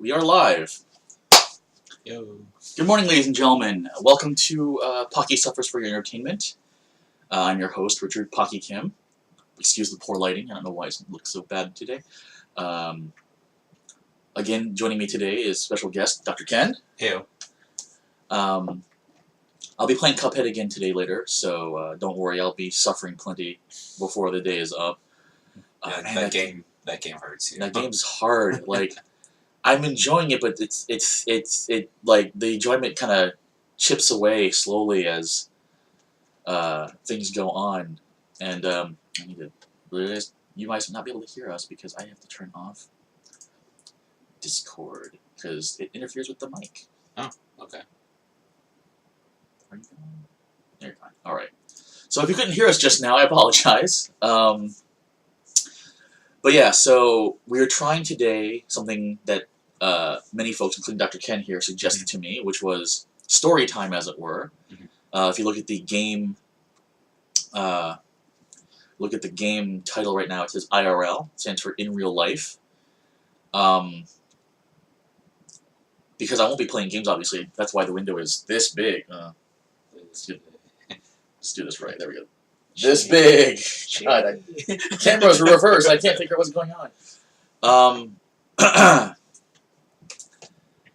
We are live. Yo. Good morning, ladies and gentlemen. Welcome to Pocky Suffers for Your Entertainment. I'm your host, Richard Pocky Kim. Excuse the poor lighting. I don't know why it looks so bad today. Again, joining me today is special guest, Dr. Ken. Hey. I'll be playing Cuphead again today later, so don't worry. I'll be suffering plenty before the day is up. That game hurts you. That game's hard. Like, I'm enjoying it, but it like the enjoyment kind of chips away slowly as things go on, and I need to realize you might not be able to hear us because I have to turn off Discord because it interferes with the mic. Oh, okay. Are you going? There, fine. All right. So if you couldn't hear us just now, I apologize. But yeah, so we are trying today something that many folks, including Dr. Ken here, suggested to me, which was story time, as it were. If you look at the game, title right now, it says IRL, stands for in real life. Because I won't be playing games, obviously. That's why the window is this big. Let's do this right. There we go. This big. God, the camera's reversed. I can't figure out what's going on.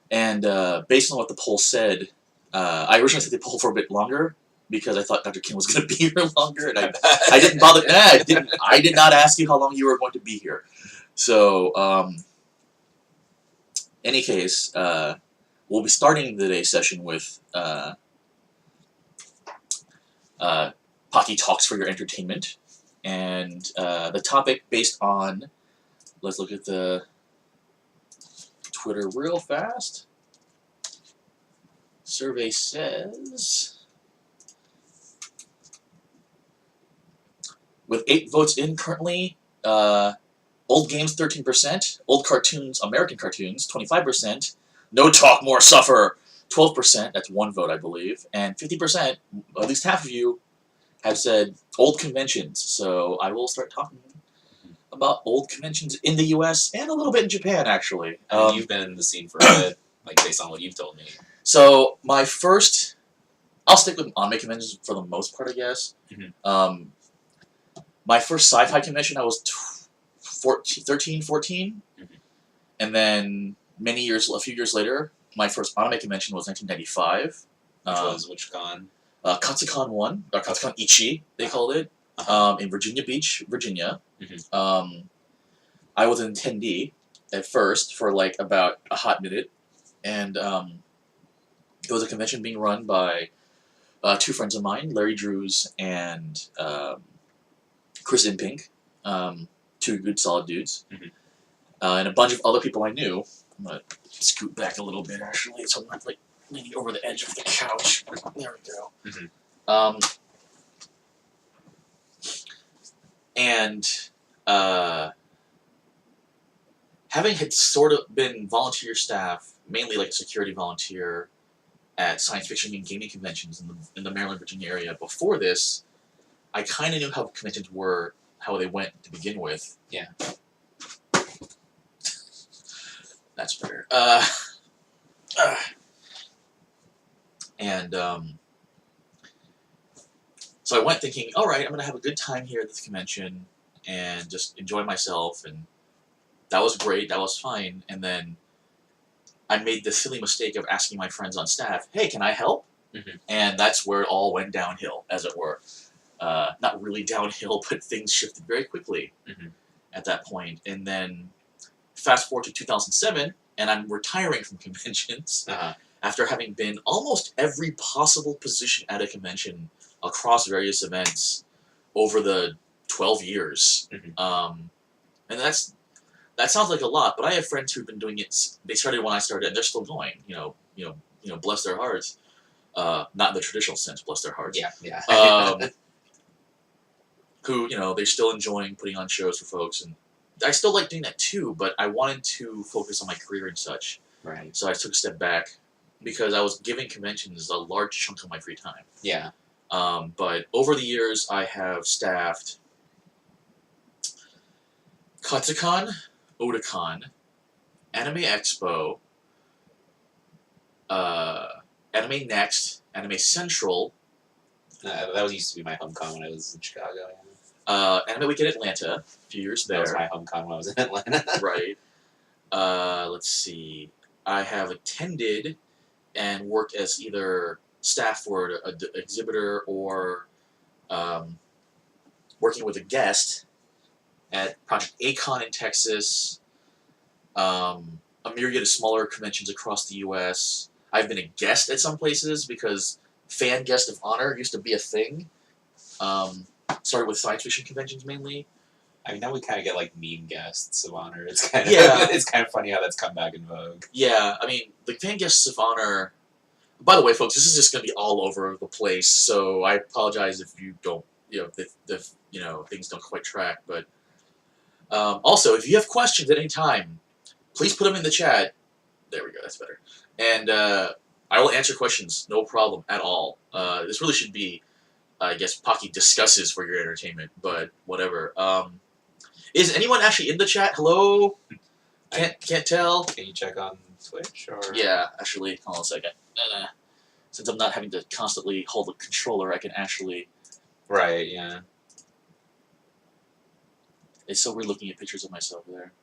And based on what the poll said, I originally set the poll for a bit longer because I thought Dr. Kim was going to be here longer, and I didn't bother. I did not ask you how long you were going to be here. So, any case, we'll be starting today's session with Pocky Talks for Your Entertainment, and the topic based on, let's look at the Twitter real fast. Survey says, with 8 votes in currently, old games 13%, old cartoons, American cartoons 25%, no talk more suffer 12%, that's 1 vote I believe, and 50%, at least half of you, have said old conventions. So I will start talking about old conventions in the U.S. and a little bit in Japan, actually. And you've been in the scene for a bit, like based on what you've told me. So my first, I'll stick with anime conventions for the most part, I guess. My first sci-fi convention, I was 13, 14. And then a few years later, my first anime convention was 1995. Which con? Katsucon 1, or Katsucon Ichi, they called it, in Virginia Beach, Virginia. I was an attendee at first for like about a hot minute, and it was a convention being run by 2 friends of mine, Larry Drews and Chris Impink, 2 good solid dudes, and a bunch of other people I knew. I'm going to scoot back a little bit, actually, so I'm not like leaning over the edge of the couch. There we go. And having had sort of been volunteer staff, mainly like a security volunteer at science fiction and gaming conventions in the Maryland, Virginia area before this, I kind of knew how conventions were, how they went to begin with. Yeah. That's better. And so I went thinking, all right, I'm going to have a good time here at this convention and just enjoy myself. And that was great. That was fine. And then I made the silly mistake of asking my friends on staff, hey, can I help? And that's where it all went downhill, as it were. Not really downhill, but things shifted very quickly at that point. And then fast forward to 2007, and I'm retiring from conventions after having been almost every possible position at a convention across various events over the 12 years. And that sounds like a lot, but I have friends who've been doing it. They started when I started, and they're still going. You know, bless their hearts. Not in the traditional sense, bless their hearts. Yeah. Who, they're still enjoying putting on shows for folks, and I still like doing that too, but I wanted to focus on my career and such. Right. So I took a step back because I was giving conventions a large chunk of my free time. Yeah. But over the years, I have staffed Katsucon, Otakon, Anime Expo, uh, Anime Next, Anime Central, That was used to be my homecoming when I was in Chicago. Anime Week in Atlanta, a few years That was there. my homecoming when I was in Atlanta. Right. Let's see. I have attended and worked as either staff for an exhibitor or um, working with a guest at Project Acon in Texas, a myriad of smaller conventions across the U.S. I've been a guest at some places because fan guest of honor used to be a thing. Started with science fiction conventions mainly. I mean, now we kind of get like meme guests of honor. It's kind of Yeah. it's kind of funny how that's come back in vogue. Yeah, I mean, the fan guests of honor. By the way, folks, this is just going to be all over the place, so I apologize if you don't, if things don't quite track. But also, if you have questions at any time, please put them in the chat. There we go. That's better. And I will answer questions, no problem at all. This really should be, I guess, Pocky discusses for your entertainment, but whatever. Is anyone actually in the chat? Hello? Can't tell. Can you check on Twitch or? Yeah, actually, hold on a second. Since I'm not having to constantly hold the controller, I can actually. Right. Yeah. It's so weird looking at pictures of myself there.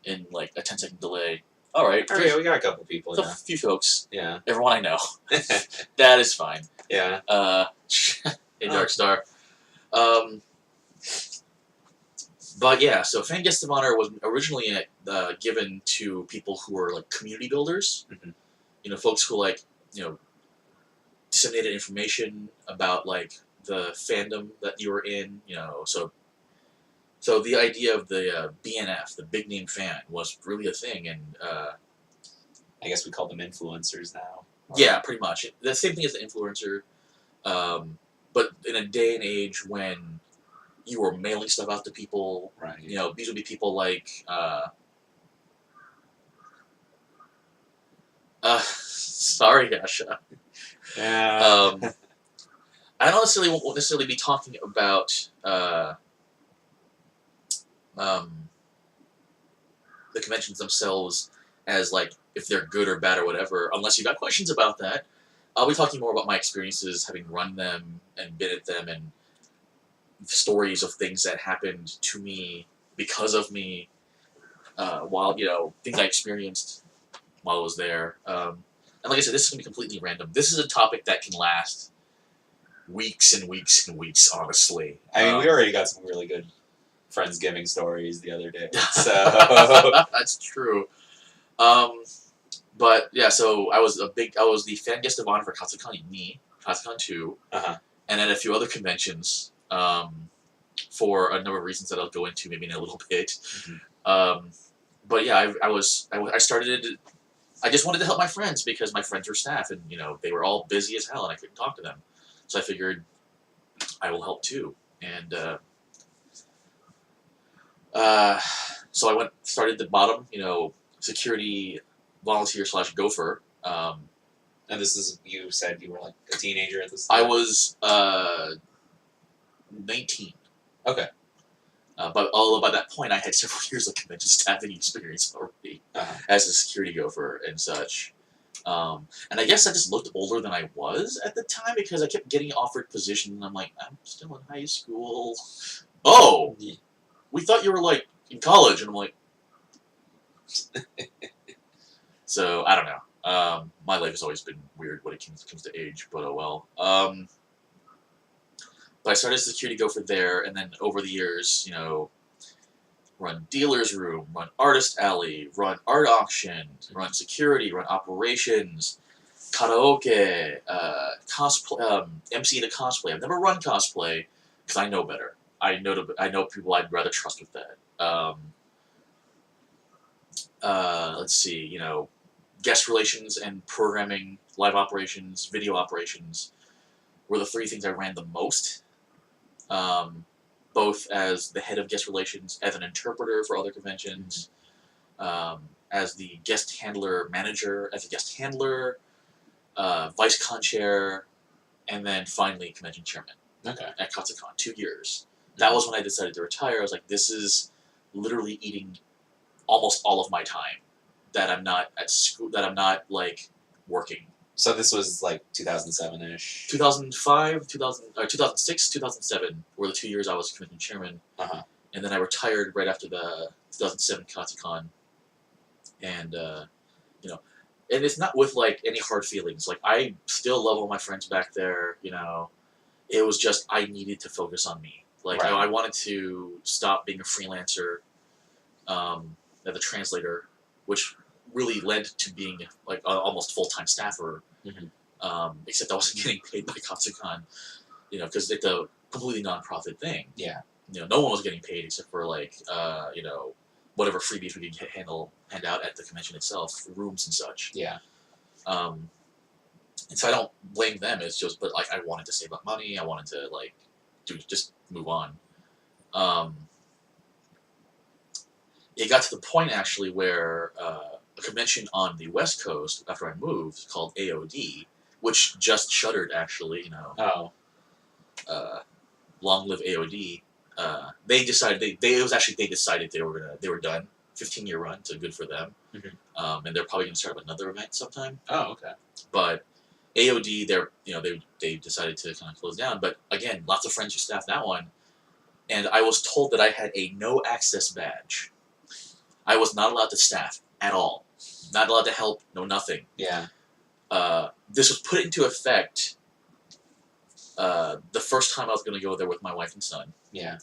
In like a 10-second delay. All right. Oh yeah, we got a couple people. A few folks. Yeah. Everyone I know. That is fine. Yeah. Hey, Dark Star. But yeah, so Fan Guest of Honor was originally given to people who were like community builders. Mm-hmm. Folks who disseminated information about like the fandom that you were in. So the idea of the BNF, the big name fan, was really a thing, and I guess we call them influencers now. Yeah, pretty much. The same thing as the influencer, but in a day and age when you were mailing stuff out to people. Right. These would be people like. Sorry, Asha. Yeah. I don't won't necessarily be talking about the conventions themselves as like if they're good or bad or whatever, unless you got questions about that. I'll be talking more about my experiences having run them and been at them and stories of things that happened to me because of me while, things I experienced while I was there. And like I said, this is going to be completely random. This is a topic that can last weeks and weeks and weeks, honestly. I mean, we already got some really good Friendsgiving stories the other day, so... That's true. But yeah, so I was the fan guest of honor for Katsucon 2, Uh-huh. and at a few other conventions, for a number of reasons that I'll go into maybe in a little bit. Mm-hmm. But yeah, I started. I just wanted to help my friends because my friends were staff, and they were all busy as hell, and I couldn't talk to them. So I figured I will help too, and so I started at the bottom, security volunteer / gopher. And this is, you said you were like a teenager at this I time? was 19. Okay. But although by that point I had several years of convention staffing experience already as a security gopher and such. And I guess I just looked older than I was at the time because I kept getting offered positions and I'm like, I'm still in high school. Oh! Yeah. We thought you were like in college, and I'm like so I don't know. My life has always been weird when it comes to age, but oh well. But I started as a security gopher there, and then over the years, run dealer's room, run artist alley, run art auction, run security, run operations, karaoke, cosplay, MC the cosplay. I've never run cosplay because I know better. I know people I'd rather trust with that. Let's see, guest relations and programming, live operations, video operations were the three things I ran the most. Both as the head of guest relations, as an interpreter for other conventions, as the guest handler manager, as a guest handler, vice con chair, and then finally convention chairman. Okay. At Katsucon, 2 years. That was when I decided to retire. I was like, this is literally eating almost all of my time that I'm not at school, that I'm not like working. So this was like 2007-ish. 2005, 2006, 2007 were the 2 years I was convention chairman, Uh-huh. and then I retired right after the 2007 KatsuCon, and you know, and it's not with like any hard feelings. Like I still love all my friends back there. You know, it was just I needed to focus on me. Like Right. I wanted to stop being a freelancer, as a translator, which really led to being like almost full-time staffer. Mhm. Except I wasn't getting paid by KatsuCon, because it's a completely non-profit thing. Yeah. No one was getting paid except for like whatever freebies we could hand out at the convention itself, rooms and such. Yeah. And so I don't blame them. It's just, but like I wanted to save up money. I wanted to like just move on. It got to the point actually where a convention on the West Coast after I moved called AOD, which just shuttered actually. Oh. Long live AOD. They decided they decided they were done. 15-year run, so good for them. Mhm. And they're probably going to start up another event sometime. Oh, okay. But AOD, they decided to kind of close down. But again, lots of friends who staffed that one, and I was told that I had a no access badge. I was not allowed to staff at all. Not allowed to help. No nothing. Yeah. This was put into effect the first time I was going to go there with my wife and son. Yeah.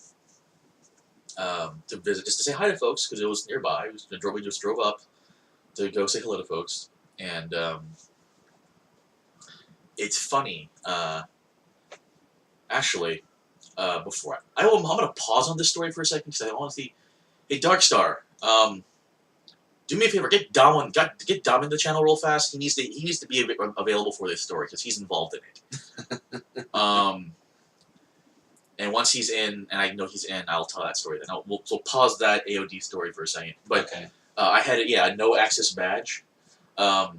To visit, just to say hi to folks, because it was nearby. We just drove up to go say hello to folks, and it's funny. Actually, before I'm going to pause on this story for a second because I want to see. Hey, Darkstar, do me a favor. Get Dom in the channel real fast. He needs to be available for this story because he's involved in it. And once he's in, and I know he's in, I'll tell that story. Then we'll pause that AOD story for a second. But okay. I had a no access badge. I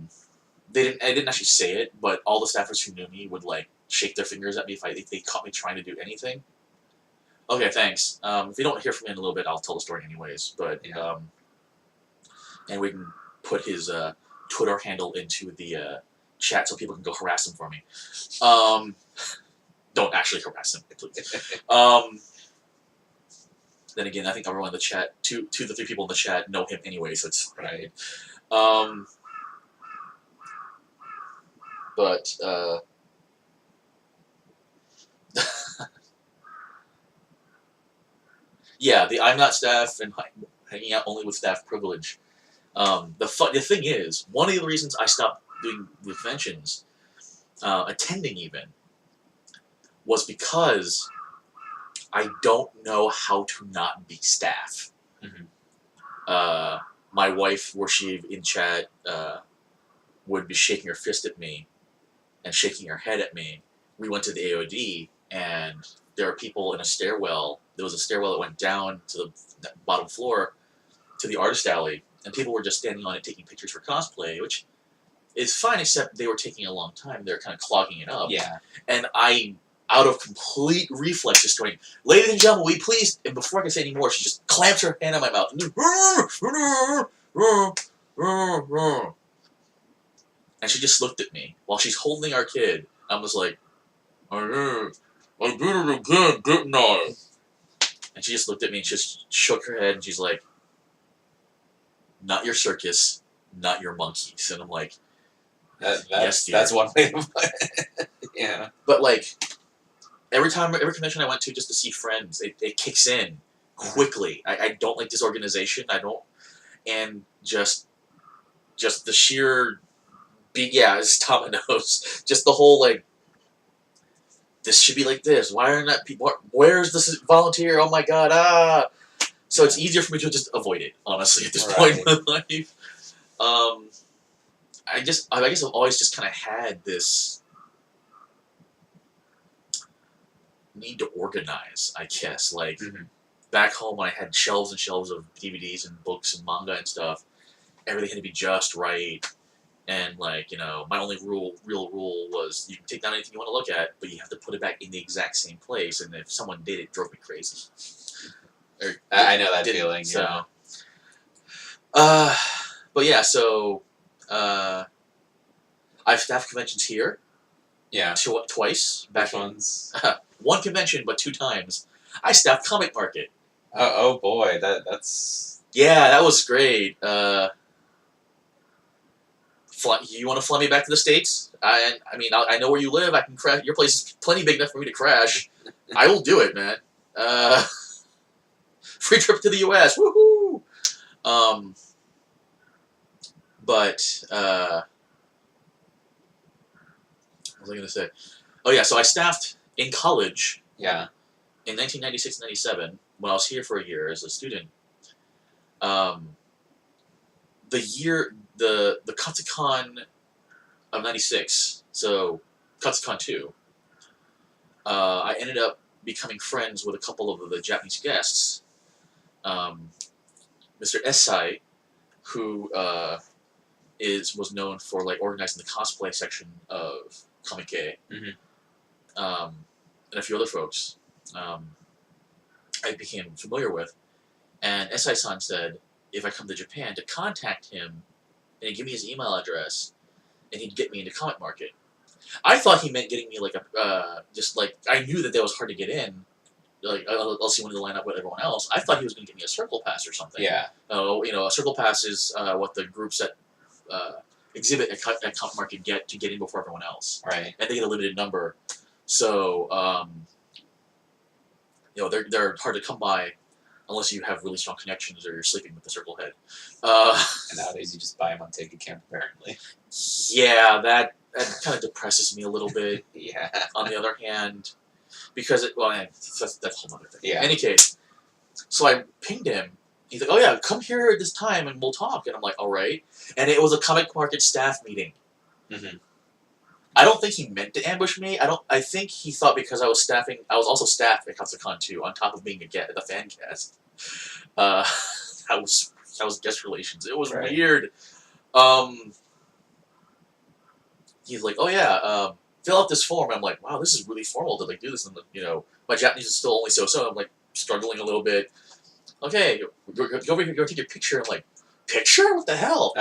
didn't actually say it, but all the staffers who knew me would like shake their fingers at me if they caught me trying to do anything. Okay, thanks. If you don't hear from me in a little bit, I'll tell the story anyways. But Yeah. And we can put his Twitter handle into the chat so people can go harass him for me. Don't actually harass him, please. Then again, I think everyone in the chat, two to the three people in the chat know him anyway, so it's right. But yeah, the I'm not staff and hanging out only with staff privilege. The thing is, one of the reasons I stopped doing the conventions, attending even, was because I don't know how to not be staff. Mm-hmm. My wife, were she in chat, would be shaking her fist at me and shaking her head at me. We went to the AOD, and there are people in a stairwell. There was a stairwell that went down to the bottom floor to the artist alley, and people were just standing on it taking pictures for cosplay, which is fine, except they were taking a long time. They were kind of clogging it up. Yeah. And I, out of complete reflex, just going, "Ladies and gentlemen, will you please..." And before I could say any more, she just clamps her hand on my mouth. And she just looked at me while she's holding our kid. I was like, I did it again, didn't I? And she just looked at me and just shook her head, and she's like, "Not your circus, not your monkeys." And I'm like, yes, dear. That's one way to put it. Yeah. But like, every convention I went to just to see friends, it kicks in quickly. I don't like disorganization. I don't, and just the sheer, it's dominoes. Just the whole like, this should be like this. Why are not people? Where's this volunteer? Oh my god! So it's easier for me to just avoid it, honestly, at this point in my life. I guess I've always just kind of had this need to organize. I guess like back home when I had shelves and shelves of DVDs and books and manga and stuff, everything had to be just right. And like my only real rule was you can take down anything you want to look at, but you have to put it back in the exact same place. And if someone did, it drove me crazy. I know that feeling. So, Uh, but yeah, so I've staffed conventions here Yeah. twice. Which ones? One convention, but 2 times. I staffed Comic Market. Oh boy, that's. Yeah, that was great. You want to fly me back to the States? I mean, I know where you live. I can crash. Your place is plenty big enough for me to crash. I will do it, man. Free trip to the U.S. Woohoo! But what was I going to say? Oh yeah, so I staffed in college. Yeah. In 1996-97, when I was here for a year as a student. Um, the Katsucon of '96, so Katsucon 2. I ended up becoming friends with a couple of the Japanese guests. Um, Mr. Esai, who was known for like organizing the cosplay section of Comic-K, and a few other folks I became familiar with. And Esai-san said if I come to Japan to contact him, and he'd give me his email address, and he'd get me into Comic Market. I thought he meant getting me like just like I knew that was hard to get in. Like I'll see when to line up with everyone else. I thought he was going to get me a circle pass or something. Yeah. Oh, a circle pass is what the groups that exhibit at Comic Market get to get in before everyone else. Right. And they get a limited number, so they're hard to come by. Unless you have really strong connections or you're sleeping with the circle head. And nowadays you just buy them on Ticket Camp, apparently. Yeah, that kind of depresses me a little bit. Yeah. On the other hand, because that's a whole other thing. Yeah. In any case, so I pinged him. He's like, "Oh yeah, come here at this time and we'll talk." And I'm like, "All right." And it was a Comic Market staff meeting. Mm-hmm. I don't think he meant to ambush me. I think he thought because I was staffing. I was also staffed at Katsucon 2, on top of being the fan cast. That was guest relations. It was weird. He's like, "Oh yeah, fill out this form." I'm like, "Wow, this is really formal to like do this." And my Japanese is still only so. I'm like struggling a little bit. Okay, go over here. Go take your picture. I'm like, "Picture? What the hell?"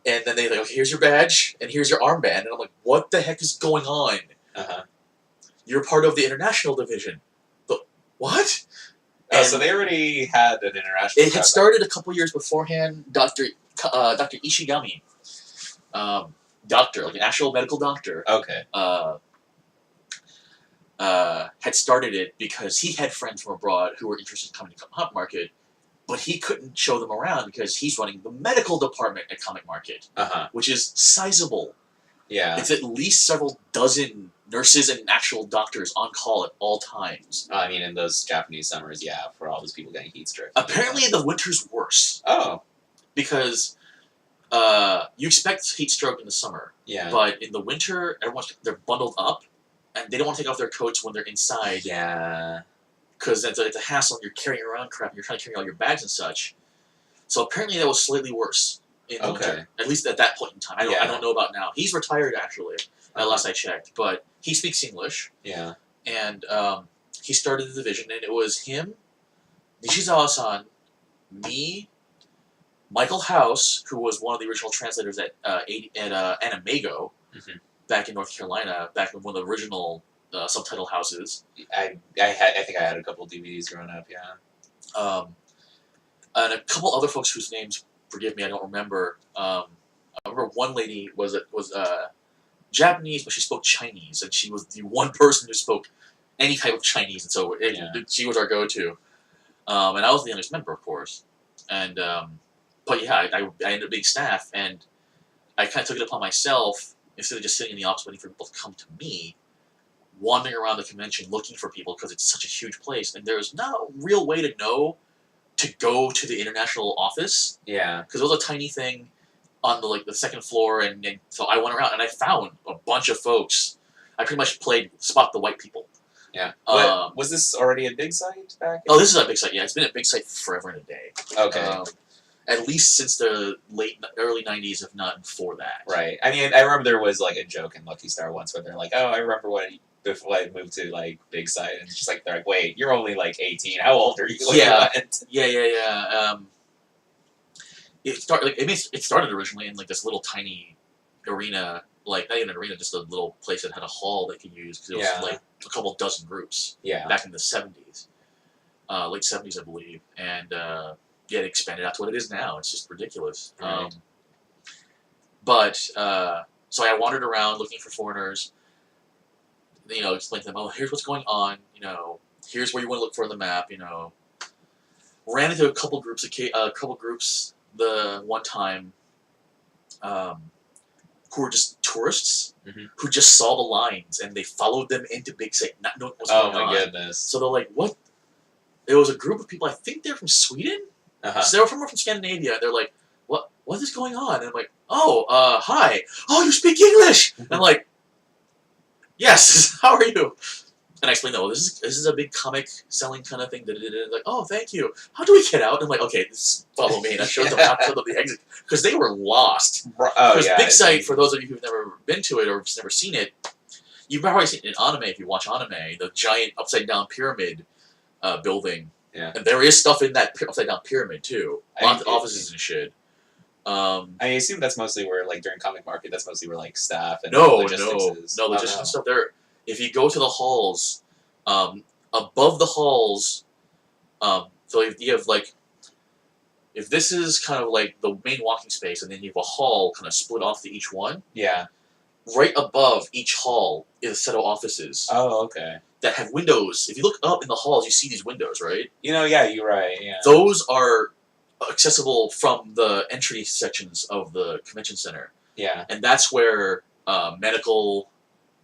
And then they're like, "Okay, here's your badge and here's your armband." And I'm like, "What the heck is going on?" You're part of the international division. But what? Oh, so they already had an international. It had started a couple years beforehand. Dr. Ishigami, doctor, like an actual medical doctor. Okay. Had started it because he had friends from abroad who were interested in coming to Comic Market, but he couldn't show them around because he's running the medical department at Comic Market, which is sizable. Yeah. It's at least several dozen nurses and actual doctors on call at all times. I mean, in those Japanese summers, yeah, for all those people getting heat stroke. Apparently, the winter's worse. Oh. Because you expect heat stroke in the summer. Yeah. But in the winter, they're bundled up, and they don't want to take off their coats when they're inside. Yeah. Because it's a hassle, and you're carrying around crap, and you're trying to carry all your bags and such. So apparently that was slightly worse in the winter. At least at that point in time. I don't know about now. He's retired, actually, last I checked. But he speaks English. Yeah. And he started the division, and it was him, Nishizawa-san, me, Michael House, who was one of the original translators at Animago, back in North Carolina, back in one of the original subtitle houses. I think I had a couple DVDs growing up, yeah. And a couple other folks whose names, forgive me, I don't remember. I remember one lady was Japanese, but she spoke Chinese, and she was the one person who spoke any type of Chinese, and so she was our go-to. And I was the youngest member, of course. And but yeah, I ended up being staff, and I kind of took it upon myself, instead of just sitting in the office waiting for people to come to me, wandering around the convention looking for people because it's such a huge place, and there's no real way to know to go to the international office. Yeah. Because it was a tiny thing on the second floor, and so I went around and I found a bunch of folks. I pretty much played Spot the White People. Yeah. Was this already a big site back? Oh, this is a big site. Yeah, it's been a big site forever and a day. Okay. At least since the early '90s, if not before that. Right. I mean, I remember there was like a joke in Lucky Star once where they're like, "Oh, I remember before I moved to like big site," and it's just like they're like, "Wait, you're only like 18. How old are you?" Yeah. Yeah. it started originally in like this little tiny arena, like not even an arena, just a little place that had a hall they could use because it was Yeah. like a couple dozen groups Yeah. back in the '70s, late '70s, I believe, and it expanded out to what it is now. It's just ridiculous. Right. So I wandered around looking for foreigners. Explain to them, oh, here's what's going on. Here's where you want to look for on the map. Ran into a couple groups the one time, who were just tourists who just saw the lines and they followed them into Big Sight, not knowing what's going on. Oh my goodness! So they're like, "What?" It was a group of people. I think they're from Sweden. So they were from Scandinavia. And they're like, "What? What is going on?" And I'm like, "Oh, hi. Oh, you speak English?" And I'm like, "Yes. How are you?" And I explained, this is a big comic selling kind of thing. Like, "Oh, thank you. How do we get out?" And I'm like, "Okay, follow me." And I showed them how to go to the exit because they were lost. Because Big Sight, for those of you who've never been to it or never seen it, you've probably seen it in anime if you watch anime. The giant upside down pyramid building. Yeah. And there is stuff in that upside down pyramid too. Lots of offices and shit. I assume that's mostly where, like, during Comic Market, that's mostly where, like, staff and logistics is. No, logistics and stuff there. If you go to the halls, above the halls, so you have, like, if this is kind of like the main walking space, and then you have a hall kind of split off to each one. Yeah. Right above each hall is a set of offices. Oh, okay. That have windows. If you look up in the halls, you see these windows, right? Yeah, you're right. Yeah. Those are accessible from the entry sections of the convention center. Yeah. And that's where medical,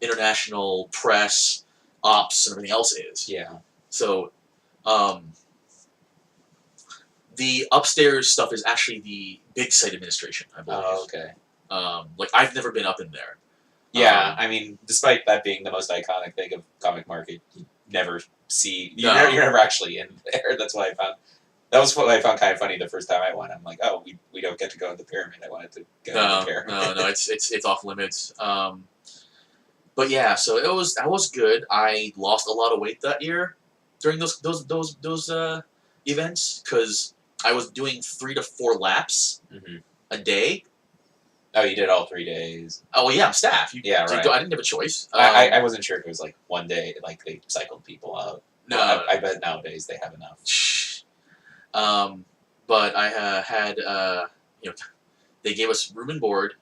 international, press, ops, and everything else is. Yeah. So, the upstairs stuff is actually the Big Sight administration, I believe. Oh, okay. Like, I've never been up in there. Yeah, I mean, despite that being the most iconic thing of Comic Market, you never see... You're never actually in there. That's why that was what I found kind of funny the first time I went. I'm like, oh, we don't get to go in the pyramid. I wanted to go in the pyramid. No, it's off limits. But yeah, so that was good. I lost a lot of weight that year during those events because I was doing 3 to 4 laps a day. Oh, you did all 3 days. Oh, well, yeah, I'm staff. Right. I didn't have a choice. I wasn't sure if it was like one day, like they cycled people out. No, I bet nowadays they have enough. But I had they gave us room and board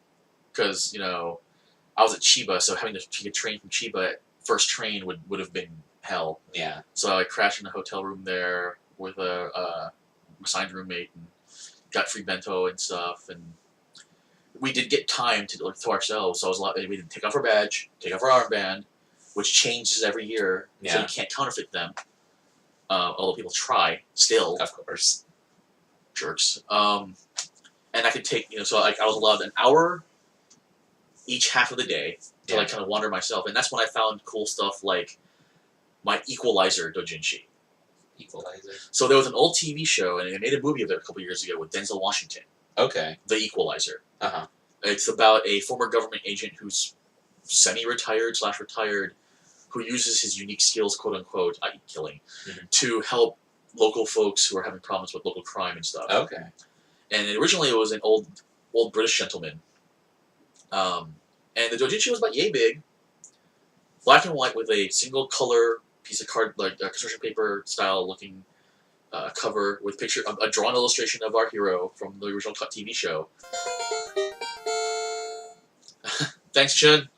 because I was at Chiba, so having to take a train from Chiba, first train would have been hell. Yeah. So I crashed in a hotel room there with a assigned roommate and got free bento and stuff, and we did get time to ourselves. So we didn't take off our badge, take off our armband, which changes every year, so you can't counterfeit them. Although people try still, of course, jerks. And I could take so I was allowed an hour each half of the day to kind of wander myself, and that's when I found cool stuff like my Equalizer doujinshi. Equalizer. So there was an old TV show, and they made a movie of it a couple years ago with Denzel Washington. Okay. The Equalizer. It's about a former government agent who's semi-retired / retired, who uses his unique skills, quote unquote, i.e. killing, to help local folks who are having problems with local crime and stuff. Okay. And originally it was an old British gentleman. And the doujinshi was about yay big, black and white with a single color piece of card, like construction paper style looking cover with a drawn illustration of our hero from the original TV show. Thanks, Chun.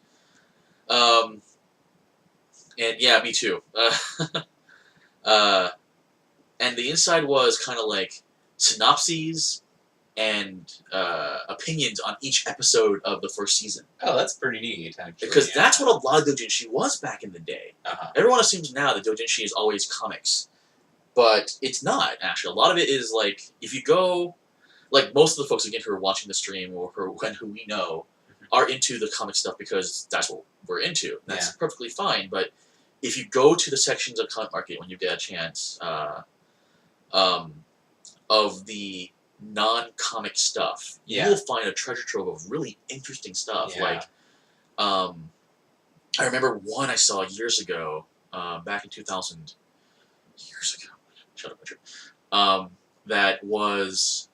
And yeah, me too. And the inside was kind of like synopses and opinions on each episode of the first season. Oh, that's pretty neat, actually. Because that's what a lot of doujinshi was back in the day. Everyone assumes now that doujinshi is always comics. But it's not, actually. A lot of it is, like, if you go... Like, most of the folks, again, who are watching the stream or who we know are into the comic stuff because that's what we're into. That's perfectly fine. But if you go to the sections of Comic Market when you get a chance of the non-comic stuff, you will find a treasure trove of really interesting stuff. Like, I remember one I saw years ago, back in 2000... Years ago. Shut up, Richard. That was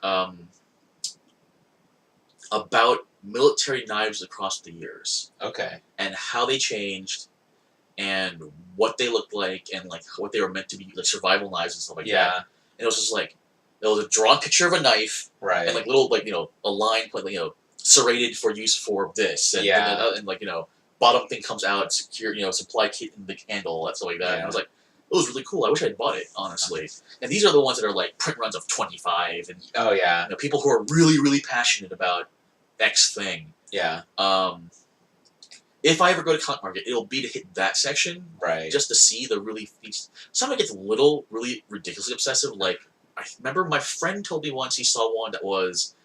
about military knives across the years Okay. and how they changed and what they looked like and like what they were meant to be, like survival knives and stuff like that. Yeah. And it was just like it was a drawn picture of a knife Right. and like little like a line like serrated for use for this and Yeah. and like bottom thing comes out secure supply kit in the handle and stuff like that. And I Yeah. was like, it was really cool. I wish I'd bought it honestly. And these are the ones that are like print runs of 25 and Oh yeah. people who are really really passionate about X thing. Yeah. If I ever go to Comic Market, it'll be to hit that section, Right. just to see the really. Some of it gets a little, really ridiculously obsessive. Like I remember my friend told me once he saw one that was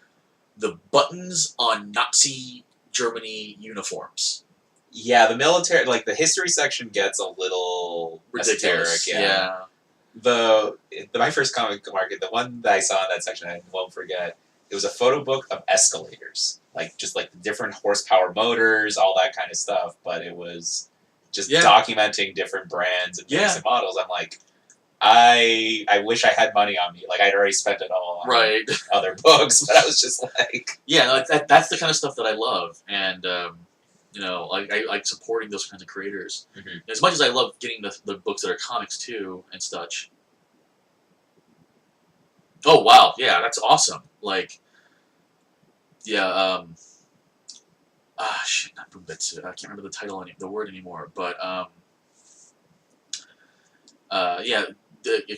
the buttons on Nazi Germany uniforms. Yeah, the military, like the history section, gets a little Ridiculous. esoteric. Yeah. My first Comic Market, the one that I saw in that section, I won't forget. It was a photo book of escalators, just like the different horsepower motors, all that kind of stuff. But it was just documenting different brands and makes and models. I'm like, I wish I had money on me. Like I'd already spent it all on other books, but I was just like, that's the kind of stuff that I love, and I like supporting those kinds of creators. Mm-hmm. As much as I love getting the books that are comics too and such. Oh wow, yeah, that's awesome. Like, shit, not Bumbetsu. I can't remember the title the word anymore, but the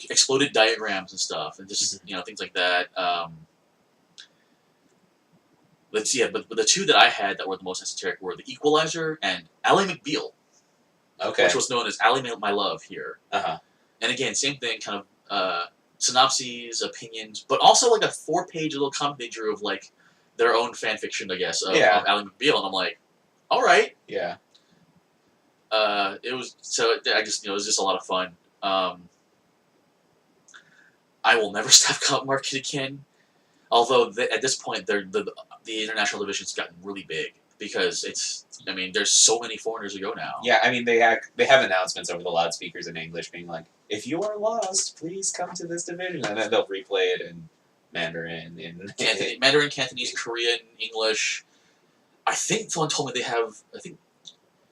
exploded diagrams and stuff, and just things like that. Let's see, but the two that I had that were the most esoteric were the Equalizer and Ally McBeal, which was known as Ally My Love here. And again, same thing, kind of synopses, opinions, but also like a 4-page little comic they drew of like their own fan fiction, I guess, of Ally McBeal, and I'm like, all right, yeah. It was it was just a lot of fun. I will never stop Comic Market again. Although at this point, the international division's gotten really big because there's so many foreigners who go now. Yeah, I mean they have announcements over the loudspeakers in English being like, if you are lost, please come to this division, and then they'll replay it in Mandarin, Mandarin, Cantonese, Korean, English. I think someone told me they have. I think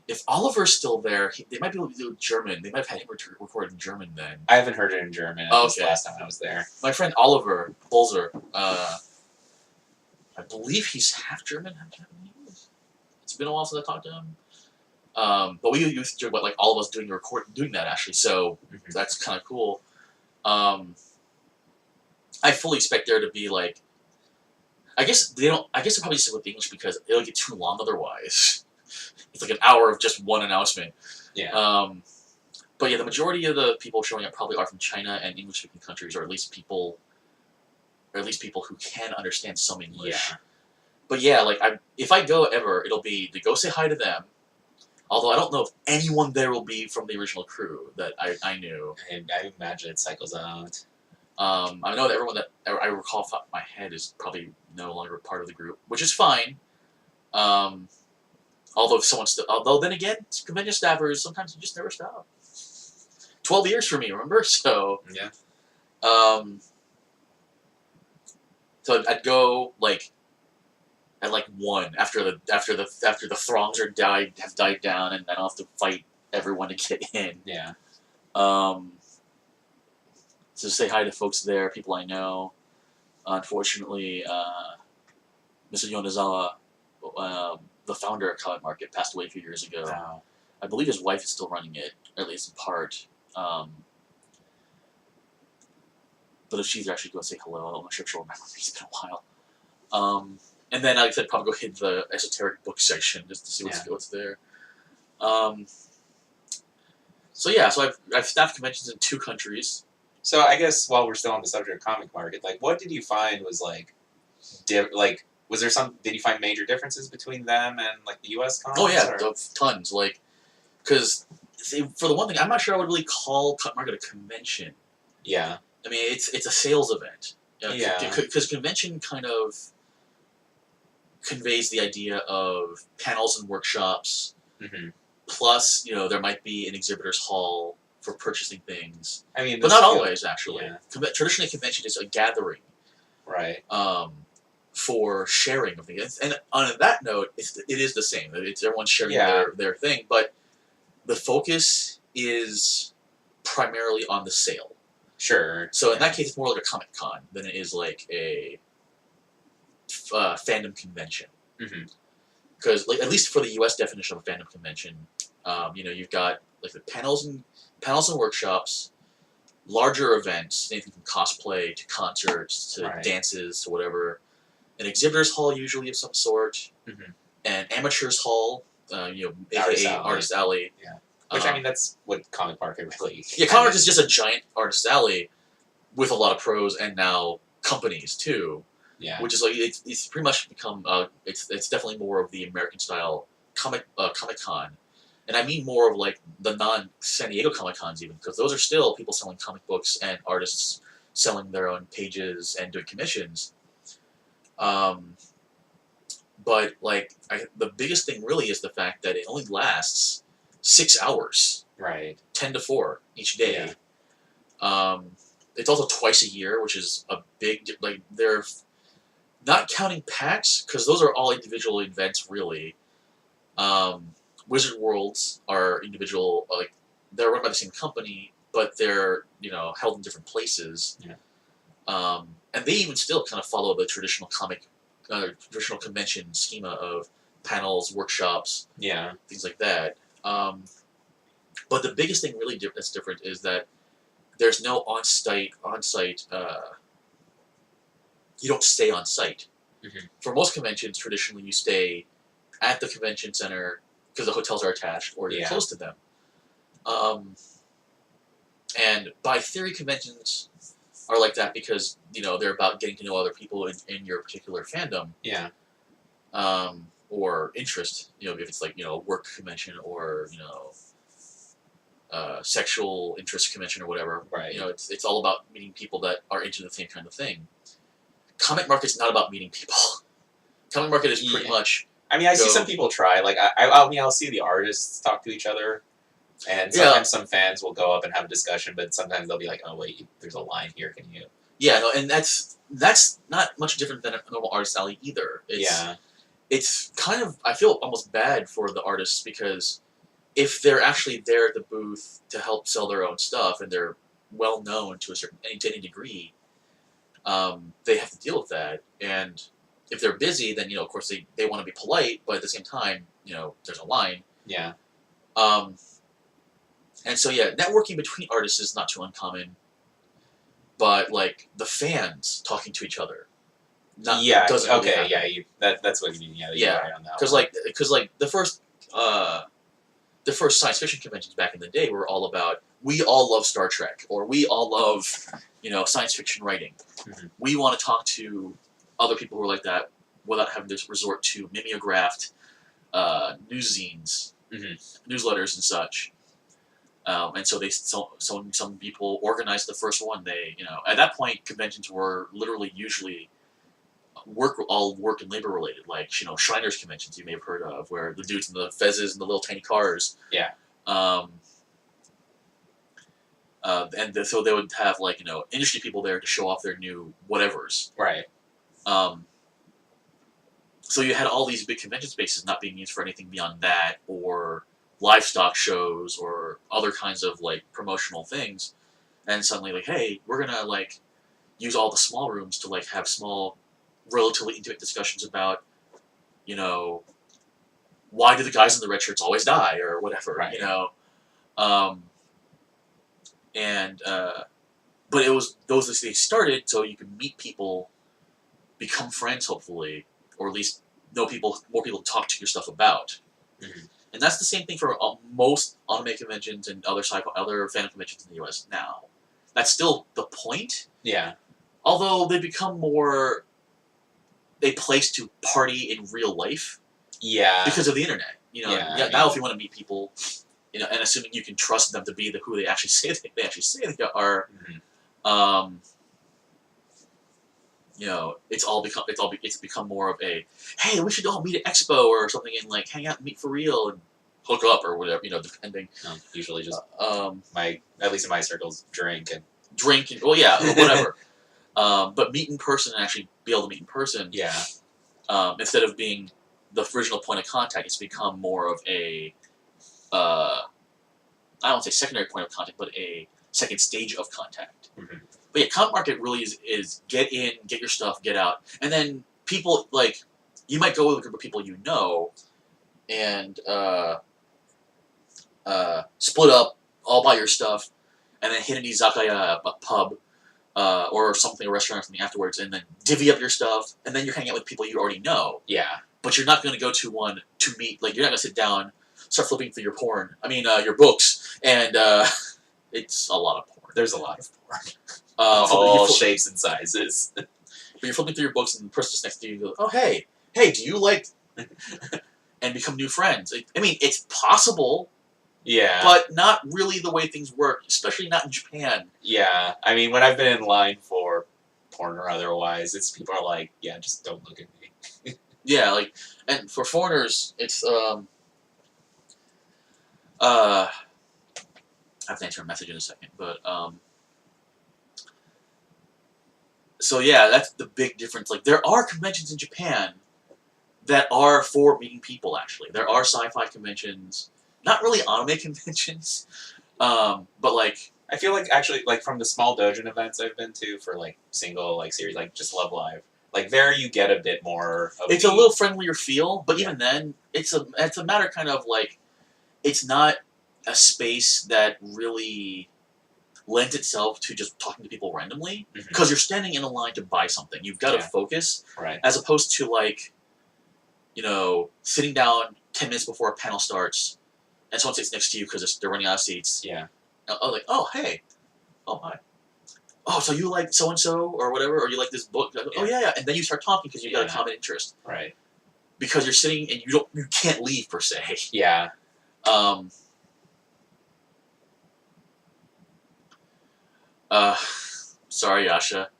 if Oliver's still there, they might be able to do German. They might have had him record in German then. I haven't heard it in German. Okay. Last time I was there. My friend Oliver Bolzer, I believe he's half German, half Japanese. It's been a while since I talked to him. But we used to do like all of us doing that actually, so that's kind of cool. I fully expect there to be like, I guess they don't. I guess they probably stick with English because it'll get too long otherwise. It's like an hour of just one announcement. Yeah. But yeah, the majority of the people showing up probably are from China and English-speaking countries, or at least people who can understand some English. Yeah. But yeah, like if I go ever, it'll be to go say hi to them. Although I don't know if anyone there will be from the original crew that I knew. I imagine it cycles out. I know that everyone that I recall off my head is probably no longer part of the group, which is fine. Although then again, convention staffers sometimes you just never stop. 12 years for me, remember? So yeah. So I'd go like at like 1 after the throngs have died down, and then I'll have to fight everyone to get in. Yeah. So say hi to folks there, people I know. Unfortunately, Mr. Yonezawa, the founder of Comic Market, passed away a few years ago. Wow. I believe his wife is still running it, or at least in part. But if she's there, I should go say hello. I'm not sure if she'll remember me. It's been a while. And then, like I said, probably go hit the esoteric book section just to see what's there. So I've staffed conventions in 2 countries. So I guess while we're still on the subject of Comic Market, like, what did you find was was there did you find major differences between them and like the U.S. cons? Oh yeah, tons. Like, because for the one thing, I'm not sure I would really call Comic Market a convention. Yeah. I mean, it's a sales event. Yeah. Because convention kind of conveys the idea of panels and workshops. Mm-hmm. Plus, there might be an exhibitor's hall for purchasing things. I mean, but not always, actually. Yeah. Traditionally, a convention is a gathering. Right. for sharing of things. And on that note, it is the same. It's everyone's sharing Yeah. their thing, but the focus is primarily on the sale. Sure. So in that case, it's more like a Comic Con than it is like a fandom convention. Because at least for the U.S. definition of a fandom convention, you've got like the panels and workshops, larger events, anything from cosplay to concerts to dances to whatever, an exhibitors hall usually of some sort, an amateurs hall, aka Artist Alley. Yeah. Which I mean, that's what Comic Market really. Yeah, Comic Market is just a giant Artist Alley with a lot of pros and now companies too. Yeah. Which is like it's pretty much become it's definitely more of the American style Comic Con, and I mean more of like the non San Diego Comic Cons even, because those are still people selling comic books and artists selling their own pages and doing commissions. But like the biggest thing really is the fact that it only lasts 6 hours, right? 10 to 4 each day. Yeah. It's also twice a year, which is a big like they're not counting PAX because those are all individual events really. Wizard Worlds are individual, like they're run by the same company, but they're held in different places. Yeah. And they even still kind of follow the traditional traditional convention schema of panels, workshops, things like that. But the biggest thing really that's different is that there's no on-site. You don't stay on site. For most conventions, traditionally you stay at the convention center because the hotels are attached or you're close to them. And by theory, conventions are like that because they're about getting to know other people in your particular fandom. Yeah. Or interest. If it's like a work convention or sexual interest convention or whatever. Right. It's all about meeting people that are into the same kind of thing. Comic Market's not about meeting people. Comic Market is pretty much. I mean, I see some people try. Like, I'll see the artists talk to each other, and sometimes some fans will go up and have a discussion, but sometimes they'll be like, "Oh wait, there's a line here. Can you?" Yeah, no, and that's not much different than a normal artist alley either. It's kind of I feel almost bad for the artists because if they're actually there at the booth to help sell their own stuff and they're well known to any degree. They have to deal with that, and if they're busy, then of course they want to be polite, but at the same time, there's a line. Yeah. And so networking between artists is not too uncommon, but like the fans talking to each other, doesn't really happen. That's what you mean. Yeah. Because like the first science fiction conventions back in the day were all about we all love Star Trek or we all love science fiction writing. We want to talk to other people who are like that without having to resort to mimeographed news zines, newsletters and such. And so some people organized the first one. They at that point conventions were literally usually work and labor related, like Shriners conventions you may have heard of, where the dudes in the fezzes and the little tiny cars. Yeah. So they would have industry people there to show off their new whatevers. Right. So you had all these big convention spaces not being used for anything beyond that, or livestock shows, or other kinds of promotional things, and suddenly hey, we're gonna use all the small rooms to have small, relatively intimate discussions about why do the guys in the red shirts always die or whatever. Right. But it was those as they started so you could meet people, become friends hopefully, or at least know more people to talk to your stuff about. And that's the same thing for most anime conventions and other fan conventions in the U.S. now. That's still the point. Yeah. Although they become more a place to party in real life. Yeah. Because of the internet. Now if you want to meet people, and assuming you can trust them to be who they actually say they are, it's become more of a, hey, we should all meet at Expo or something and hang out and meet for real and hook up or whatever, depending. Usually just at least in my circles, drink and whatever. But meet in person and actually be able to meet in person. Yeah. Instead of being the original point of contact, it's become more of a I don't say secondary point of contact, but a second stage of contact. Mhm. But yeah, comic market really is get in, get your stuff, get out, and then people like you might go with a group of people you know, and split up, all buy your stuff, and then hit an izakaya, a pub, or something, a restaurant or something afterwards, and then divvy up your stuff, and then you're hanging out with people you already know. Yeah. But you're not going to go to one to meet, like, you're not going to sit down, start flipping through your porn, your books, and it's a lot of porn. There's a lot of porn. All shapes and sizes. But you're flipping through your books, and the person just next to you goes, oh, hey, do you like, and become new friends. I mean, it's possible. Yeah. But not really the way things work, especially not in Japan. Yeah. I mean, when I've been in line for porn or otherwise, it's people are like, yeah, just don't look at me. Yeah, like, and for foreigners, it's, I have to answer a message in a second, but, so yeah, that's the big difference. Like, there are conventions in Japan that are for meeting people, actually. There are sci-fi conventions. Not really anime conventions, but like I feel like actually like from the small doujin events I've been to for like single like series like just Love Live, like there you get a bit more. It's a little friendlier feel, but even then, it's a matter kind of like it's not a space that really lends itself to just talking to people randomly because you're standing in a line to buy something. You've got to focus, right? As As opposed to like, sitting down 10 minutes before a panel starts. And someone sits next to you because they're running out of seats. Yeah. Oh, like, oh, hey. Oh, hi. Oh, so you like so-and-so or whatever? Or you like this book? Oh, yeah. And then you start talking because you've got a common interest. Right. Because you're sitting and you can't leave, per se. Yeah. Sorry, Yasha.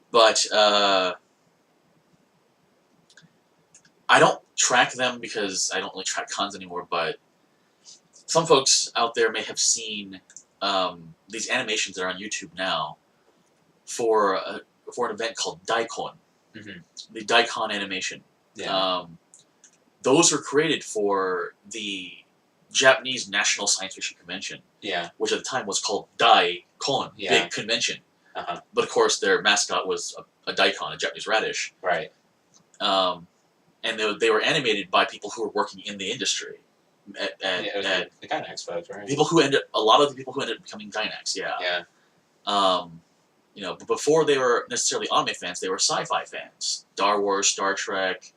But, I don't track them because I don't really track cons anymore, but some folks out there may have seen these animations that are on YouTube now for an event called Daikon, the Daikon animation. Yeah. Those were created for the Japanese National Science Fiction Convention, which at the time was called Daikon, big convention. But of course, their mascot was a daikon, a Japanese radish. Right. And they were animated by people who were working in the industry. At the Gainax folks, right? A lot of the people who ended up becoming Gainax, Yeah. But before they were necessarily anime fans, they were sci-fi fans. Star Wars, Star Trek,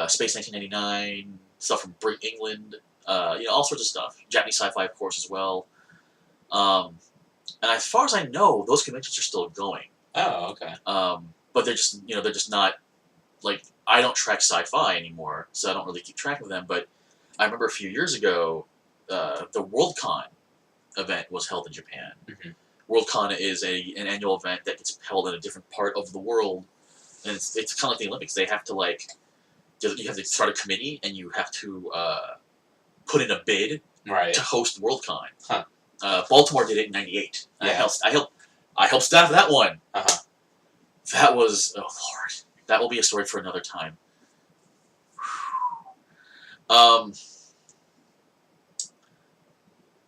Space 1999, stuff from England, all sorts of stuff. Japanese sci-fi, of course, as well. And as far as I know, those conventions are still going. Oh, okay. But they're just not, like, I don't track sci-fi anymore, so I don't really keep track of them, but I remember a few years ago, the Worldcon event was held in Japan. Worldcon is an annual event that gets held in a different part of the world, and it's kind of like the Olympics. They have to you have to start a committee, and you have to put in a bid to host Worldcon. Huh. Baltimore did it in '98. Yeah. I helped staff that one. That was, oh Lord, that will be a story for another time.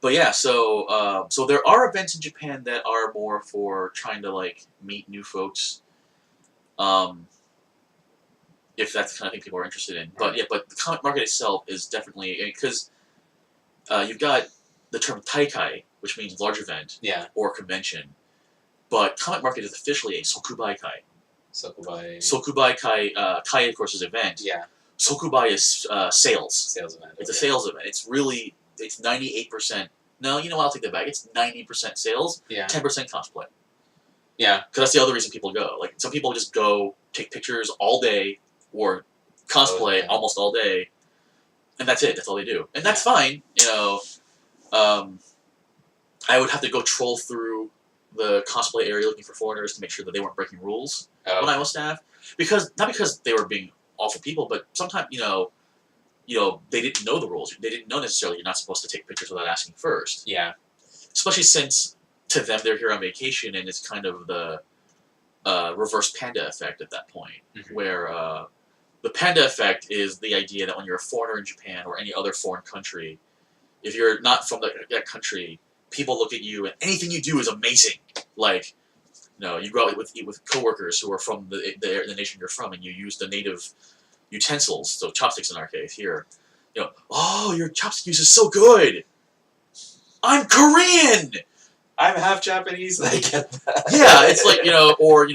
But yeah, so there are events in Japan that are more for trying to meet new folks. If that's the kind of thing people are interested in. But yeah, but the comic market itself is definitely, because you've got the term taikai, which means large event or convention. But comic market is officially a sokubai kai. Sokubai kai, kai of course is event. Yeah. Sokubai is sales. Sales event. It's a sales event. It's 98%. No, you know what? I'll take that back. It's 90% sales, 10% cosplay. Yeah. Because that's the other reason people go. Like, some people just go take pictures all day or cosplay almost all day, and that's it. That's all they do. And that's fine. I would have to go troll through the cosplay area looking for foreigners to make sure that they weren't breaking rules when I was staff. Not because they were being awful people, but sometimes, they didn't know the rules. They didn't know necessarily you're not supposed to take pictures without asking first. Yeah. Especially since, to them, they're here on vacation, and it's kind of the reverse panda effect at that point, Mhm. where the panda effect is the idea that when you're a foreigner in Japan or any other foreign country, if you're not from that country, people look at you and anything you do is amazing. Like, you go out with coworkers who are from the nation you're from, and you use the native utensils, so chopsticks in our case here. Oh, your chopstick use is so good. I'm Korean. I'm half Japanese. I get that. Yeah, it's like or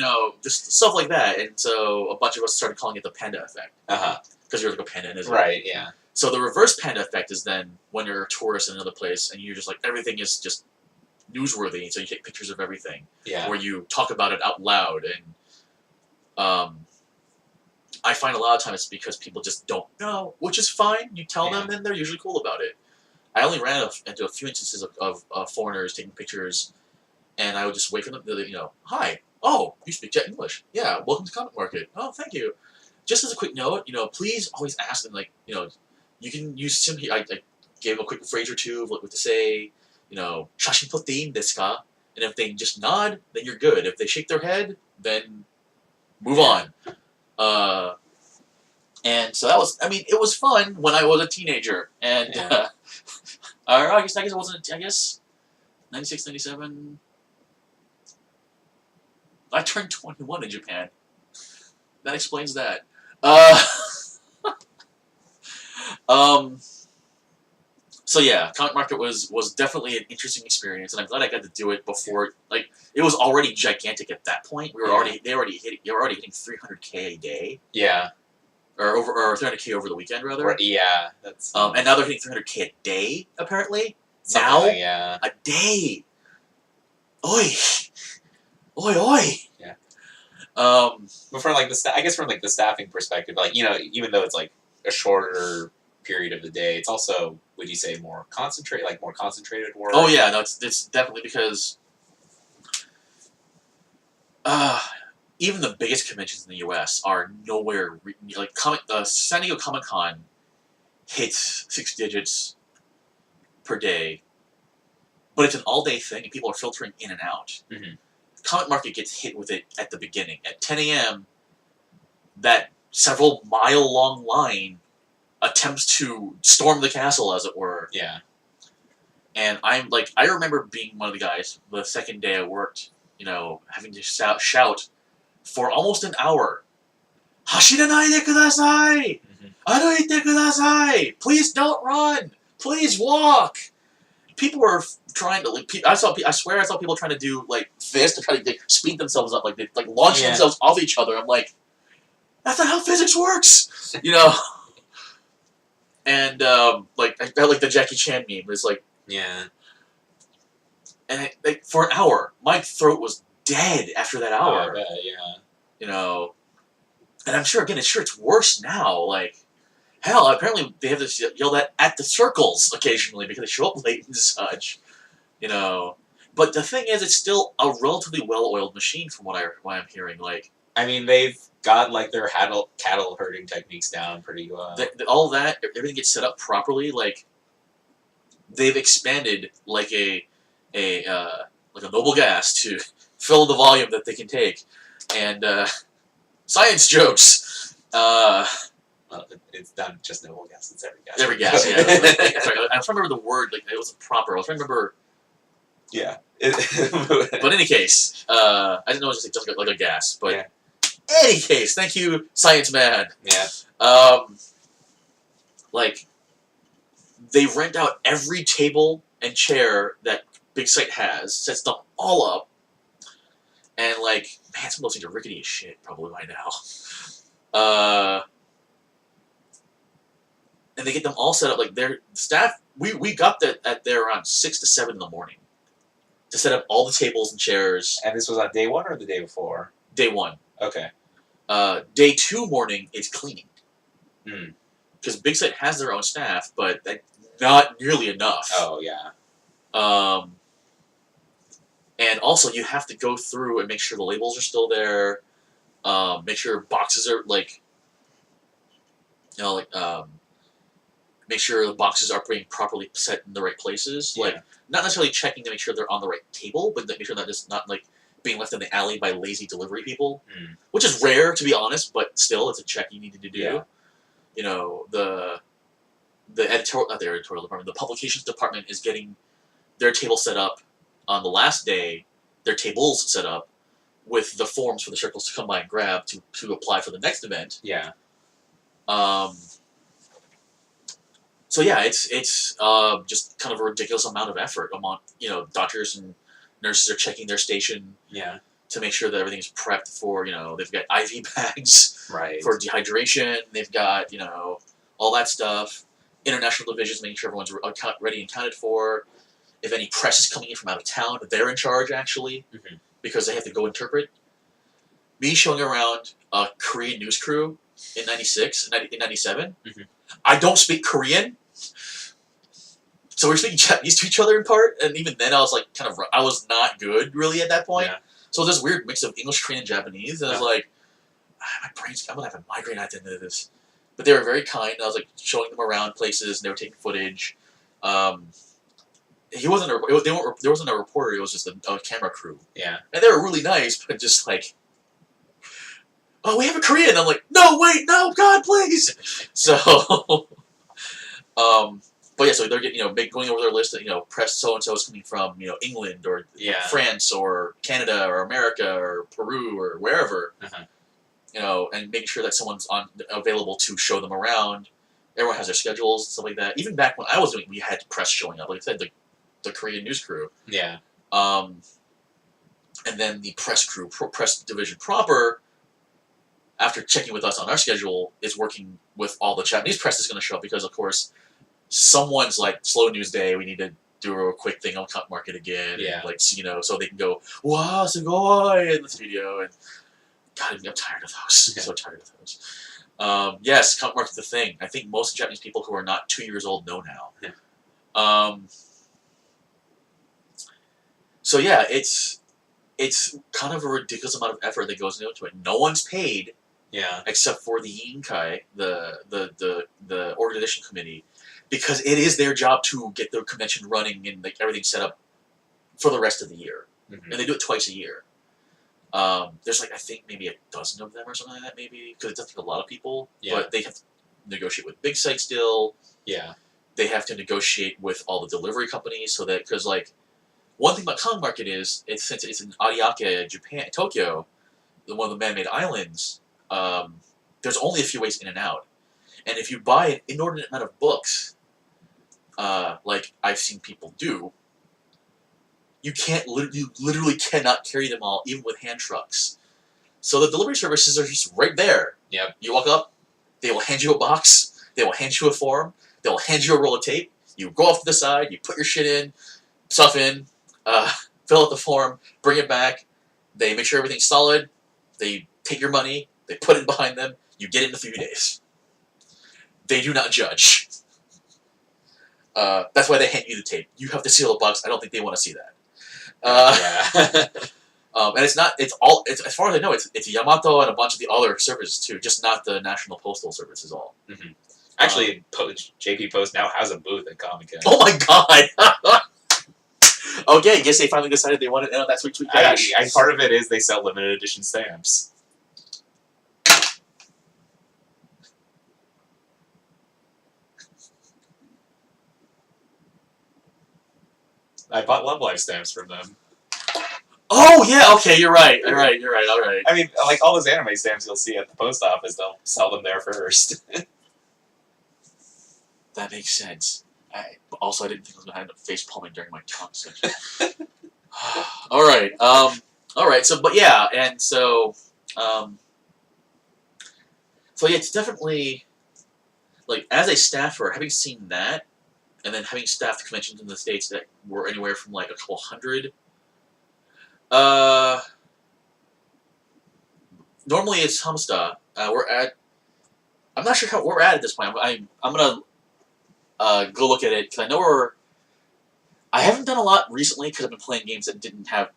just stuff like that, and so a bunch of us started calling it the panda effect because you're like a panda in Israel. Right. Yeah. So the reverse panda effect is then when you're a tourist in another place and you're just like everything is just newsworthy, so you take pictures of everything, Yeah. or you talk about it out loud, and I find a lot of times it's because people just don't know, which is fine. You tell them, and they're usually cool about it. I only ran into a few instances of foreigners taking pictures, and I would just wait for them to, hi, oh, you speak English. Yeah, welcome to Comic Market. Oh, thank you. Just as a quick note, please always ask them, you can use simply, I gave them a quick phrase or two of what to say, "Shashin potte desu ka?" And if they just nod, then you're good. If they shake their head, then move on. And so that was, it was fun when I was a teenager. And, I guess it wasn't, 96, 97. I turned 21 in Japan. That explains that. So yeah, Comic Market was definitely an interesting experience, and I'm glad I got to do it before. Like, it was already gigantic at that point. They were already hitting 300K a day. Yeah. Or 300K over the weekend rather. Right, yeah, that's. And now they're hitting 300K a day apparently. Something Now, like, yeah. a day. Oi, oi. Yeah. But from I guess from the staffing perspective, even though it's like a shorter period of the day, it's also, would you say, more concentrated work? Oh yeah, no, it's definitely because even the biggest conventions in the U.S. are nowhere San Diego Comic Con hits 6 digits per day, but it's an all-day thing, and people are filtering in and out. Mm-hmm. Comic Market gets hit with it at the beginning. At 10 a.m., that several mile-long line attempts to storm the castle, as it were. Yeah. And I remember being one of the guys, the second day I worked, having to shout for almost an hour, "Hashiranai kudasai! Aruite kudasai! Please don't run! Please walk!" People were trying to I swear I saw people trying to do this to try to speed themselves up, launching themselves off each other. I'm like, that's not how physics works, And I felt the Jackie Chan meme. It's like, yeah, and for an hour, my throat was dead after that hour. Oh, I bet, yeah. And I'm sure it's worse now. Hell, apparently they have to yell that at the circles occasionally because they show up late and such. But the thing is, it's still a relatively well-oiled machine from what I'm hearing. I mean, they've got their cattle herding techniques down pretty well. All that, everything gets set up properly. They've expanded a noble gas to fill the volume that they can take, and science jokes. Well, it's not just noble gas; it's every gas. Every gas, yeah. Sorry, I was trying to remember the word. It wasn't proper. I was trying to remember. Yeah. But in any case, I didn't know it was just like a gas. But in any case, thank you, Science Man. Yeah. They rent out every table and chair that Big Sight has, sets them all up, and man, some of those things are rickety as shit probably by now. And they get them all set up. Their staff, we got that at there around 6 to 7 in the morning to set up all the tables and chairs. And this was on day 1 or the day before? Day 1. Okay. Day 2 morning, it's cleaning. Hmm. Because Big Sight has their own staff, but not nearly enough. Oh, yeah. And also, you have to go through and make sure the labels are still there. Make sure boxes are make sure the boxes are being properly set in the right places. Yeah. Not necessarily checking to make sure they're on the right table, but make sure that it's not being left in the alley by lazy delivery people, Mm. which is rare to be honest, but still, it's a check you needed to do. Yeah. You know, the editorial, not the editorial department, the publications department is getting their table set up on the last day, their tables set up with the forms for the circles to come by and grab to apply for the next event. Yeah. So yeah, it's just kind of a ridiculous amount of effort. You know, doctors and nurses are checking their station Yeah. to make sure that everything's prepped for, you know, they've got IV bags Right. for dehydration. They've got, you know, all that stuff. International divisions, making sure everyone's ready and counted for. If any press is coming in from out of town, they're in charge actually, because they have to go interpret. Me showing around a Korean news crew in '96, in '97. I don't speak Korean, so we're speaking Japanese to each other in part, and even then I was like I was not good really at that point. Yeah. So this weird mix of English, Korean, and Japanese, and I was like, my brain's, I'm gonna have a migraine at the end of this. But they were very kind. I was like showing them around places, and they were taking footage. He wasn't there wasn't a reporter. It was just a camera crew. Yeah. And they were really nice, but just like, oh, we have a Korean. I'm like, no, wait, no, God, please. So, but yeah, so they're getting, going over their list of, press so and so is coming from, England or France or Canada or America or Peru or wherever, and making sure that someone's available to show them around. Everyone has their schedules and stuff like that. Even back when I was doing, we had press showing up. Like I said, the Korean news crew. Yeah. And then the press crew, press division proper, after checking with us on our schedule, is working with all the Japanese press is going to show up because, of course, someone's like, slow news day, we need to do a quick thing on Cut Market again. Yeah. And, so they can go, wow, sugoi, in the studio. And God, I'm tired of those. I'm so tired of those. Yes, Cut Market's the thing. I think most Japanese people who are not 2 years old know now. Yeah. So yeah, it's kind of a ridiculous amount of effort that goes into it. No one's paid, except for the Yinkai, the organization committee, because it is their job to get the convention running and everything set up for the rest of the year, and they do it twice a year. There's I think maybe a dozen of them or something like that, maybe, because it does take a lot of people. Yeah. But they have to negotiate with big sites still. Yeah. They have to negotiate with all the delivery companies so that, because one thing about Comic Market is, since it's in Ariake, Japan, Tokyo, one of the man-made islands, there's only a few ways in and out. And if you buy an inordinate amount of books, like I've seen people do, you literally cannot carry them all, even with hand trucks. So the delivery services are just right there. Yep. You walk up, they will hand you a box, they will hand you a form, they will hand you a roll of tape, you go off to the side, you put your stuff in, fill out the form, bring it back, they make sure everything's solid, they take your money, they put it behind them, you get it in a few days. They do not judge. That's why they hand you the tape. You have to seal the box. I don't think they want to see that. And it's not. It's as far as I know. It's Yamato and a bunch of the other services too. Just not the National Postal Service is all. Actually, JP Post now has a booth at Comic-Con. Oh my god! Okay, guess they finally decided they wanted that sweet cash. And part of it is they sell limited edition stamps. I bought Love Life stamps from them. Oh yeah, okay, you're right. All right. I mean, all those anime stamps you'll see at the post office, they'll sell them there first. That makes sense. I didn't think I was gonna have face palming during my tongue section. All right. So, but yeah, and so yeah, it's definitely as a staffer, having seen that, and then having staffed conventions in the States that were anywhere from a couple hundred. Normally it's Hamsta. I'm not sure how we're at this point. I'm gonna go look at it because I know I haven't done a lot recently because I've been playing games that didn't have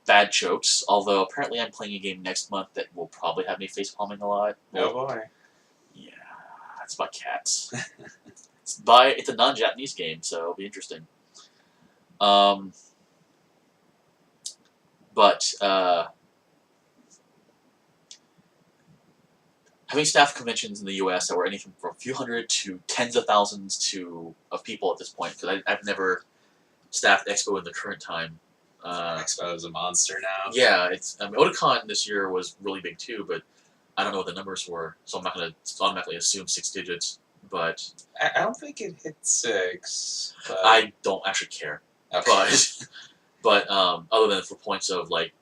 bad jokes. Although apparently I'm playing a game next month that will probably have me face palming a lot. Oh boy. Yeah, it's about cats. It's a non-Japanese game, so it'll be interesting. But But having staff conventions in the U.S. that were anything from a few hundred to tens of thousands of people at this point, because I've never staffed Expo in the current time. Expo is a monster now. Yeah, Otakon this year was really big too, but I don't know what the numbers were, so I'm not going to automatically assume 6 digits. But I don't think it hit 6. But... I don't actually care. Okay. But other than for points of like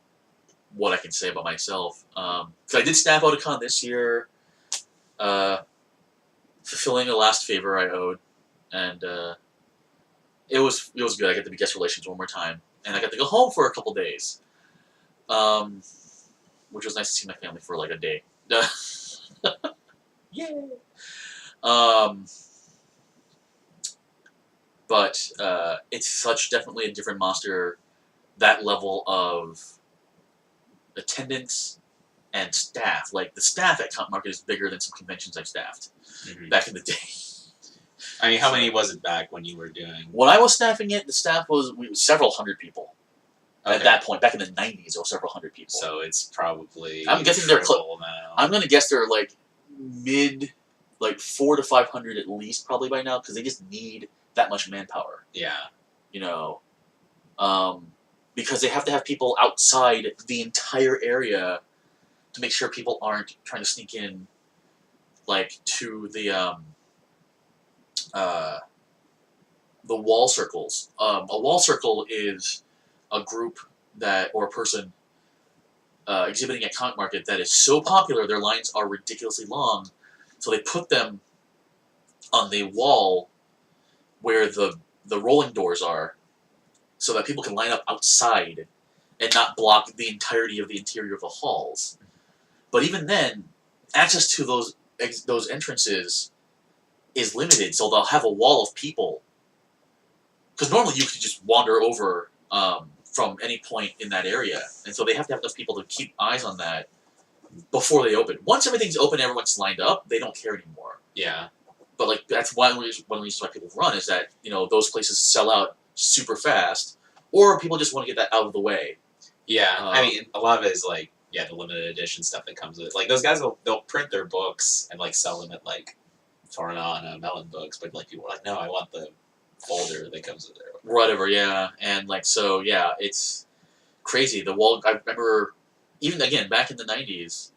what I can say about myself, because I did staff Otakon this year, fulfilling a last favor I owed, and it was good. I got to be guest relations one more time, and I got to go home for a couple days, which was nice to see my family for like a day. Yay! But it's definitely a different monster. That level of attendance and staff, like the staff at Comp Market is bigger than some conventions I've staffed back in the day. I mean, how many was it back when you were doing? When I was staffing it, the staff was several hundred people. Okay. At that point, back in the 90s, there were several hundred people. So it's probably. I'm guessing they're now. I'm gonna guess they're like mid, like 400 to 500 at least, probably by now, because they just need that much manpower. Yeah. You know, because they have to have people outside the entire area to make sure people aren't trying to sneak in, like to the wall circles. A wall circle is a group or a person exhibiting at Comic Market that is so popular their lines are ridiculously long, so they put them on the wall where the rolling doors are, so that people can line up outside and not block the entirety of the interior of the halls. But even then, access to those entrances is limited, so they'll have a wall of people. Because normally you could just wander over from any point in that area, and so they have to have enough people to keep eyes on that before they open. Once everything's open, everyone's lined up, they don't care anymore. Yeah. But like that's one reason why people run is that those places sell out super fast, or people just want to get that out of the way. Yeah, I mean, a lot of it is like the limited edition stuff that comes with it. Like those guys, they'll print their books and like sell them at like Tornana, Melon Books, but like people are like, no, I want the folder that comes with it. Whatever, yeah, and like so, yeah, it's crazy. The wall. I remember, even again back in the 90s.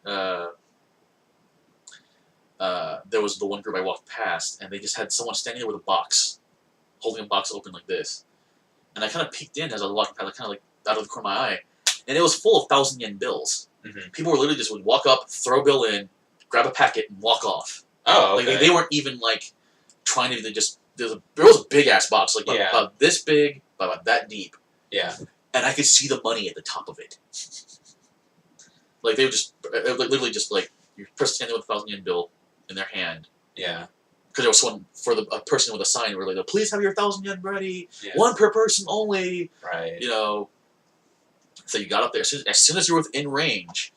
There was the one group I walked past, and they just had someone standing there with a box, holding a box open like this. And I kind of peeked in as I was walking past, kind of like out of the corner of my eye, and it was full of 1,000-yen bills. Mm-hmm. People were literally just would walk up, throw a bill in, grab a packet, and walk off. Oh, okay. Like they weren't even like trying to. They just there was a big ass box, like about this big, about that deep. Yeah. And I could see the money at the top of it. Like they would just literally just like you standing with a 1,000-yen bill in their hand. Yeah. Because there was someone a person with a sign where like, please have your 1,000-yen ready. Yeah. One per person only. Right. So you got up there. As soon as you're within range,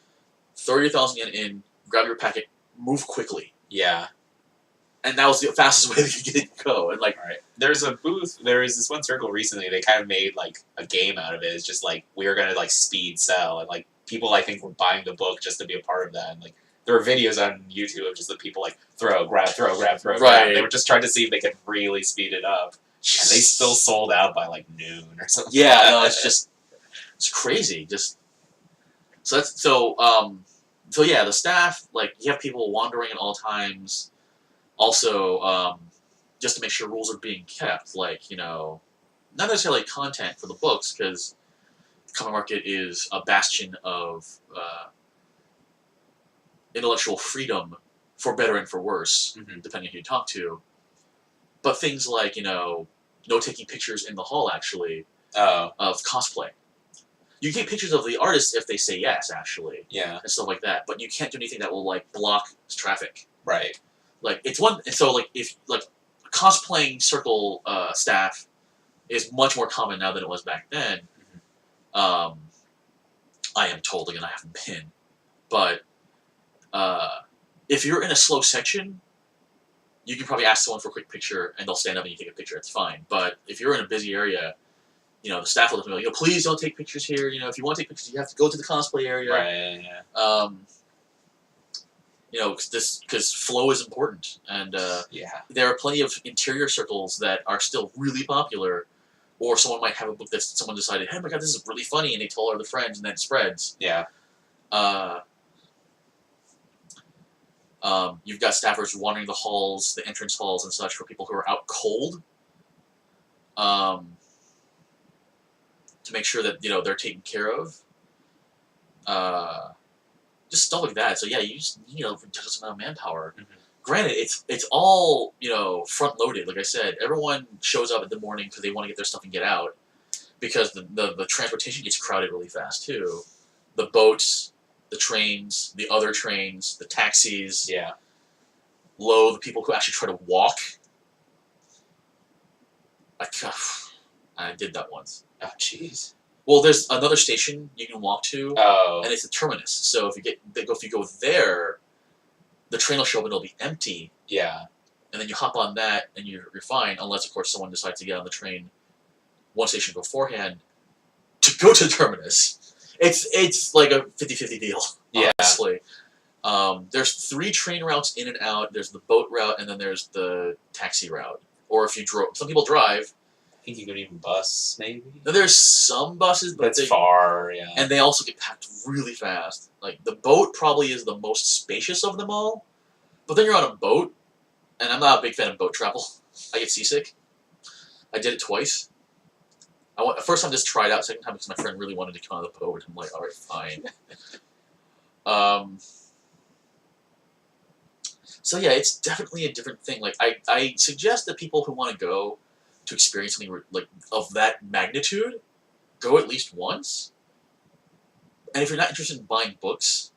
throw your 1,000 yen in, grab your packet, move quickly. Yeah. And that was the fastest way to get it go. And like, right. There's a booth. There is this one circle recently. They kind of made like a game out of it. It's just like we're gonna like speed sell, and like people I think were buying the book just to be a part of that. And like there were videos on YouTube of just the people like throw, grab. Right. They were just trying to see if they could really speed it up, and they still sold out by like noon or something. Yeah, no, it's crazy. So yeah, the staff, like you have people wandering at all times. Also, just to make sure rules are being kept, like not necessarily content for the books, because Comic Market is a bastion of intellectual freedom, for better and for worse, depending on who you talk to. But things like no taking pictures in the hall, actually, of cosplay. You can take pictures of the artists if they say yes, actually, and stuff like that. But you can't do anything that will like block traffic. Right. Like it's one. So like if like cosplaying circle staff is much more common now than it was back then. I am told, again, I haven't been, but if you're in a slow section, you can probably ask someone for a quick picture, and they'll stand up and you take a picture. It's fine. But if you're in a busy area, the staff will be like, please don't take pictures here. If you want to take pictures, you have to go to the cosplay area. Right. Yeah. Because flow is important, and there are plenty of interior circles that are still really popular. Or someone might have a book that someone decided, hey, my God, this is really funny, and they tell other friends, and then it spreads. Yeah. You've got staffers wandering the halls, the entrance halls, and such for people who are out cold. To make sure that they're taken care of. Just stuff like that. So yeah, you just need a ridiculous amount of manpower. Mm-hmm. Granted, it's all front loaded. Like I said, everyone shows up in the morning because they want to get their stuff and get out. Because the transportation gets crowded really fast too. The boats, the trains, the other trains, the taxis. Yeah. The people who actually try to walk. I did that once. Oh, jeez. Well, there's another station you can walk to, Oh. and it's the terminus. So if you go there, the train will show up and it'll be empty. Yeah. And then you hop on that, and you're fine, unless of course someone decides to get on the train one station beforehand to go to the terminus. It's like a 50-50 deal. Yeah. Honestly. There's 3 train routes in and out. There's the boat route, and then there's the taxi route. Or if you drove, some people drive. I think you could even bus, maybe. Now, there's some buses, but it's far, yeah. And they also get packed really fast. Like, the boat probably is the most spacious of them all. But then you're on a boat, and I'm not a big fan of boat travel. I get seasick. I did it twice. First time just tried out. Second time because my friend really wanted to come on the boat. I'm like, all right, fine. So yeah, it's definitely a different thing. Like I suggest that people who want to go to experience something like of that magnitude, go at least once. And if you're not interested in buying books,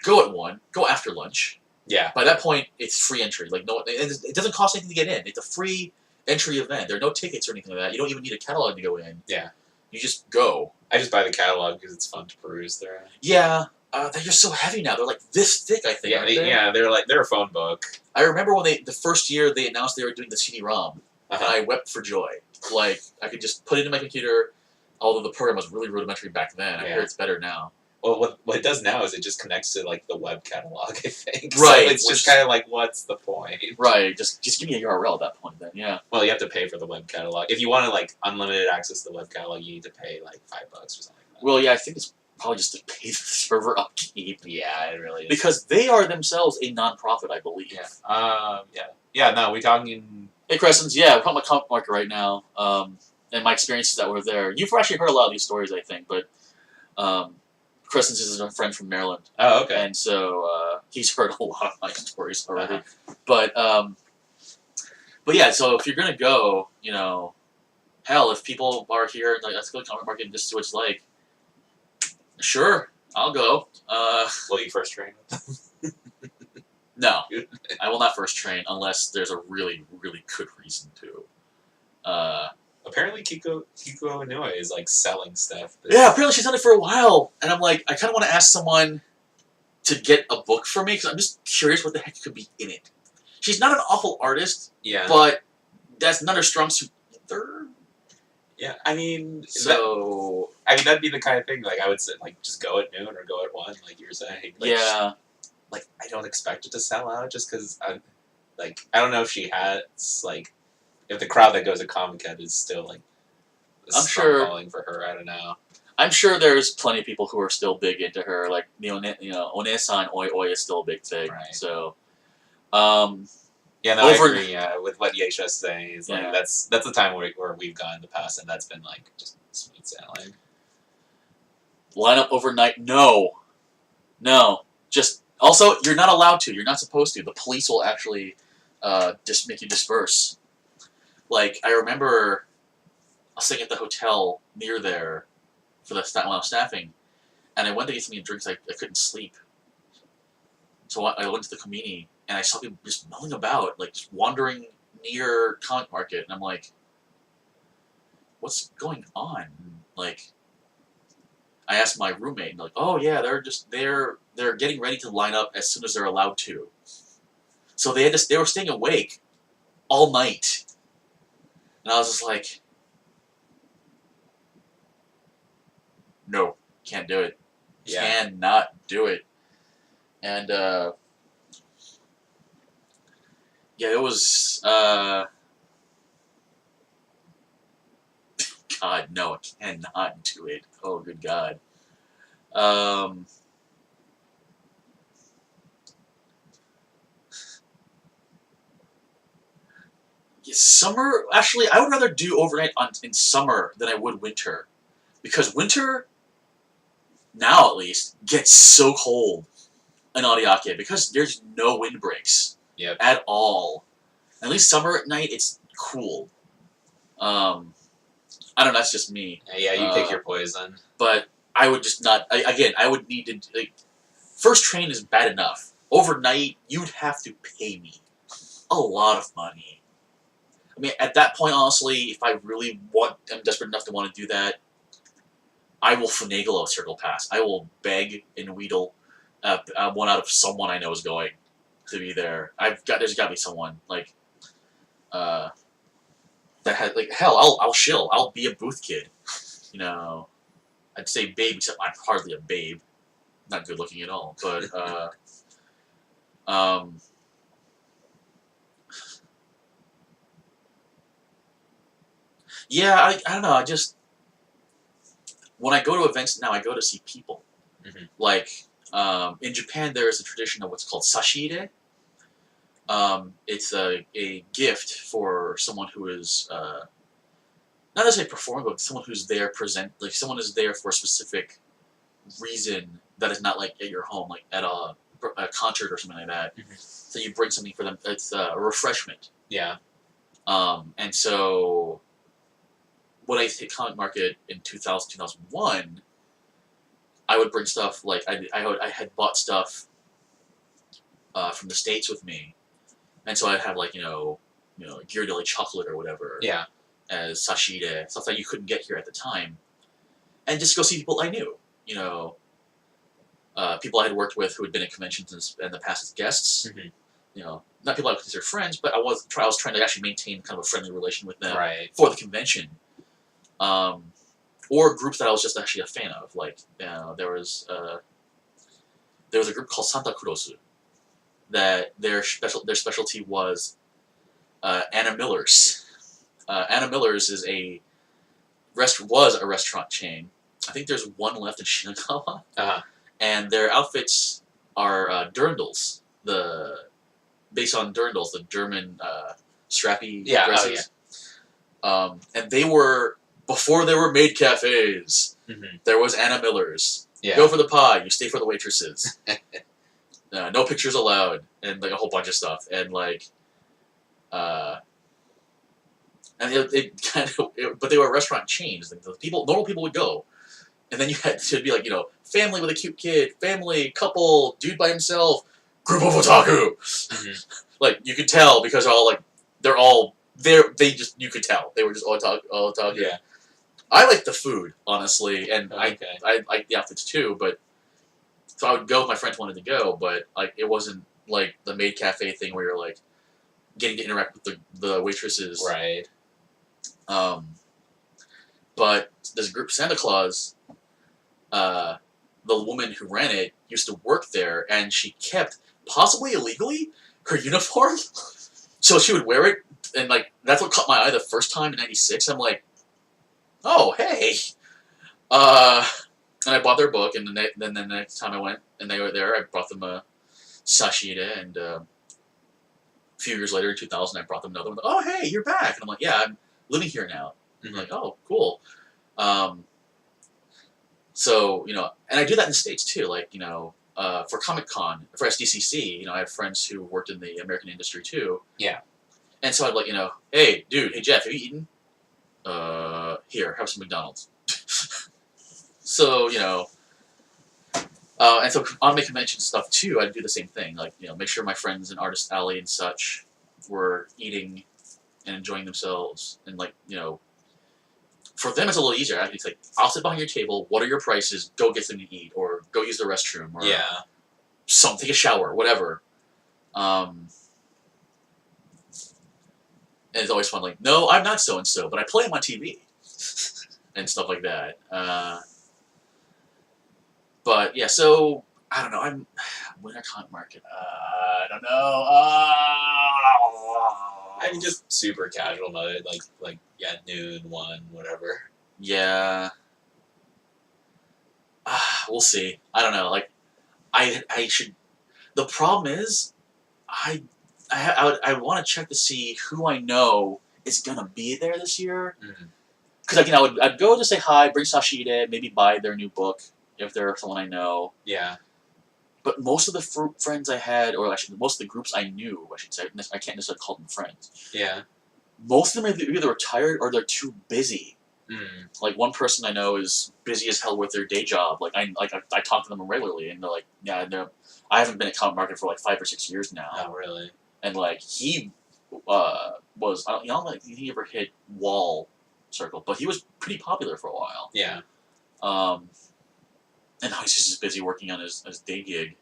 go at one. Go after lunch. Yeah. By that point, it's free entry. Like it doesn't cost anything to get in. It's a free entry event. There are no tickets or anything like that. You don't even need a catalog to go in. Yeah. You just go. I just buy the catalog because it's fun to peruse there. Yeah. They're just so heavy now. They're like this thick, I think. Yeah, they're a phone book. I remember when the first year they announced they were doing the CD-ROM, and I wept for joy. Like, I could just put it in my computer, although the program was really rudimentary back then. I hear it's better now. Well, what it does now is it just connects to like the web catalog, I think. Right. So it's just kind of like, what's the point? Right. Just give me a URL at that point, then. Yeah. Well, you have to pay for the web catalog. If you want to like unlimited access to the web catalog, you need to pay like $5 or something like that. Well, yeah, I think it's probably just to pay the server upkeep. Yeah, it really is. Because they are themselves a non-profit, I believe. Yeah. Yeah. No, we're talking. Hey, Crescents. Yeah, we're talking about Comic Market right now. And my experiences that were there. You've actually heard a lot of these stories, I think, but. Crescents is a friend from Maryland. Oh, okay. And so he's heard a lot of my stories already. Uh-huh. But yeah, so if you're gonna go, hell, if people are here and like, let's go to Comic Market and just see what it's like. Sure, I'll go. Will you first train? No, I will not first train unless there's a really, really good reason to. Apparently, Kiko Inouye is like selling stuff. Yeah, apparently she's done it for a while, and I'm like, I kind of want to ask someone to get a book for me because I'm just curious what the heck could be in it. She's not an awful artist, but that's not her strong suit either. Yeah, I mean, that'd be the kind of thing. Like, I would say, like, just go at noon or go at 1, like you were saying. Like, yeah. Like, I don't expect it to sell out just because I don't know if she has like. If the crowd that goes to Comic-Con is still like, I'm sure calling for her. I don't know. I'm sure there's plenty of people who are still big into her. Like One-san Oi is still a big thing. Right. So, I agree. Yeah, with what Yeisha's saying is like that's the time where we've gone in the past, and that's been like just smooth sailing. Line up overnight? No. Just also you're not allowed to. You're not supposed to. The police will actually just make you disperse. Like, I remember I was staying at the hotel near there for when I was staffing, and I went to get something to drink because I couldn't sleep. So I went to the Komini, and I saw people just milling about, like, just wandering near Comic Market, and I'm like, what's going on? Like, I asked my roommate, and they're like, oh yeah, they're getting ready to line up as soon as they're allowed to. So they were staying awake all night. And I was just like, no, can't do it. Yeah. Cannot do it. And yeah, it was God, no, I cannot do it. Oh, good God. Um, yeah, summer. Actually, I would rather do overnight in summer than I would winter, because winter now at least gets so cold in Ariake because there's no wind breaks Yep. at all. At least summer at night it's cool. I don't know. That's just me. Yeah, you pick your poison. But I would just not. Again, I would need to like. First train is bad enough. Overnight, you'd have to pay me a lot of money. I mean, at that point, honestly, if I really am desperate enough to want to do that, I will finagle a circle pass. I will beg and wheedle one out of someone I know is going to be there. There's got to be someone like that had like hell. I'll shill. I'll be a booth kid. You know, I'd say babe, except I'm hardly a babe. Not good looking at all. But um, yeah, I don't know. I just when I go to events now, I go to see people. Mm-hmm. Like in Japan, there is a tradition of what's called sashire. It's a gift for someone who is not necessarily performing, but someone who's there like someone is there for a specific reason that is not like at your home, like at a concert or something like that. Mm-hmm. So you bring something for them. It's a refreshment. Yeah. And so when I hit Comic Market in 2000, 2001, I would bring stuff like I had bought stuff from the States with me, and so I'd have like Ghirardelli chocolate or whatever. Yeah. As sashire, stuff that you couldn't get here at the time, and just go see people I knew. People I had worked with who had been at conventions in the past as guests. Mm-hmm. Not people I would consider friends, but I was trying to actually maintain kind of a friendly relation with them for the convention. Or groups that I was just actually a fan of. Like there was a group called Santa Cruz that their specialty was Anna Miller's. Anna Miller's was a restaurant chain. I think there's one left in Shinagawa. Uh-huh. And their outfits are dirndls, based on dirndls, the German strappy dresses. Oh, yeah. And they were, before there were maid cafes, Mm-hmm. there was Anna Miller's. Yeah. Go for the pie, you stay for the waitresses. No pictures allowed, and like a whole bunch of stuff. And like, and but they were restaurant chains. Like, normal people would go. And then you had to be like, family with a cute kid, family, couple, dude by himself, group of otaku. Mm-hmm. Like, you could tell because they're all there. You could tell. They were just all otaku. Yeah. I like the food, honestly, and Okay. I like the outfits too, but so I would go if my friends wanted to go, but like it wasn't like the maid cafe thing where you're like getting to interact with the waitresses. Right. But this group, Santa Claus, the woman who ran it used to work there, and she kept, possibly illegally, her uniform. So she would wear it, and like that's what caught my eye the first time in '96. I'm like, oh hey, and I bought their book, and then the next time I went and they were there, I brought them a sashida, and a few years later in 2000, I brought them another one. Oh hey, you're back, and I'm like, yeah, I'm living here now. And I'm like, oh cool. So, and I do that in the States too. Like, for Comic-Con, for SDCC, I have friends who worked in the American industry too. Yeah. And so I'd like, hey, dude, hey, Jeff, have you eaten? Here, have some McDonald's. So, and so on my convention stuff too, I'd do the same thing. Like, make sure my friends in Artist Alley and such were eating and enjoying themselves. And like, for them, it's a little easier. It's like, I'll sit behind your table. What are your prices? Go get something to eat, or go use the restroom, or take a shower, whatever. And it's always fun. Like, no, I'm not so and so, but I play him on TV, and stuff like that. But yeah, so I don't know. I'm winter comic market. I don't know. I mean, just super casual mode, yeah, noon, 1, whatever. Yeah. We'll see. I don't know. Like I should. The problem is, I I want to check to see who I know is gonna be there this year. Mm. Because I'd go to say hi, bring sashide, maybe buy their new book if they're someone I know. Yeah. But most of the friends I had, or actually most of the groups I knew, I should say, I can't necessarily call them friends. Yeah. Most of them are either retired or they're too busy. Mm. Like one person I know is busy as hell with their day job. I talk to them regularly, and they're like, yeah, I haven't been at comic market for like 5 or 6 years now. Oh, really? And like he was, I don't like he ever hit wall circle, but he was pretty popular for a while. Yeah. And now he's just as busy working on his day gig.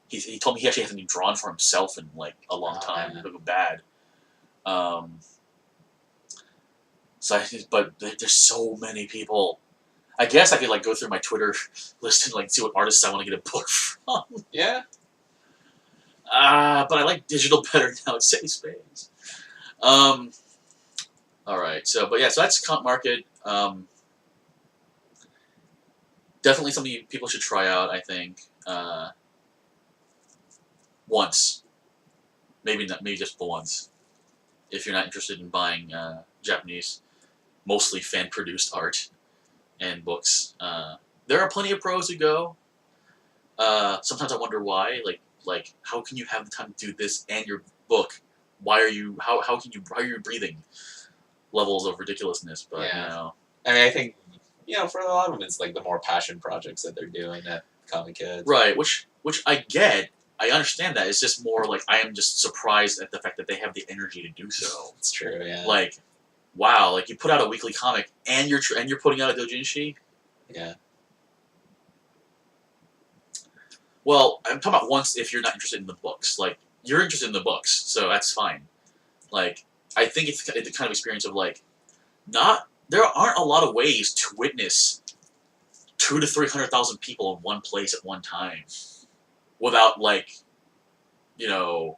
He told me he actually hasn't drawn for himself in like a long time. Yeah. It bad. But there's so many people. I guess I could like go through my Twitter list and like see what artists I want to get a book from. Yeah. But I like digital better now. It's City Space. All right. So that's Comp Market. Definitely something people should try out. I think once, maybe just once, if you're not interested in buying Japanese, mostly fan-produced art and books. There are plenty of pros who go. Sometimes I wonder why. Like how can you have the time to do this and your book? Why are you how are you breathing? Levels of ridiculousness, but Yeah. you know. I mean, I think for a lot of them, it's like the more passion projects that they're doing at Comic Kids. Right, which I get. I understand that. It's just more like I am just surprised at the fact that they have the energy to do so. It's true, yeah. Like, wow, like you put out a weekly comic and you're putting out a doujinshi. Yeah. Well, I'm talking about once if you're not interested in the books. Like you're interested in the books, so that's fine. Like I think it's the kind of experience of like, there aren't a lot of ways to witness 200,000 to 300,000 people in one place at one time, without like, no,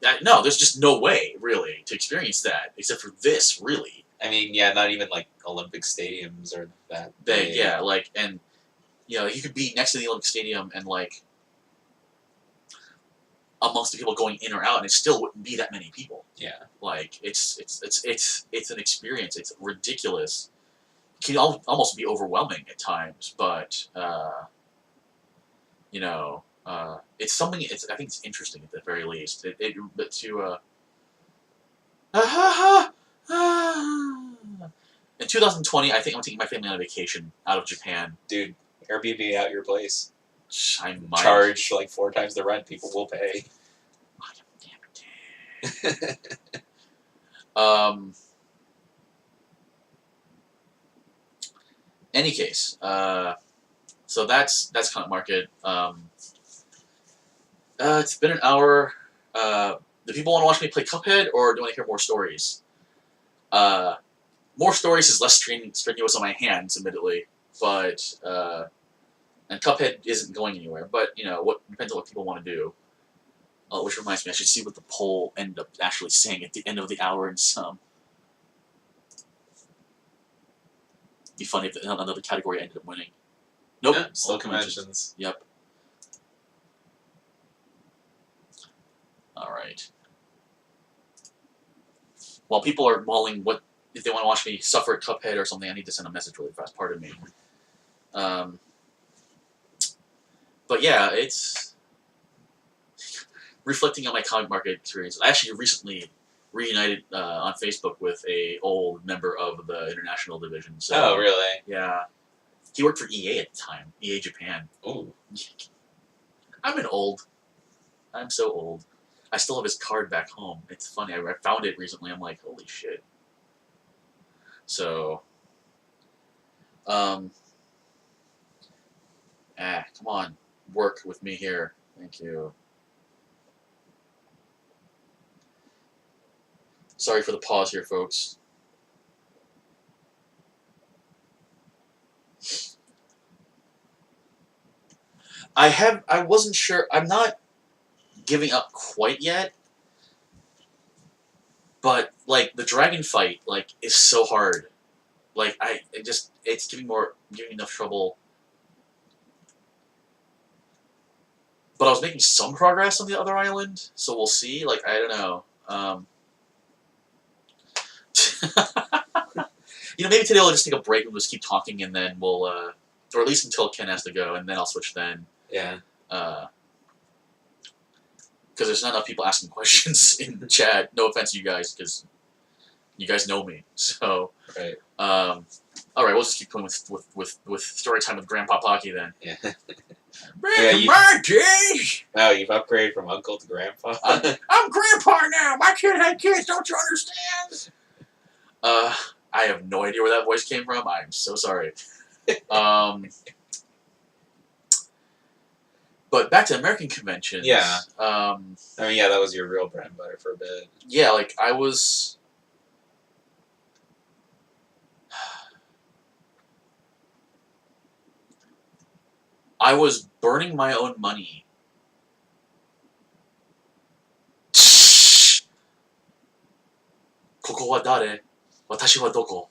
there's just no way really to experience that except for this really. I mean, yeah, not even like Olympic stadiums or that. Yeah, like and you could be next to the Olympic Stadium and like amongst the people going in or out, and it still wouldn't be that many people. Yeah. Like it's an experience. It's ridiculous. It can almost be overwhelming at times, but it's something. I think it's interesting at the very least. But to in 2020, I think I'm taking my family on a vacation out of Japan. Dude, Airbnb out your place. I might charge like 4 times the rent. People will pay. Any case, so that's Comic Market. It's been an hour. Do people want to watch me play Cuphead, or do you want to hear more stories? More stories is less strenuous on my hands, admittedly, but and Cuphead isn't going anywhere. But what depends on what people want to do. Which reminds me, I should see what the poll ended up actually saying at the end of the hour and some. Be funny if another category ended up winning. Nope. Yeah, still conventions. Yep. All right. While people are mulling if they want to watch me suffer at Cuphead or something, I need to send a message really fast. Pardon me. But yeah, it's reflecting on my comic market experience. I actually recently reunited on Facebook with a old member of the international division. So, oh, really? Yeah. He worked for EA at the time, EA Japan. Ooh. I'm so old. I still have his card back home. It's funny. I found it recently. I'm like, holy shit. So, come on. Work with me here. Thank you. Sorry for the pause here, folks. I wasn't sure. I'm not giving up quite yet, but like the dragon fight like is so hard. Like it's giving me enough trouble. But I was making some progress on the other island, so we'll see. Like I don't know. Maybe today I'll just take a break and just keep talking, and then we'll, or at least until Ken has to go, and then I'll switch then. Yeah. Because there's not enough people asking questions in the chat. No offense to you guys, because you guys know me. So. Right. All right, we'll just keep going with story time with Grandpa Pocky then. Yeah. Back in my days. Wow, you've upgraded from uncle to grandpa. I'm Grandpa now. My kid had kids. Don't you understand? I have no idea where that voice came from. I'm so sorry. But back to American conventions. Yeah. I mean, yeah, that was your real bread and butter for a bit. Yeah, like I was burning my own money. Koko wa dare? Watashi wa doko?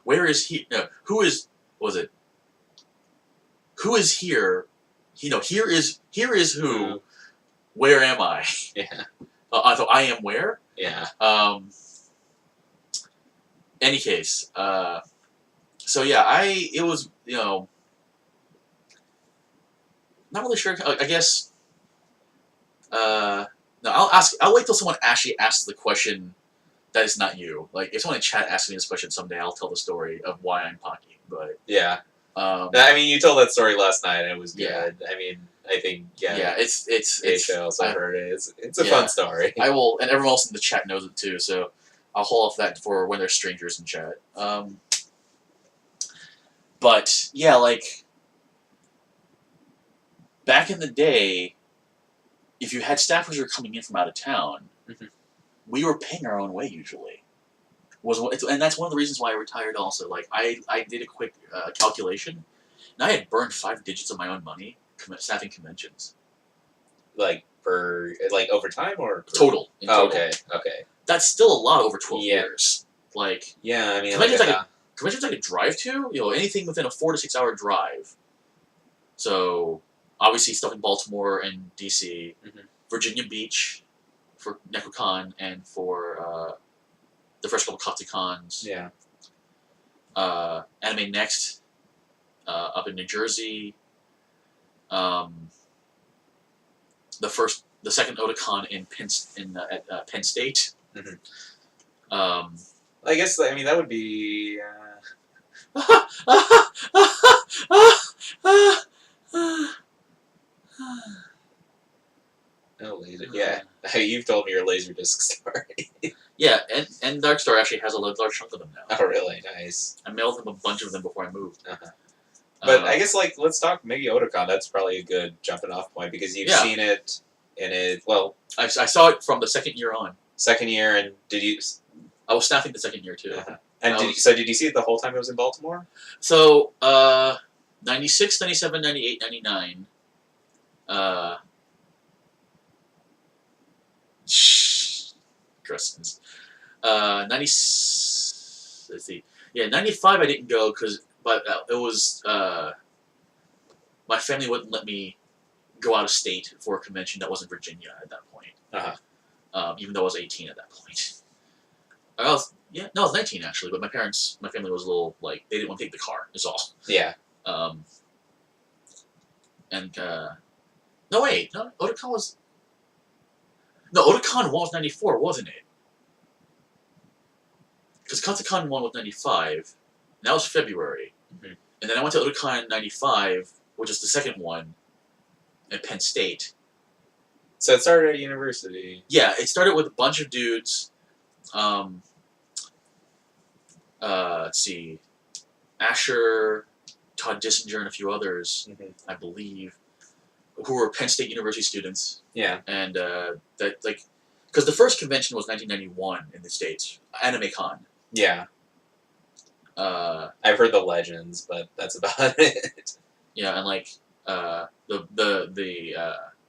Where is he? No, who is? Was it? Who is here? Here is who. Where am I? Yeah. So I am where? Yeah. Any case, so yeah, it was not really sure. I guess. No, I'll wait till someone actually asks the question. That is not you. Like if someone in chat asks me this question someday, I'll tell the story of why I'm Pocky. But yeah. I mean, you told that story last night, and it was good. Yeah. I mean, I think Yeah, it's also heard it. It's a fun story. I will, and everyone else in the chat knows it too. So I'll hold off that for when there's strangers in chat. But yeah, like back in the day, if you had staffers who were coming in from out of town, we were paying our own way usually. And that's one of the reasons why I retired. Also, like I did a quick calculation, and I had burned 5 digits of my own money staffing conventions. Like over time or total? Oh, okay. Okay. That's still a lot over 12 years. Like yeah, I mean conventions I could drive to, anything within a 4 to 6 hour drive. So obviously stuff in Baltimore and DC, Virginia Beach for NecoCon and for the first couple Katsucons. Yeah. Anime Next up in New Jersey. The second Otakon in at Penn State. I guess that would be. Oh, laser! Yeah, you've told me your Laserdisc story. Yeah, and Darkstar actually has a large chunk of them now. Oh, really? Nice. I mailed them a bunch of them before I moved. But I guess let's talk maybe Otakon. That's probably a good jumping off point because you've seen it in it. Well, I saw it from the second year on. Second year, and did you? I was staffing the second year too. And did you see it the whole time it was in Baltimore? So 96, 97, 98, 99. Christmas. 90. Let's see. Yeah, 95 I didn't go but it was my family wouldn't let me go out of state for a convention that wasn't Virginia at that point. Even though I was 18 at that point. I was 19 actually, but my family was a little like they didn't want to take the car. Is all. Yeah. No wait, no Otakon was. No, Otakon 1 was 94, wasn't it? Because Katsucon 1 was 95, and that was February. And then I went to Otakon 95, which is the second one, at Penn State. So it started at university. Yeah, it started with a bunch of dudes. Let's see. Asher, Todd Dissinger, and a few others, I believe, who were Penn State University students. Yeah. And because the first convention was 1991 in the States, AnimeCon. Yeah. I've heard the legends, but that's about it. Yeah, and like the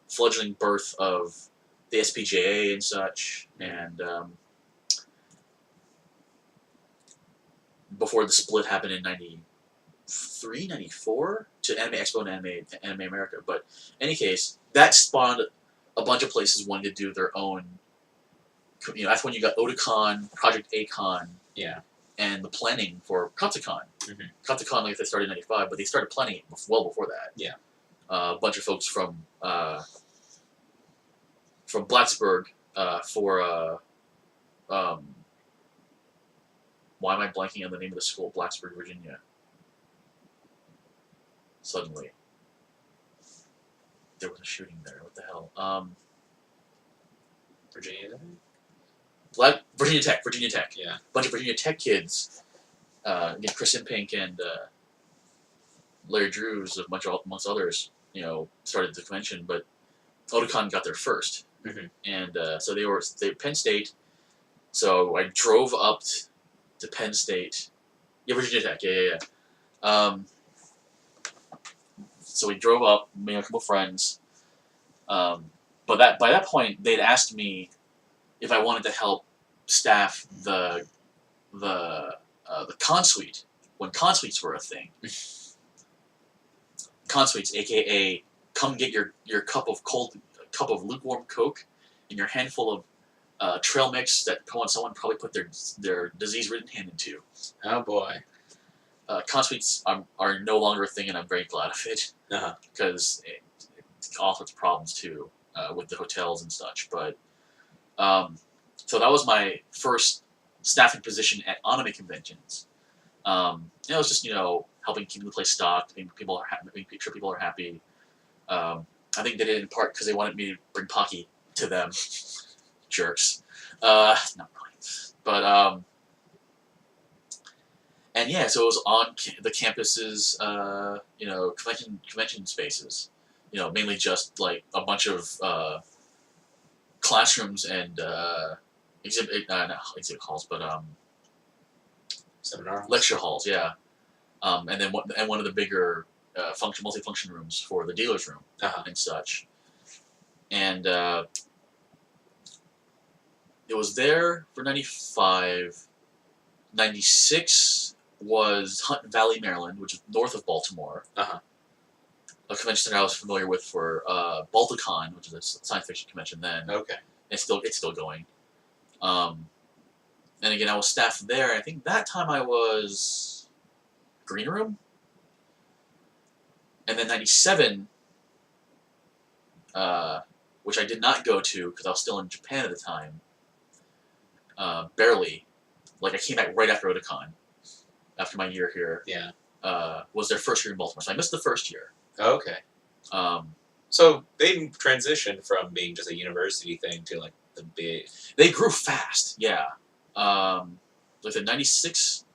fledgling birth of the SPJA and such, and before the split happened in 93, 94 to Anime Expo and Anime America. But in any case, that spawned a bunch of places wanting to do their own. That's when you got Otakon, Project Acon, Yeah. and the planning for Katsucon. Mm-hmm. Katsucon, like they started in '95, but they started planning it well before that. Yeah. A bunch of folks from Blacksburg for why am I blanking on the name of the school? Blacksburg, Virginia. Suddenly, there was a shooting there. What the hell? Virginia. Virginia Tech. Yeah. A bunch of Virginia Tech kids. Again, Kristen Pink and Larry Drews, amongst others, started the convention, but Otakon got there first. Mm-hmm. And so they were Penn State. So I drove up to Penn State. Yeah, Virginia Tech. Yeah. So we drove up, made a couple friends. But by that point, they'd asked me if I wanted to help staff the consuite when consuites were a thing. Consuites, aka come get your cup of lukewarm Coke and your handful of trail mix that someone probably put their disease-ridden hand into. Oh boy. Consuites are no longer a thing, and I'm very glad of it because it all sorts of problems too with the hotels and such. But so that was my first staffing position at anime conventions. It was just helping keep the place stocked, making sure people are happy. I think they did it in part because they wanted me to bring Pocky to them. Jerks. Not really. But and yeah, so it was on the campuses, convention spaces. Mainly just like a bunch of classrooms and exhibit halls, but seminar halls. Lecture halls, yeah. And then one of the bigger multi-function rooms for the dealer's room and such. And it was there for 95. 96 was Hunt Valley, Maryland, which is north of Baltimore. A convention center I was familiar with for Balticon, which is a science fiction convention then. Okay. It's still going. And again, I was staffed there. I think that time I was green room. And then 97, which I did not go to because I was still in Japan at the time. Barely. Like, I came back right after Otakon, after my year here. Yeah. Was their first year in Baltimore. So I missed the first year. Okay. So they transitioned from being just a university thing to, like, the big... They grew fast, yeah. Like the 96...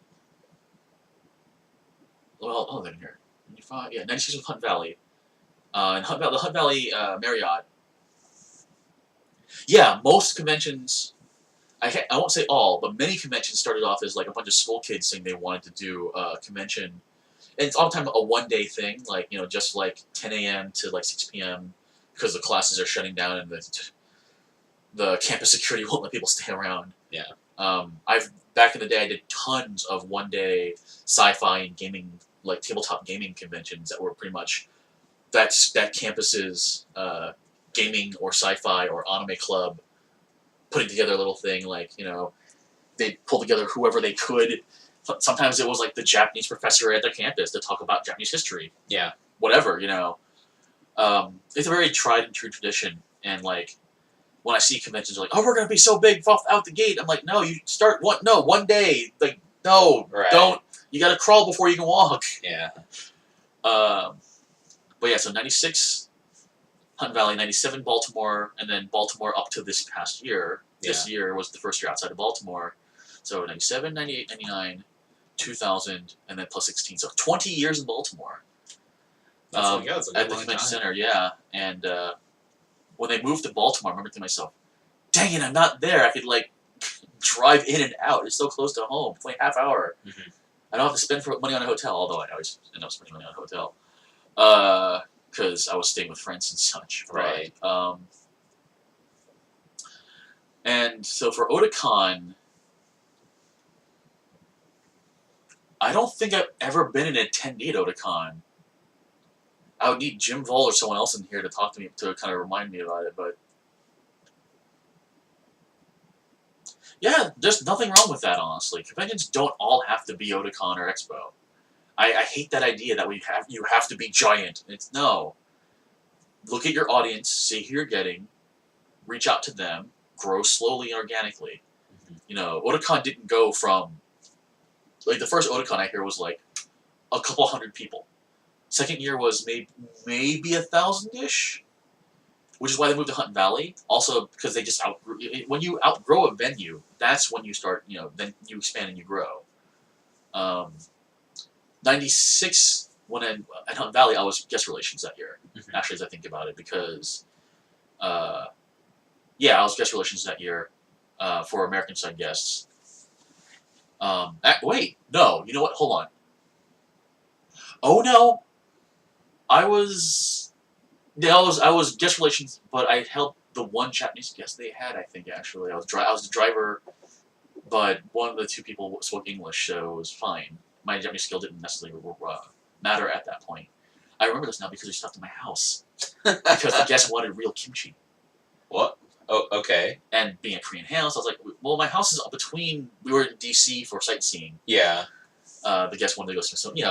Well, hold on here. 95? Yeah, 96 was Hunt Valley. And the Hunt Valley Marriott. Yeah, most conventions... I won't say all, but many conventions started off as like a bunch of school kids saying they wanted to do a convention. And it's all the time a one-day thing, like, just like 10 a.m. to like 6 p.m. because the classes are shutting down and the campus security won't let people stay around. Yeah. Back in the day, I did tons of one-day sci-fi and gaming, like tabletop gaming conventions that were pretty much that campus's gaming or sci-fi or anime club putting together a little thing, like, they pulled together whoever they could. Sometimes it was like the Japanese professor at their campus to talk about Japanese history. Yeah. Whatever, it's a very tried and true tradition. And like, when I see conventions like, oh, we're going to be so big out the gate. I'm like, no, you start one day. Like, no, don't. You got to crawl before you can walk. Yeah. But yeah, so 96, Hunt Valley, 97, Baltimore, and then Baltimore up to this past year. Yeah. This year was the first year outside of Baltimore. So 97, 98, 99, 2000, and then plus 16. So 20 years in Baltimore. That's at the convention center, yeah. And when they moved to Baltimore, I remember thinking to myself, dang it, I'm not there. I could, like, drive in and out. It's so close to home. It's like half hour. Mm-hmm. I don't have to spend money on a hotel, although I always end up spending money on a hotel. Because I was staying with friends and such. Right. And so for Otakon, I don't think I've ever been an attendee at Otakon. I would need Jim Vol or someone else in here to talk to me, to kind of remind me about it, but yeah, there's nothing wrong with that, honestly. Conventions don't all have to be Otakon or Expo. I hate that idea that you have to be giant. It's no. Look at your audience, see who you're getting, reach out to them, grow slowly and organically. You know, Otakon didn't go from, like, the first Otakon I hear was like a couple hundred people. Second year was maybe 1,000-ish, which is why they moved to Hunt Valley. Also because they just outgrew. When you outgrow a venue, that's when you start. You know, then you expand and you grow. 96 when at Hunt Valley, I was guest relations that year. Actually, as I think about it, because I was guest relations that year for American side guests. Wait, no, you know what? Hold on. Oh no. I was guest relations, but I helped the one Japanese guest they had. I think actually I was the driver, but one of the two people spoke English, so it was fine. My Japanese skill didn't necessarily matter at that point. I remember this now because they stopped at my house because the guest wanted real kimchi. What? Oh, okay. And being a Korean house, I was like, well, my house is between. We were in DC for sightseeing. Yeah. The guest wanted to go to Smithsonian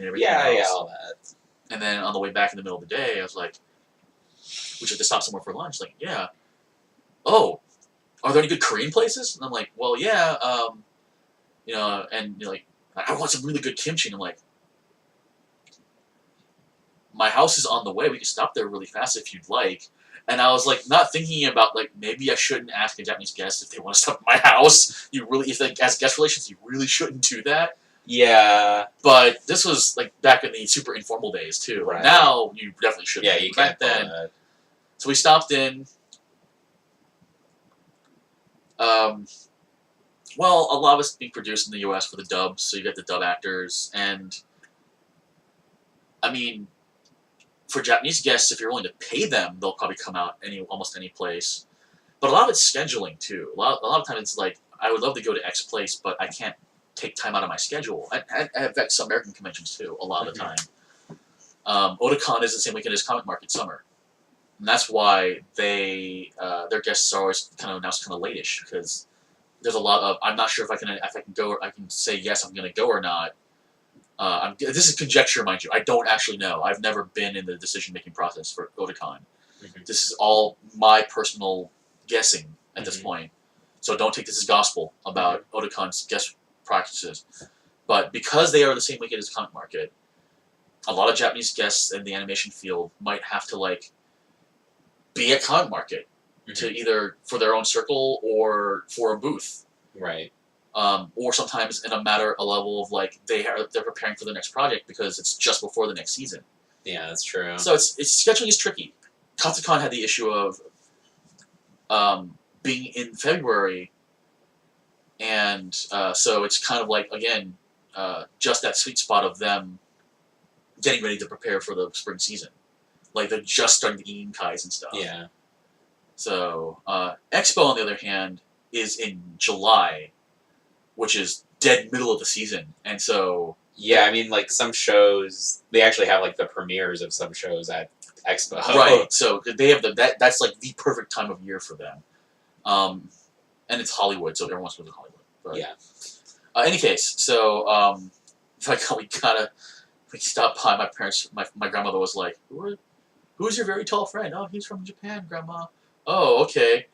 and everything else. Yeah, all that. And then on the way back in the middle of the day, I was like, we should just stop somewhere for lunch. Like, yeah. Oh, are there any good Korean places? And I'm like, well, yeah. And you're like, I want some really good kimchi. And I'm like, my house is on the way. We can stop there really fast if you'd like. And I was like, not thinking about like maybe I shouldn't ask a Japanese guest if they want to stop at my house. As guest relations, you really shouldn't do that. Yeah. But this was like back in the super informal days too. Right. Now you definitely should. Yeah, you can't. Back then. So we stopped in. Well, a lot of it's being produced in the U.S. for the dubs, so you get the dub actors, and I mean, for Japanese guests, if you're willing to pay them, they'll probably come out almost any place. But a lot of it's scheduling too. A lot of times it's like, I would love to go to X place, but I can't take time out of my schedule. I affect some American conventions too, a lot of the time. Otakon is the same weekend as Comic Market Summer. And that's why their guests are always kind of announced kind of late-ish, because there's a lot of, I'm not sure if I can go, I can say yes, I'm going to go or not. This is conjecture, mind you. I don't actually know. I've never been in the decision-making process for Otakon. This is all my personal guessing at this point. So don't take this as gospel about Otakon's guest practices. But because they are the same weekend as Comic Market, a lot of Japanese guests in the animation field might have to like be at Comic Market to either for their own circle or for a booth. Right. Or sometimes in a level of like they're preparing for the next project because it's just before the next season. Yeah, that's true. So it's scheduling is tricky. Katsucon had the issue of being in February, and so it's kind of like again just that sweet spot of them getting ready to prepare for the spring season. Like they're just starting to eat kais and stuff. Yeah. So Expo on the other hand is in July, which is dead middle of the season, and so yeah, I mean like some shows they actually have like the premieres of some shows at Expo. Right. So they have that's like the perfect time of year for them, and it's Hollywood, so everyone's in Hollywood. But, yeah. Any case, so we stopped by my parents. My grandmother was like, "Who's your very tall friend?" "Oh, he's from Japan, Grandma." "Oh, okay.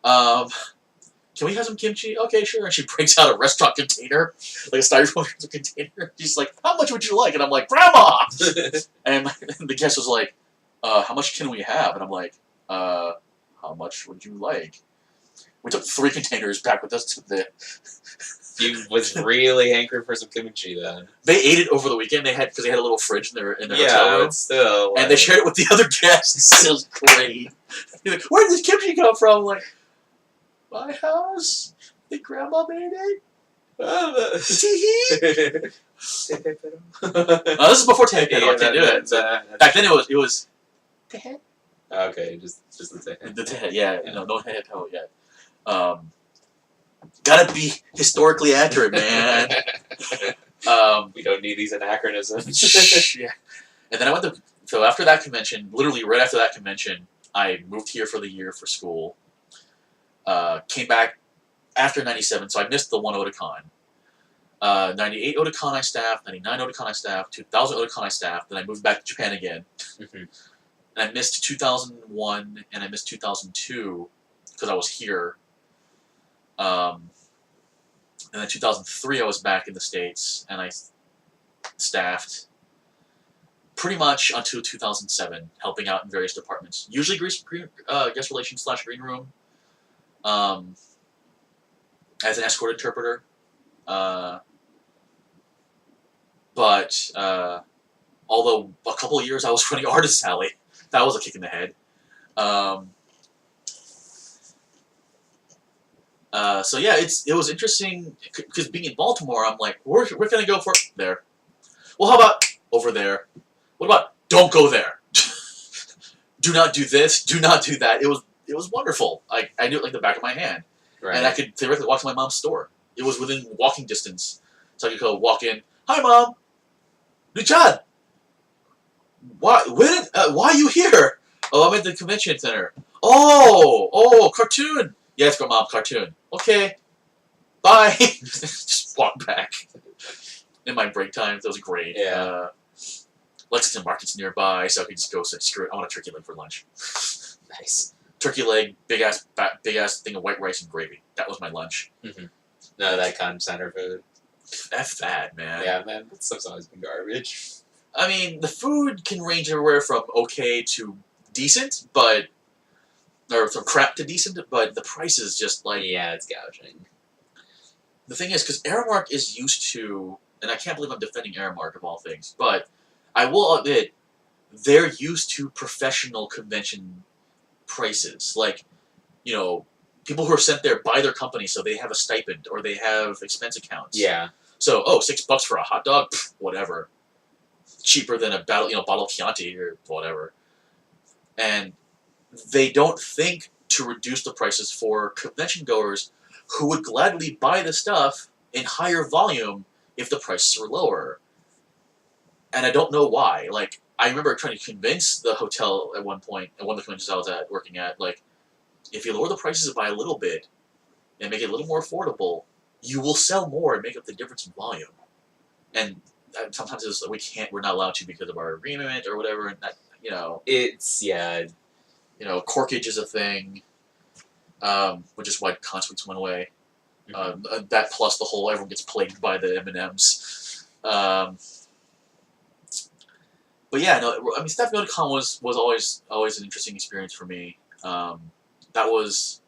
Can we have some kimchi?" "Okay, sure." And she breaks out a restaurant container, like a styrofoam container. She's like, "How much would you like?" And I'm like, "Grandma!" and the guest was like, "How much can we have?" And I'm like, "How much would you like?" We took 3 containers back with us to the... You was really hankering for some kimchi then. They ate it over the weekend. Because they had a little fridge in their hotel room. Yeah, still. Like... And they shared it with the other guests. It was great. They're like, "Where did this kimchi come from?" I'm like, "My house. I think Grandma made it." This is before Tehe Pero. I can't do it. Back then it was Tehe. Okay, just the Tehe. The Tehe, yeah. No Tehe Pero yet. Gotta be historically accurate, man. We don't need these anachronisms. Yeah. And then I went to, so after that convention, literally right after that convention, I moved here for the year for school. Came back after 97, so I missed the one Otakon. 98 Otakon I staffed, 99 Otakon I staffed, 2000 Otakon I staffed, then I moved back to Japan again. And I missed 2001 and I missed 2002 because I was here. And then 2003 I was back in the States and I staffed pretty much until 2007, helping out in various departments. Usually guest relations / green room, as an escort interpreter. But although a couple of years I was running Artist Alley, that was a kick in the head. So yeah, it was interesting because being in Baltimore, I'm like, we're gonna go for there. Well, how about over there? What about don't go there? Do not do this. Do not do that. It was wonderful. I knew it like the back of my hand, Right. and I could theoretically walk to my mom's store. It was within walking distance, so I could go walk in. Hi, Mom. Richard. Why are you here? Oh, I'm at the convention center. Oh, cartoon. Yeah, it's Mom, cartoon. Okay, bye. Just walk back. In my break times, that was great. Yeah. Lexington Market's nearby, so I could just go say, screw it, I want a turkey leg for lunch. Nice. Turkey leg, big ass thing of white rice and gravy. That was my lunch. Mm-hmm. No, that kind of center food. F that, man. Yeah, man, that stuff's always been garbage. I mean, the food can range everywhere from okay to decent, or from crap to decent, but the price is just like... Yeah, it's gouging. The thing is, because Aramark is used to, and I can't believe I'm defending Aramark of all things, but I will admit, they're used to professional convention prices. Like, people who are sent there by their company, so they have a stipend, or they have expense accounts. Yeah. So, $6 for a hot dog? Pfft, whatever. Cheaper than a bottle of Chianti or whatever. And they don't think to reduce the prices for convention goers who would gladly buy the stuff in higher volume if the prices were lower. And I don't know why. Like, I remember trying to convince the hotel at one point, at one of the conventions I was working at, like, if you lower the prices by a little bit and make it a little more affordable, you will sell more and make up the difference in volume. And sometimes it's like, we're not allowed to because of our agreement or whatever, and that, It's, yeah. Corkage is a thing, which is why Consuites went away. That plus the whole everyone gets plagued by the M&Ms. But yeah, no, I mean, staffing Otakon was always an interesting experience for me. That was...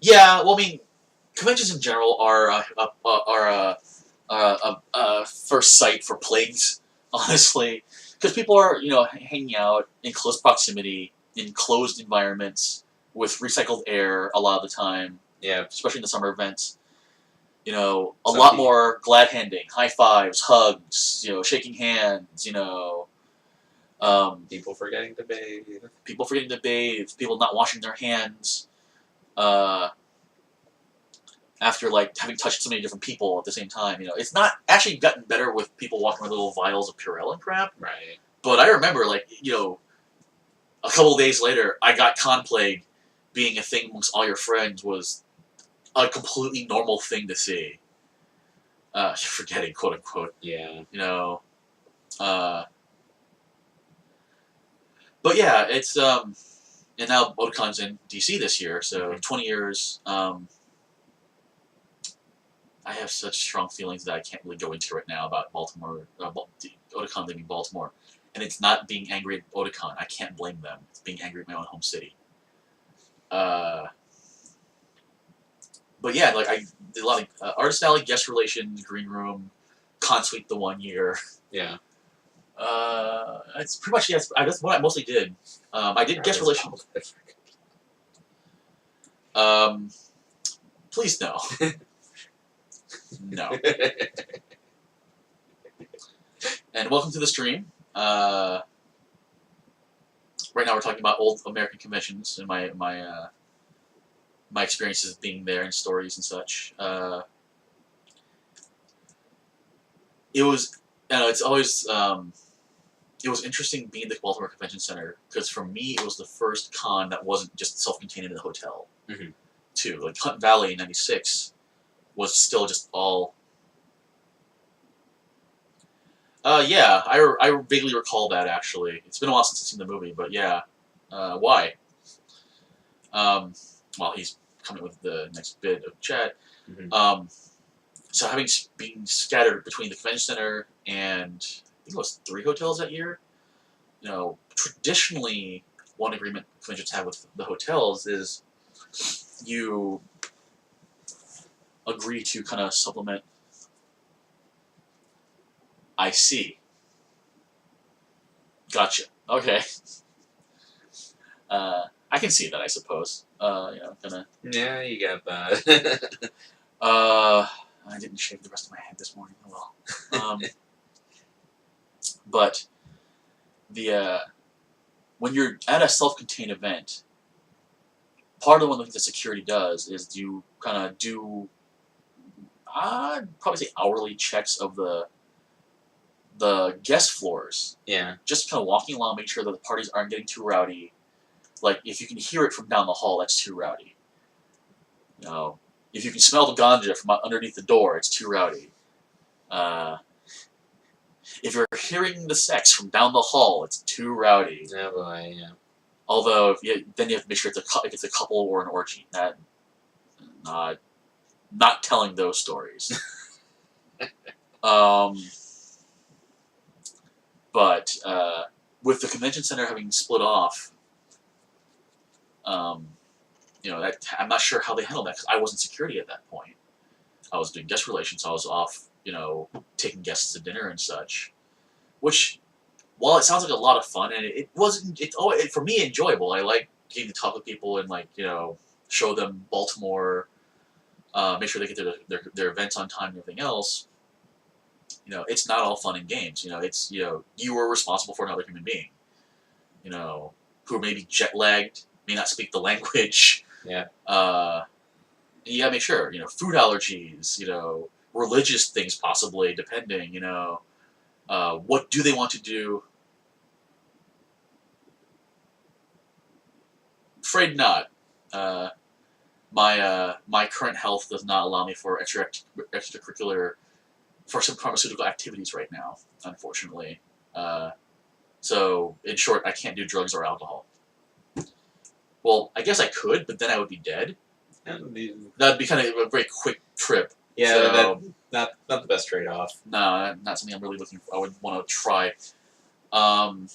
Yeah, well, I mean, conventions in general are a first sight for plagues, honestly. Because people are, hanging out in close proximity, in closed environments, with recycled air a lot of the time. Yeah. Especially in the summer events. A lot more glad handing, high fives, hugs, shaking hands, People forgetting to bathe. People not washing their hands. After having touched so many different people at the same time, it's not actually gotten better with people walking with little vials of Purell and crap. Right. But I remember, a couple of days later, I got con plague. Being a thing amongst all your friends was a completely normal thing to see. Forgetting, quote unquote. Yeah. But yeah, it's and now Otakon's in DC this year, so 20 years. I have such strong feelings that I can't really go into right now about Baltimore, Otakon leaving Baltimore. And it's not being angry at Otakon. I can't blame them. It's being angry at my own home city. But yeah, I did a lot of Artist Alley, guest relations, green room, Consuite the 1 year. Yeah. It's pretty much, yes, that's what I mostly did. I did guest relations. Please no. No. And welcome to the stream. Right now we're talking about old American conventions and my experiences being there and stories and such. It was, it's always, it was interesting being at the Baltimore Convention Center because for me it was the first con that wasn't just self-contained in the hotel. Mm-hmm. Too, like Hunt Valley in '96 was still just all. Yeah, I vaguely recall that actually. It's been a while since I've seen the movie, but yeah. Why? While he's coming with the next bit of chat. Mm-hmm. So having been scattered between the convention center and I think it was 3 hotels that year. Traditionally, one agreement conventions have with the hotels is you agree to kind of supplement. I see. Gotcha. Okay. I can see that, I suppose. Gonna. Yeah, you got that. I didn't shave the rest of my head this morning. Oh well. But the when you're at a self-contained event, part of one of the things that security does is you kind of do, I'd probably say hourly checks of the guest floors. Yeah. Just kind of walking along, make sure that the parties aren't getting too rowdy. Like, if you can hear it from down the hall, that's too rowdy. If you can smell the ganja from underneath the door, it's too rowdy. If you're hearing the sex from down the hall, it's too rowdy. Oh boy, yeah. Although, then you have to make sure if it's a couple or an orgy. Not telling those stories. But with the convention center having split off, I'm not sure how they handled that because I wasn't security at that point. I was doing guest relations. So I was off, taking guests to dinner and such. Which, while it sounds like a lot of fun, and it wasn't, for me enjoyable. I like getting to talk with people and show them Baltimore, make sure they get their events on time and everything else. It's not all fun and games. It's you were responsible for another human being. Who may be jet lagged, may not speak the language. Yeah. You gotta make sure. Food allergies. Religious things possibly, depending. What do they want to do? Afraid not. My current health does not allow me for extracurricular, for some pharmaceutical activities right now, unfortunately. So, in short, I can't do drugs or alcohol. Well, I guess I could, but then I would be dead. That'd be kind of a very quick trip. Yeah, so, not the best trade-off. No, not something I'm really looking for. I would want to try. But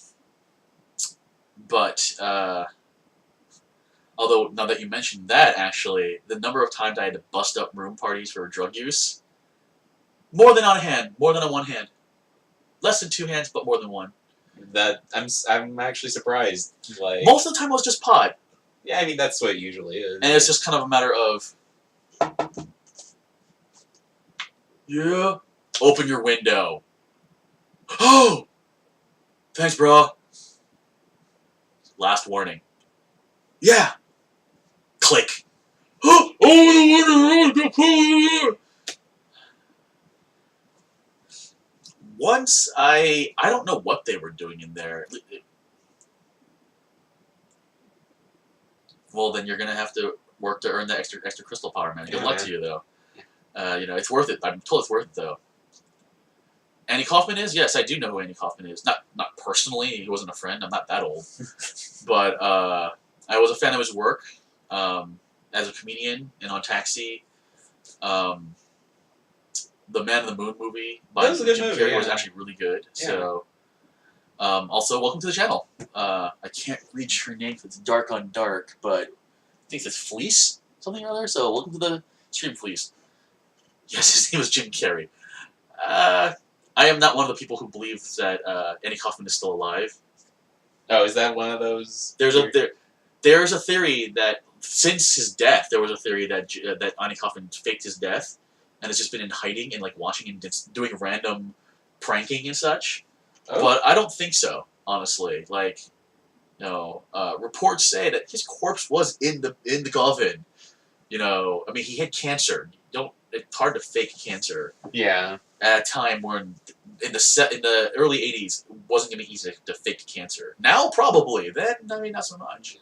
although, now that you mentioned that, actually, the number of times I had to bust up room parties for drug use, more than one hand. Less than 2 hands, but more than one. That I'm actually surprised. Like, most of the time it was just pot. Yeah, I mean that's what it usually is. And it's just kind of a matter of, yeah, open your window. Oh, thanks, bro. Last warning. Yeah. Click. Oh, once I don't know what they were doing in there. Well, then you're gonna have to work to earn the extra crystal power, man. Good luck to you, though. It's worth it. I'm told it's worth it, though. Andy Kaufman is? Yes, I do know who Andy Kaufman is. Not personally. He wasn't a friend. I'm not that old. But I was a fan of his work as a comedian and on Taxi. The Man in the Moon movie by Jim Carrey was actually really good. Yeah. So, also, welcome to the channel. I can't read your name because it's dark on dark, but I think it's Fleece, something or other. So, welcome to the stream, Fleece. Yes, his name was Jim Carrey. I am not one of the people who believes that Andy Kaufman is still alive. Oh, is that one of those? There's a theory that since his death, there was a theory that Andy Kaufman faked his death and has just been in hiding and like watching him doing random pranking and such. Oh. But I don't think so, honestly. Like, reports say that his corpse was in the coffin. I mean, he had cancer. It's hard to fake cancer. Yeah. At a time when in the early '80s, it wasn't going to be easy to fake cancer. Now, probably. Then, I mean, not so much.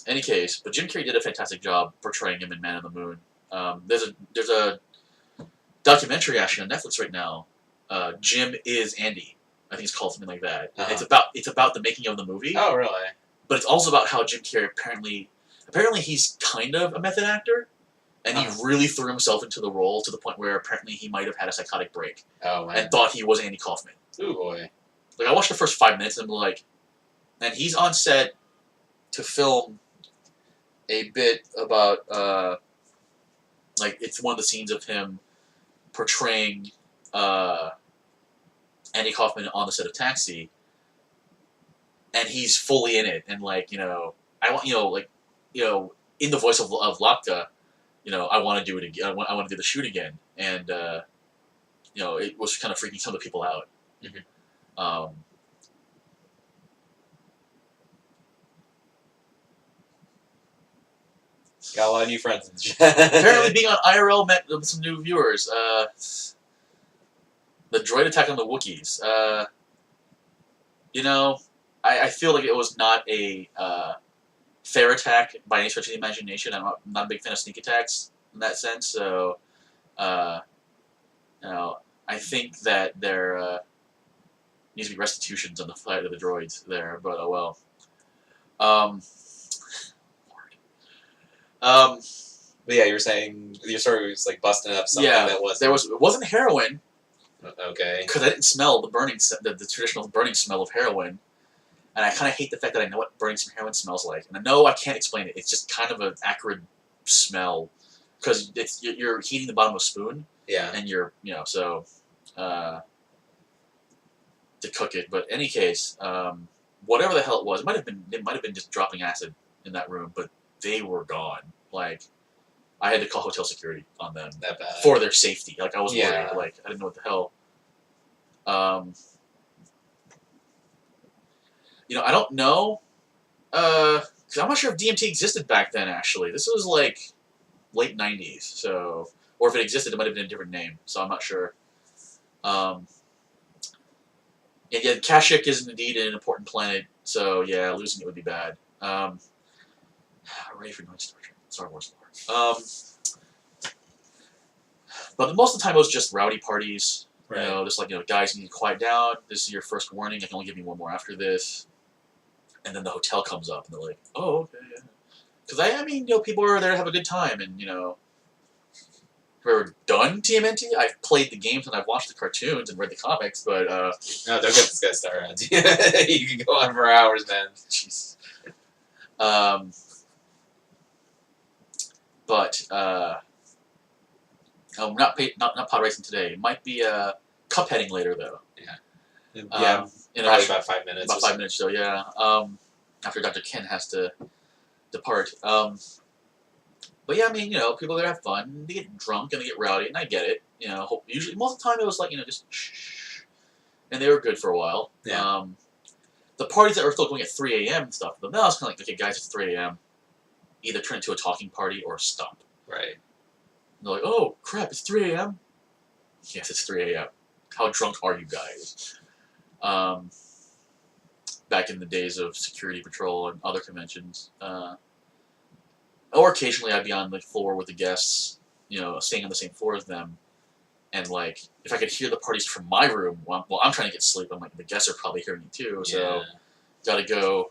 Any case, but Jim Carrey did a fantastic job portraying him in Man on the Moon. There's a documentary actually on Netflix right now. Jim is Andy. I think it's called something like that. Uh-huh. It's about the making of the movie. Oh, really? But it's also about how Jim Carrey apparently he's kind of a method actor, and he really threw himself into the role to the point where apparently he might have had a psychotic break. Oh, man. And thought he was Andy Kaufman. Ooh, boy. Like, I watched the first 5 minutes and I'm like, and he's on set to film a bit about, like, it's one of the scenes of him portraying Andy Kaufman on the set of Taxi, and he's fully in it, and like, I want, in the voice of Lapka, I want to do it again. I want to do the shoot again, and it was kind of freaking some of the people out. Mm-hmm. Got a lot of new friends in the chat. Apparently, being on IRL met some new viewers. The droid attack on the Wookiees. I feel like it was not a fair attack by any stretch of the imagination. I'm not a big fan of sneak attacks in that sense. So, I think that there needs to be restitutions on the flight of the droids there. But oh well. But yeah, you were saying your story was like busting up something that wasn't. It wasn't heroin. Okay. Because I didn't smell the traditional burning smell of heroin, and I kind of hate the fact that I know what burning some heroin smells like, and I know I can't explain it. It's just kind of an acrid smell because you're heating the bottom of a spoon. Yeah. And you're to cook it. But in any case, whatever the hell it was, it might have been just dropping acid in that room, but they were gone. Like, I had to call hotel security on them that bad. For their safety. Like, I was worried. Like, I didn't know what the hell. I don't know. Cause I'm not sure if DMT existed back then. Actually, this was like late '90s. So, or if it existed, it might have been a different name. So I'm not sure. And yeah, Kashyyyk is indeed an important planet. So yeah, losing it would be bad. Ready for Star Wars lore. But most of the time it was just rowdy parties. Right. Just like, guys, you need to quiet down. This is your first warning. I can only give you one more after this. And then the hotel comes up, and they're like, oh, okay, yeah. Because, people are there to have a good time, and, have you ever done TMNT? I've played the games, and I've watched the cartoons and read the comics, but, No, don't get this guy started on You can go on for hours, man. Jeez. But, not pod racing today. It might be cupheading later, though. Yeah. Yeah, probably about 5 minutes. About 5 minutes, so yeah. After Dr. Ken has to depart. But yeah, people there have fun. They get drunk and they get rowdy, and I get it. Usually, most of the time it was like, just shh. And they were good for a while. Yeah. The parties that were still going at 3 a.m. and stuff, but now it's kind of like, okay, guys, it's 3 a.m. Either turn it to a talking party or stop. Right. And they're like, oh, crap, it's 3 a.m.? Yes, it's 3 a.m. How drunk are you guys? Back in the days of security patrol and other conventions. Or occasionally I'd be on the floor with the guests, staying on the same floor as them. And, like, if I could hear the parties from my room while I'm trying to get sleep, I'm like, the guests are probably hearing me too. So, gotta go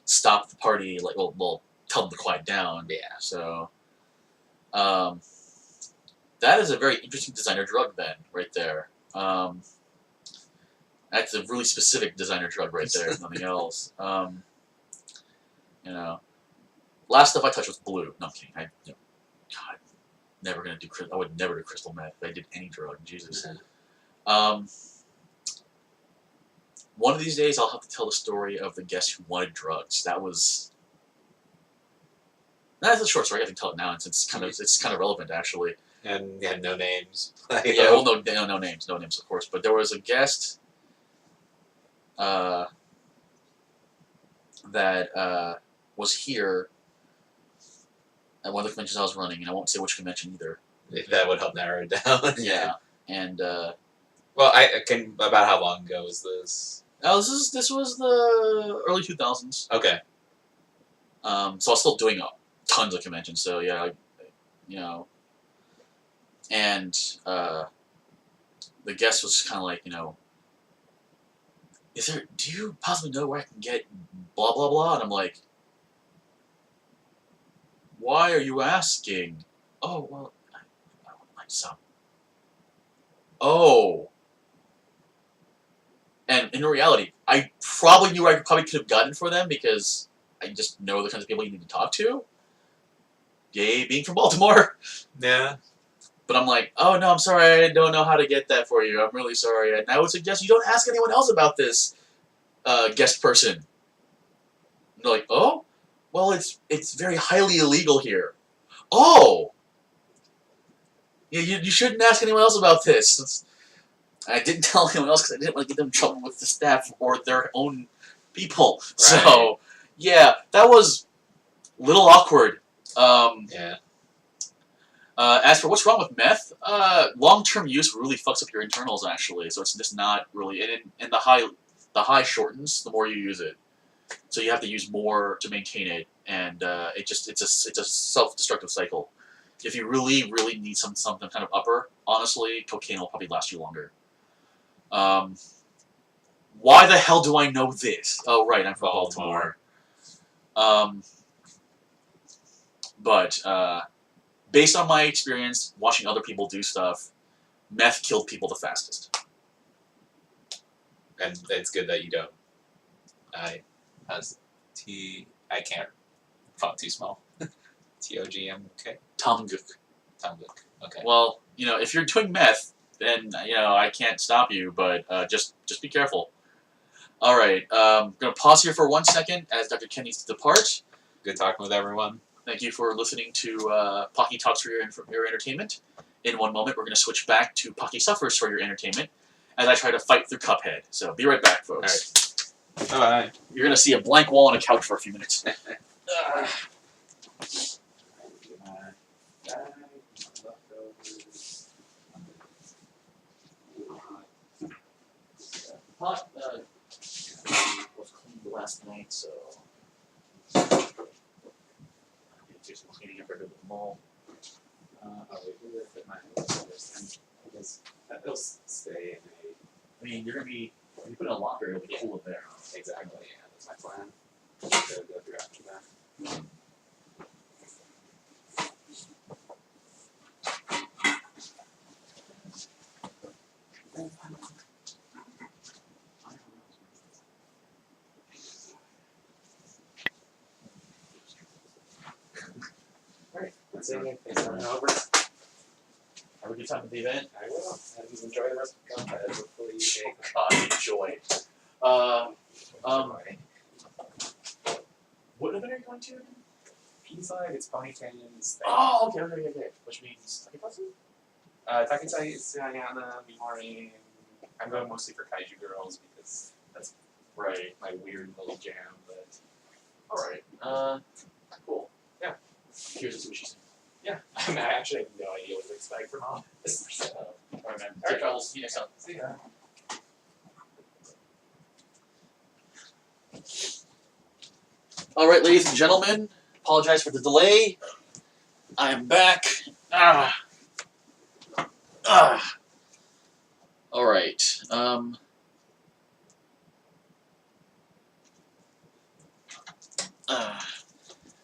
stop the party, like, well, tell them to quiet down. Yeah. So, that is a very interesting designer drug then, right there. That's a really specific designer drug right there, if nothing else. Last stuff I touched was blue. No, I'm kidding. God, never gonna do. I would never do crystal meth if I did any drug. Jesus. What one of these days I'll have to tell the story of the guest who wanted drugs. That's a short story. I can tell it now, and it's kind of relevant actually. And had no names. Yeah, well, no names, of course. But there was a guest that was here at one of the conventions I was running, and I won't say which convention either. That would help narrow it down. Yeah, and well, I can. About how long ago was this? oh, this was the early 2000s. Okay. So I was still doing tons of conventions. So yeah, you know, and the guest was kind of like, do you possibly know where I can get blah blah blah? And I'm like, why are you asking? Oh well, I would like some. Oh. And in reality, I probably knew I probably could have gotten for them because I just know the kinds of people you need to talk to. Yay, being from Baltimore. Yeah. But I'm like, oh no, I'm sorry, I don't know how to get that for you. I'm really sorry. And I would suggest you don't ask anyone else about this guest person. And they're like, oh? Well, it's very highly illegal here. Oh! Yeah, you shouldn't ask anyone else about this. I didn't tell anyone else because I didn't want to get them in trouble with the staff or their own people. Right. So, yeah, that was a little awkward. Yeah. As for what's wrong with meth, long-term use really fucks up your internals, actually. So it's just not really... And the high shortens the more you use it. So you have to use more to maintain it, and it's a self-destructive cycle. If you really, really need something kind of upper, honestly, cocaine will probably last you longer. Why the hell do I know this? Oh, right, I'm from Baltimore. But based on my experience watching other people do stuff, meth killed people the fastest. And it's good that you don't. I can't. Font too small. TOGMK. Tomgook. Okay. Well, if you're doing meth, then I can't stop you, but just be careful. All right, I'm gonna pause here for 1 second as Dr. Ken needs to depart. Good talking with everyone. Thank you for listening to Pocky Talks for your entertainment. In 1 moment, we're gonna switch back to Pocky Suffers for your entertainment as I try to fight through Cuphead. So be right back, folks. All right. Bye. You're gonna see a blank wall on a couch for a few minutes. Pot was cleaned last night, so I'm gonna do some cleaning up at the mall. That'll stay in I mean, you're gonna be if you put it in a locker, it'll be cool up there. Exactly. Yeah, that's my plan. Go through after that. Alright, that's it. Thanks for coming over. Have a good time at the event. I will. And enjoy the rest of the content. Hopefully you make God, enjoy. What event are you going to? P-Side, it's Pony Canyon's thing. Oh, okay. Which means Takepasu? Takensai is Sayana, Mimori. I'm going mostly for Kaiju Girls because that's right my weird little jam, but alright. Cool. Yeah. I'm curious to see what she said. Yeah. I mean, I actually have no idea what to expect from all this. Alright, man. Take care. We'll see you next time. See ya. Alright, ladies and gentlemen. Apologize for the delay. I am back. Alright.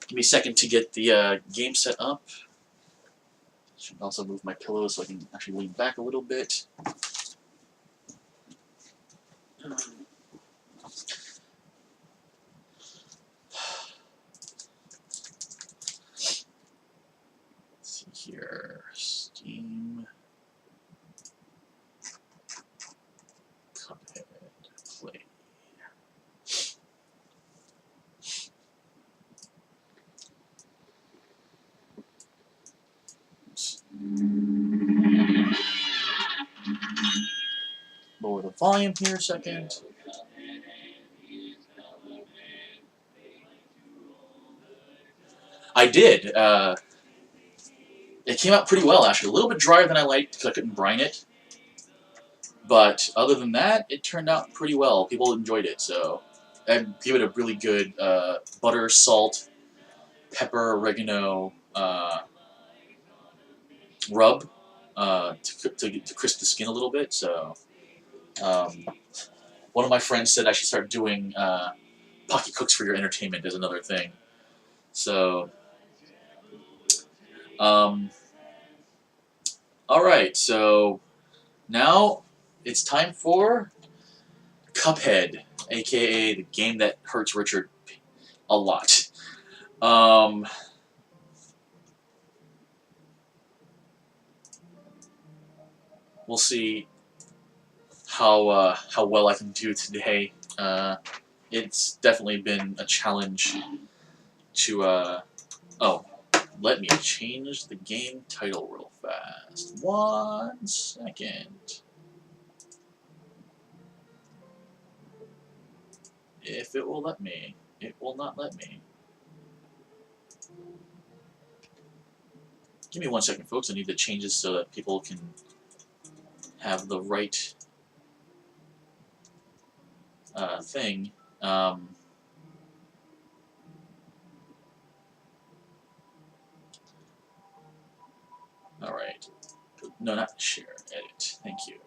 Give me a second to get the game set up. Should also move my pillow so I can actually lean back a little bit. Let's see here. Steam. Cuphead. Play. volume here a second. I did. It came out pretty well, actually. A little bit drier than I liked because I couldn't brine it. But other than that, it turned out pretty well. People enjoyed it, so I'd give it a really good butter, salt, pepper, oregano rub to crisp the skin a little bit. So one of my friends said I should start doing Pocky Cooks for Your Entertainment as another thing. So, all right. So now it's time for Cuphead, aka the game that hurts Richard a lot. We'll see how well I can do today. It's definitely been a challenge to oh, let me change the game title real fast. 1 second. If it will let me. It will not let me. Give me 1 second, folks. I need to change this so that people can have the right thing. Alright. No, not share. Edit. Thank you.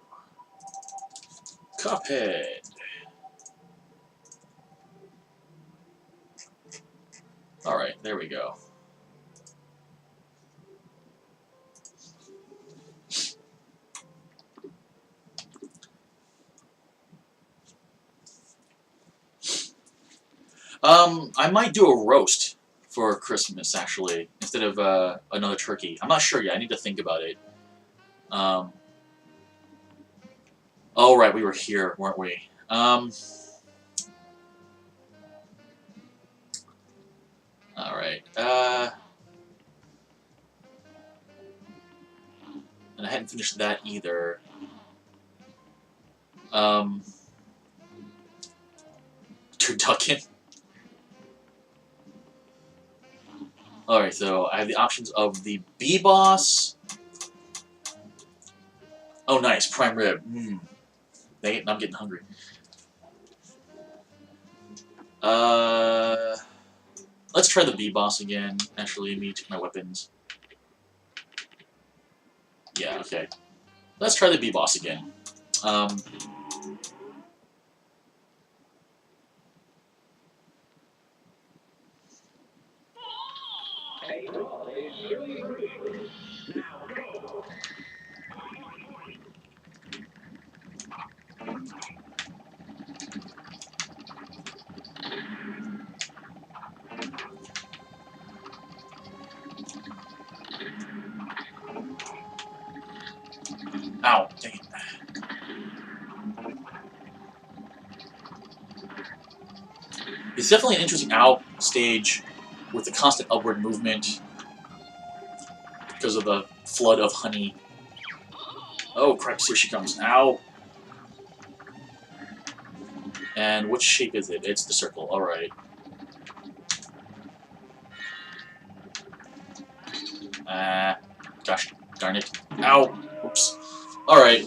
Cuphead. Alright, there we go. I might do a roast for Christmas, actually, instead of another turkey. I'm not sure yet. I need to think about it. Oh, right, we were here, weren't we? Alright, and I hadn't finished that either. Turducken. Alright, so I have the options of the B-Boss. Oh, nice, prime rib. Dang it, I'm getting hungry. Let's try the B-Boss again. Actually, let me take my weapons. Yeah, okay. Let's try the B-Boss again. Ow, dang it. It's definitely an interesting ow stage with the constant upward movement because of the flood of honey. Oh, crap, here she comes. Ow. And which shape is it? It's the circle. Alright. Gosh darn it. Ow. Oops. Alright.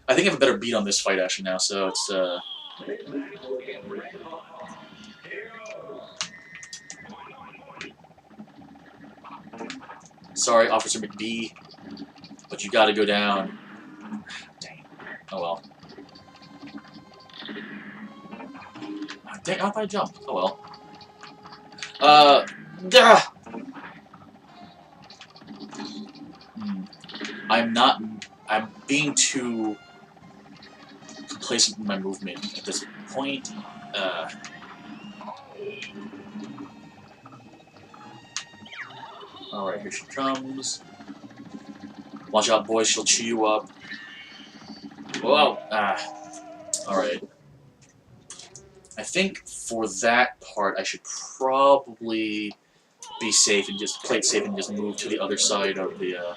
I think I have a better beat on this fight, actually, now, so it's, Sorry, Officer McD, but you gotta go down. Dang. Oh well. Dang, how did I jump? Oh well. I'm being too complacent in my movement at this point. Alright, here she comes. Watch out, boys, she'll chew you up. Whoa! Alright. I think for that part, I should probably be safe and just play it safe and just move to the other side of the,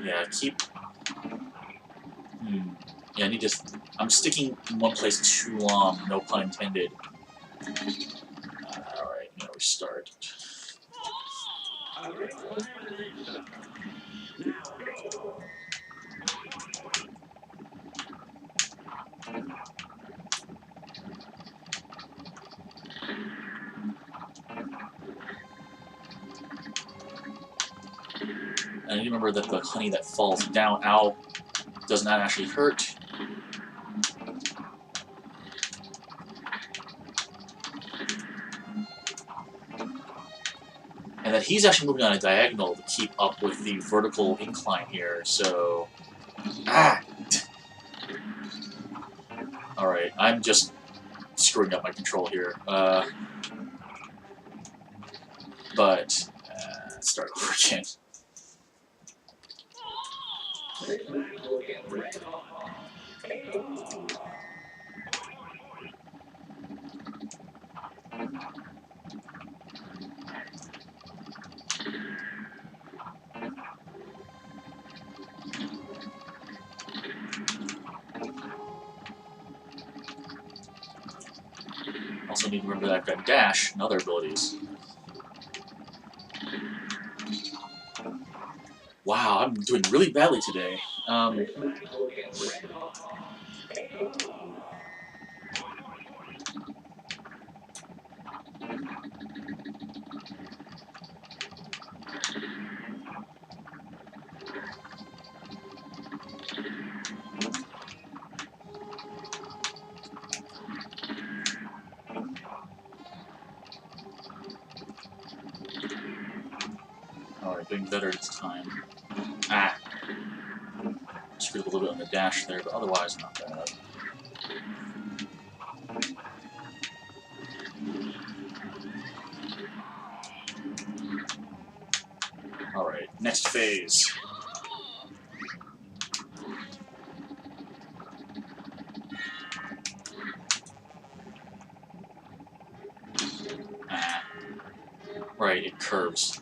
Yeah, keep... Yeah, I need to... I'm sticking in one place too long, no pun intended. Alright, now restart. And I need to remember that the honey that falls down, ow, does not actually hurt. And that he's actually moving on a diagonal to keep up with the vertical incline here, so... Ah! Alright, I'm just screwing up my control here. Let's start over again. Also need to remember that I've got dash and other abilities. Wow, I'm doing really badly today. Alright, doing better this time. Ah! Screwed up a little bit on the dash there, but otherwise not bad. Alright, next phase. Ah. Right, it curves.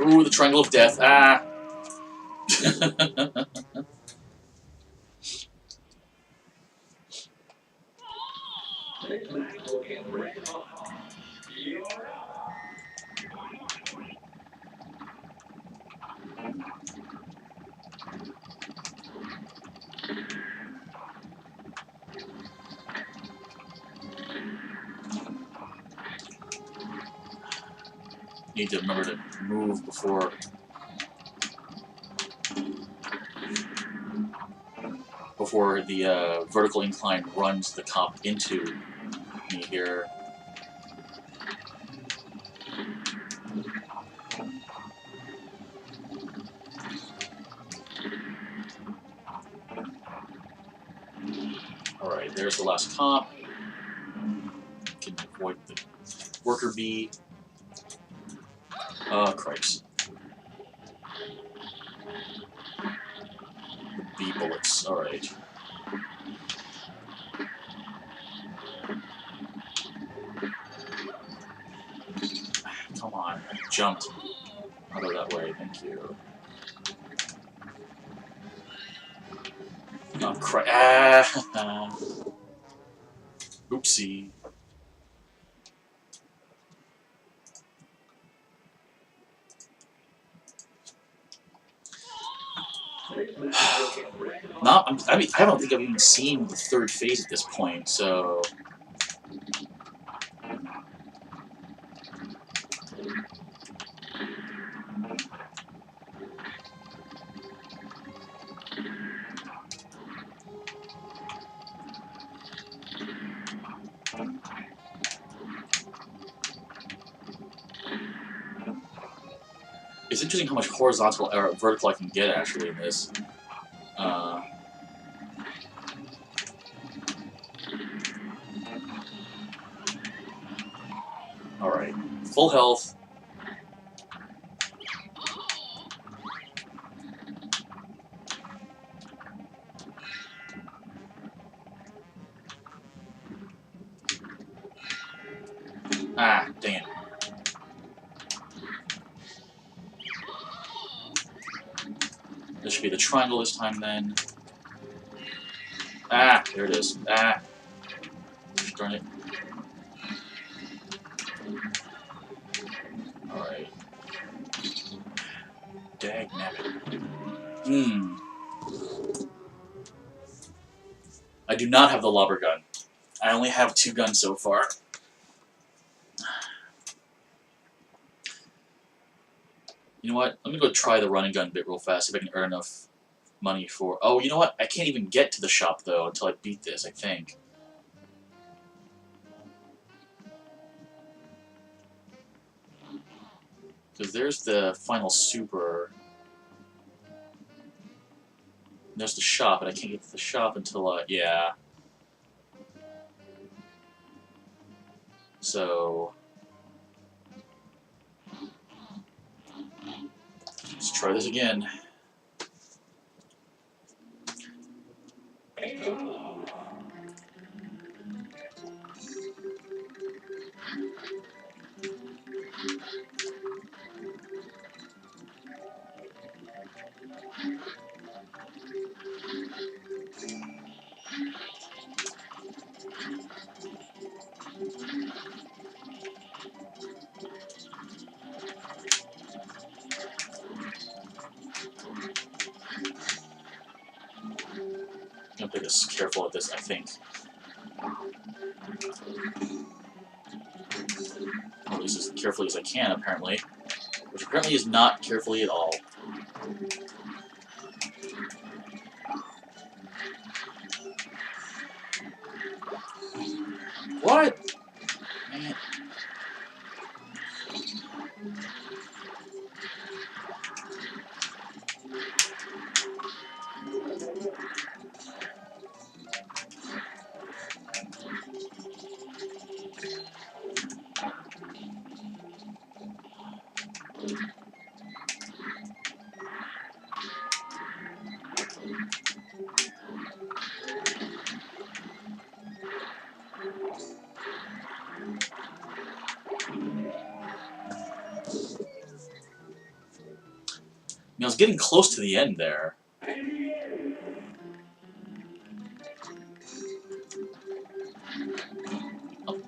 Ooh, the Triangle of Death. Ah! Need to remember to move before the vertical incline runs the comp into me here. Alright, there's the last comp. Can avoid the worker bee. Cripes. The bee bullets, alright. Come on, I jumped. I'll go that way, thank you. Oh, crap. Ah! Oopsie. I mean, I don't think I've even seen the third phase at this point, so... It's interesting how much horizontal or vertical I can get, actually, in this. Alright. Full health. Ah, dang it. This should be the triangle this time then. Ah, there it is. Ah. Darn it. Alright. Dagnabbit. Hmm. I do not have the lobber gun. I only have 2 guns so far. You know what? Let me go try the run and gun bit real fast, see if I can earn enough money for... Oh, you know what? I can't even get to the shop, though, until I beat this, I think. Because there's the final super. There's the shop, but I can't get to the shop until, yeah. So... let's try this again. I'm gonna be as careful at this, I think. Or at least as carefully as I can, apparently. Which apparently is not carefully at all. What? Man. I was getting close to the end there. Oh.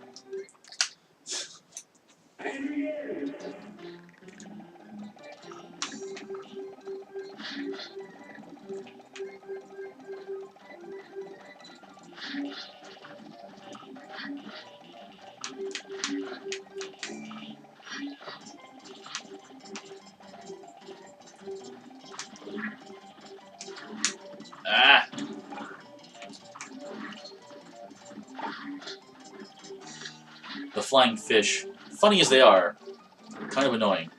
Ah! The flying fish, funny as they are, kind of annoying.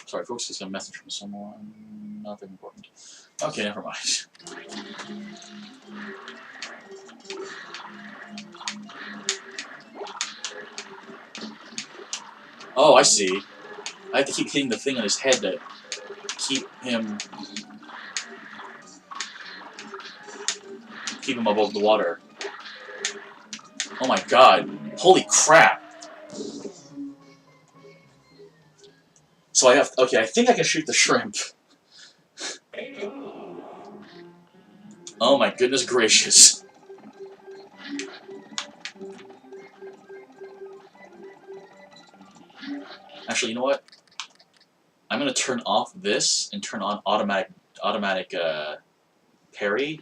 Sorry, folks, just a message from someone. Nothing important. Okay, never mind. Oh, I see. I have to keep hitting the thing on his head to keep him above the water. Oh my god. Holy crap. So I have... okay, I think I can shoot the shrimp. Oh my goodness gracious. Actually, you know what? I'm gonna turn off this and turn on automatic parry.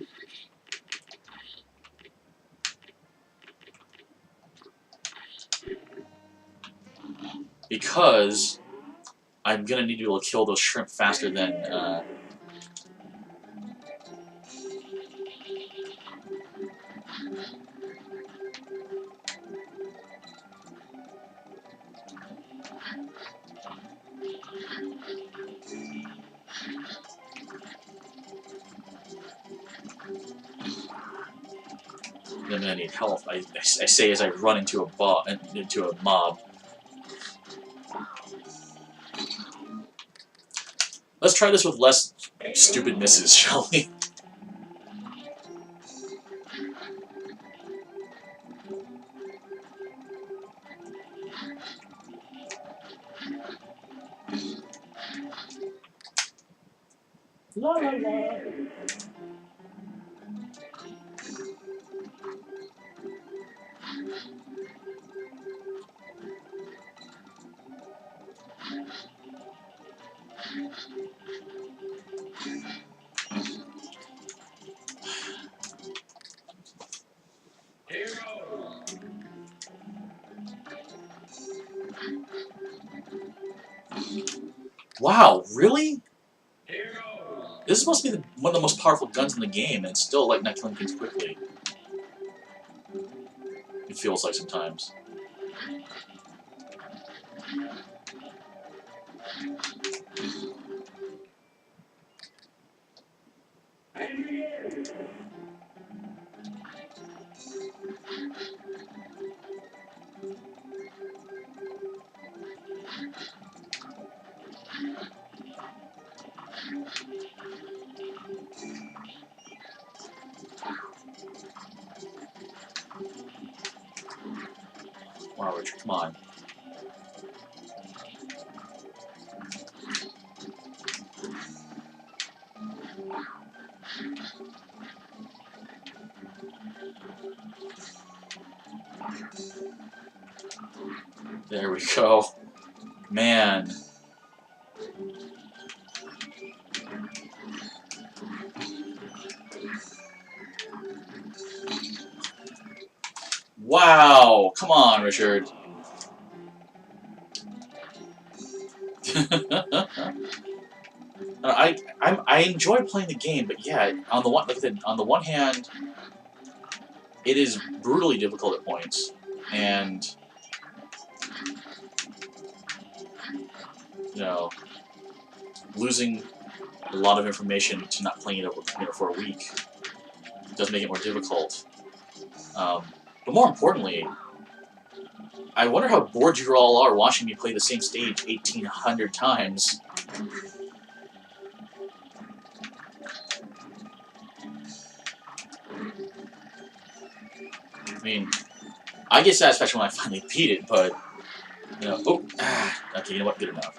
because I'm gonna need to be able to kill those shrimp faster than. I'm gonna need health. I say as I run into a mob. Let's try this with less stupid misses, shall we? La la la. Wow, really? This is supposed to be one of the most powerful guns in the game, and it's still like not killing things quickly. It feels like sometimes. Wow, Richard, come on. There we go. Man. Wow! Come on, Richard. I enjoy playing the game, but yeah, on the one like I said, on the one hand, it is brutally difficult at points, and you know, losing a lot of information to not playing it over, for a week does make it more difficult. But more importantly, I wonder how bored you all are watching me play the same stage 1,800 times. I mean, I get satisfaction when I finally beat it, but, okay, you know what, good enough.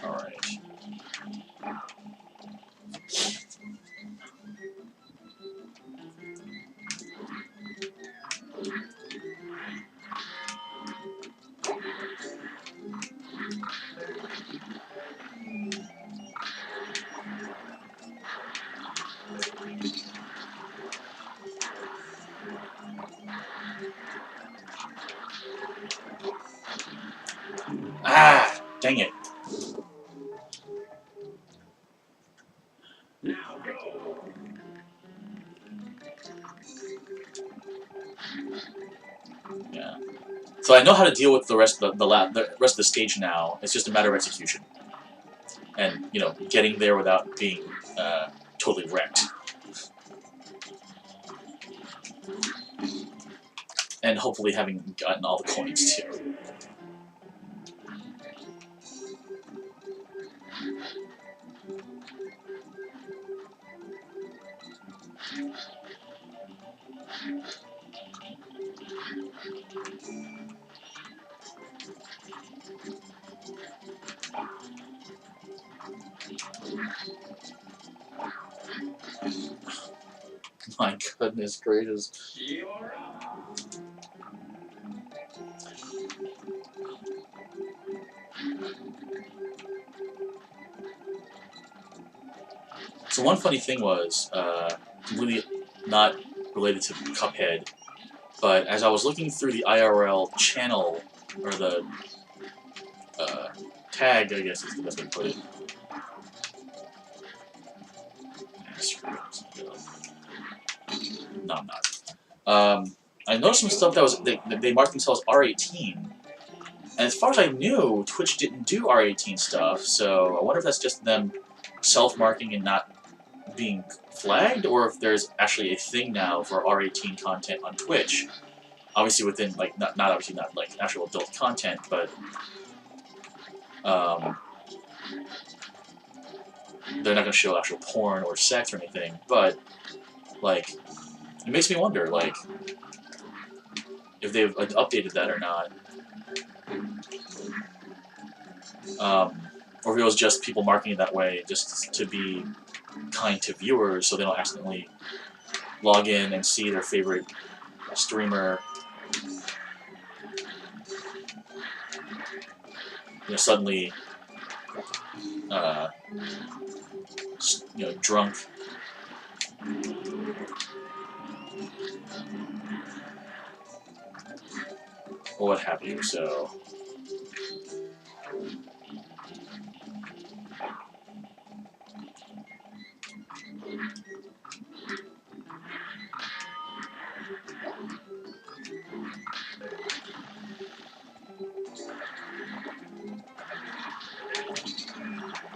Alright. Ah, dang it. Yeah. So I know how to deal with the rest of the rest of the stage now. It's just a matter of execution, and getting there without being totally wrecked, and hopefully having gotten all the coins too. My goodness gracious. So one funny thing was, completely not related to Cuphead, but as I was looking through the IRL channel, or the tag, I guess is the best way to put it. No, I'm not. I noticed some stuff that was they marked themselves R18, and as far as I knew, Twitch didn't do R18 stuff. So I wonder if that's just them self-marking and not being flagged, or if there's actually a thing now for R18 content on Twitch. Obviously within, like, not obviously not like actual adult content, but they're not going to show actual porn or sex or anything. But like, it makes me wonder, like, if they've updated that or not, or if it was just people marking it that way just to be kind to viewers, so they don't accidentally log in and see their favorite streamer, suddenly, drunk. Or what have you. So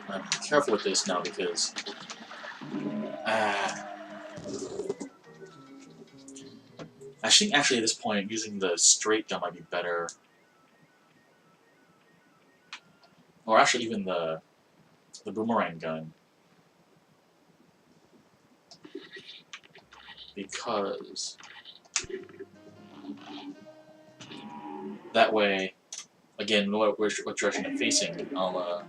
I'm careful with this now because I think actually at this point using the straight gun might be better, or actually even the boomerang gun, because that way, again, what direction I'm facing, I'll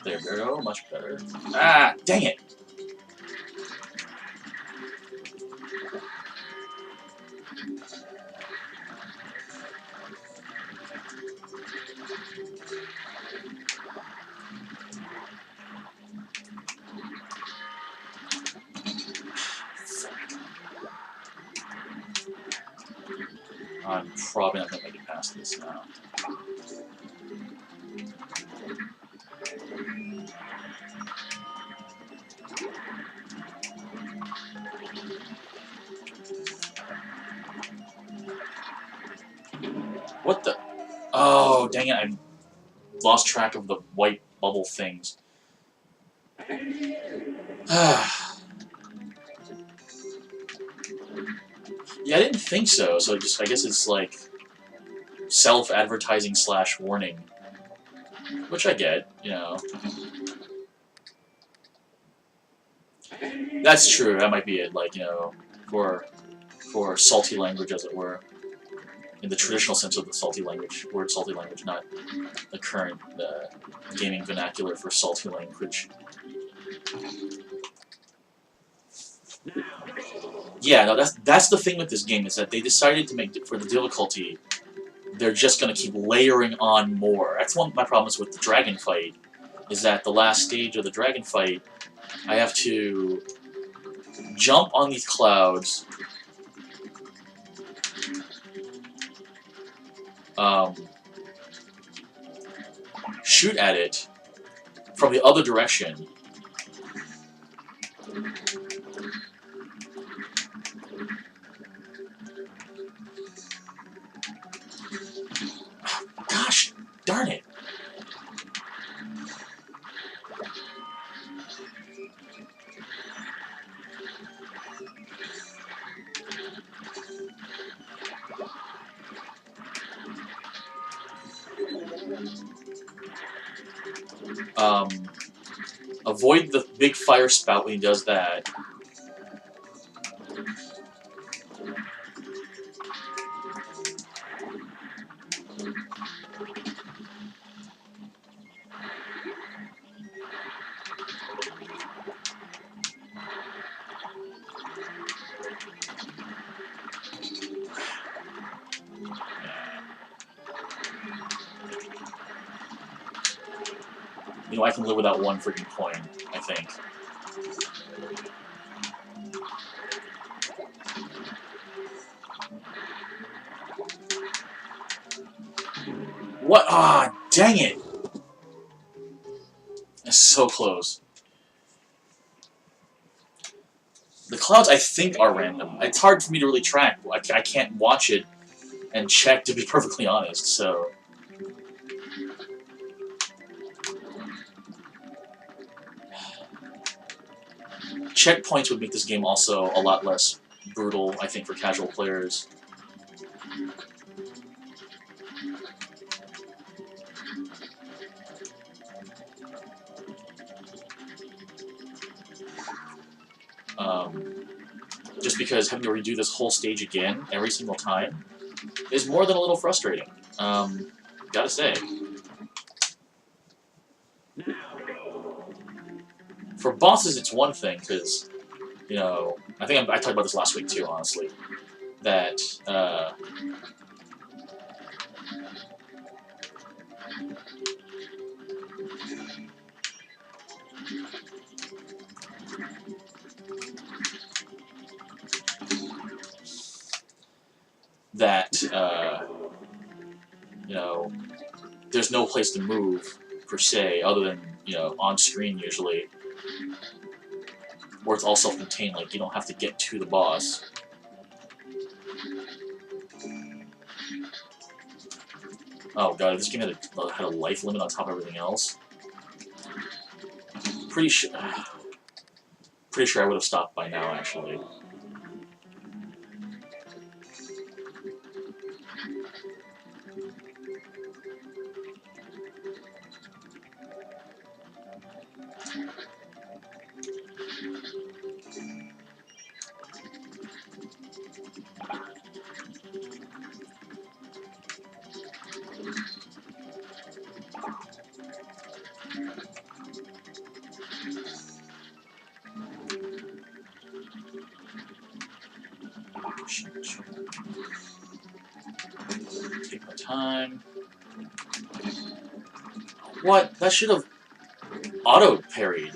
there we go, much better. Ah, dang it! I'm probably not going to make it past this now. What the? Oh, dang it, I lost track of the white bubble things. Yeah, I didn't think so, so I guess it's like self-advertising / warning. Which I get, That's true, that might be it, like, for salty language, as it were. In the traditional sense of the salty language, word salty language, not the current gaming vernacular for salty language. Yeah, no, that's the thing with this game, is that they decided to make, for the difficulty, they're just going to keep layering on more. That's one of my problems with the dragon fight, is that the last stage of the dragon fight, I have to jump on these clouds, shoot at it from the other direction, gosh darn it. Avoid the big fire spout when he does that. You know, I can live without one freaking coin, I think. What? Ah, dang it! It's so close. The clouds, I think, are random. It's hard for me to really track. I can't watch it and check, to be perfectly honest, so... Checkpoints would make this game also a lot less brutal, I think, for casual players. Just because having to redo this whole stage again every single time is more than a little frustrating. Gotta say. For bosses, it's one thing, because, you know, I think I talked about this last week too, honestly, that, you know, there's no place to move, per se, other than, you know, on screen usually, where it's all self-contained, like, you don't have to get to the boss. Oh god, if this game had a life limit on top of everything else, pretty sure I would have stopped by now, actually. Take my time. What? That should have auto-parried.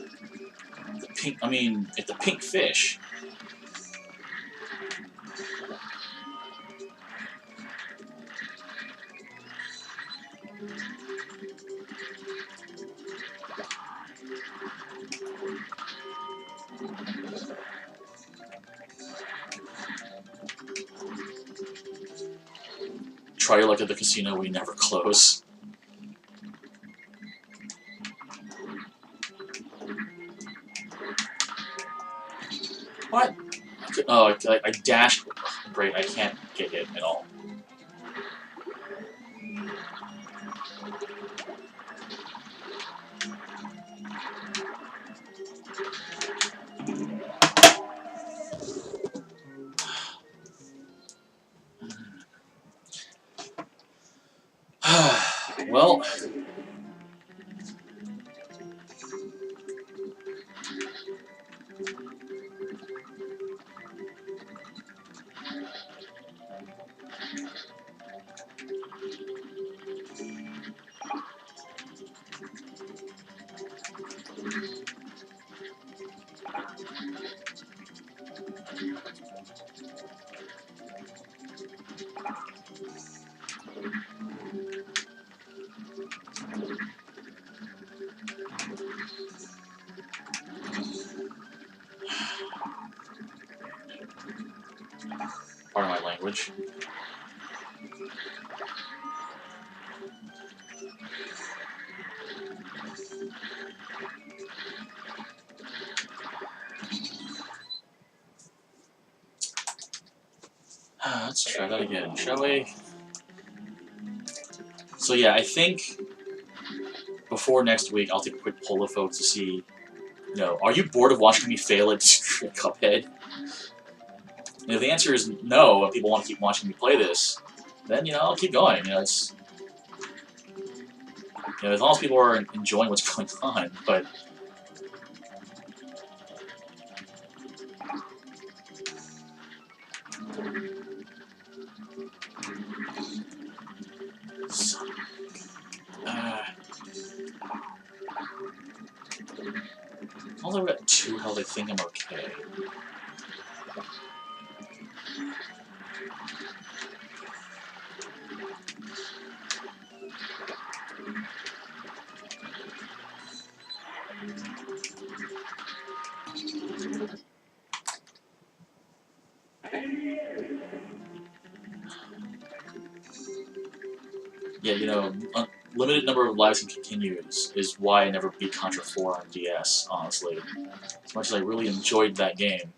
The pink, I mean, it's the pink fish. Try your luck at the casino, we never close. What? Oh, I dashed. Great, I can't get hit at all. Well... Pardon my language. Let's try that again, shall we? So yeah, I think before next week, I'll take a quick poll of folks to see, are you bored of watching me fail at Cuphead? And if the answer is no, and people want to keep watching me play this, then, I'll keep going. It's, as long as people are enjoying what's going on, but... As long as I've got 2 health, I think I'm okay. Yeah, limited number of lives and continues is why I never beat Contra 4 on DS, honestly. As much as I really enjoyed that game.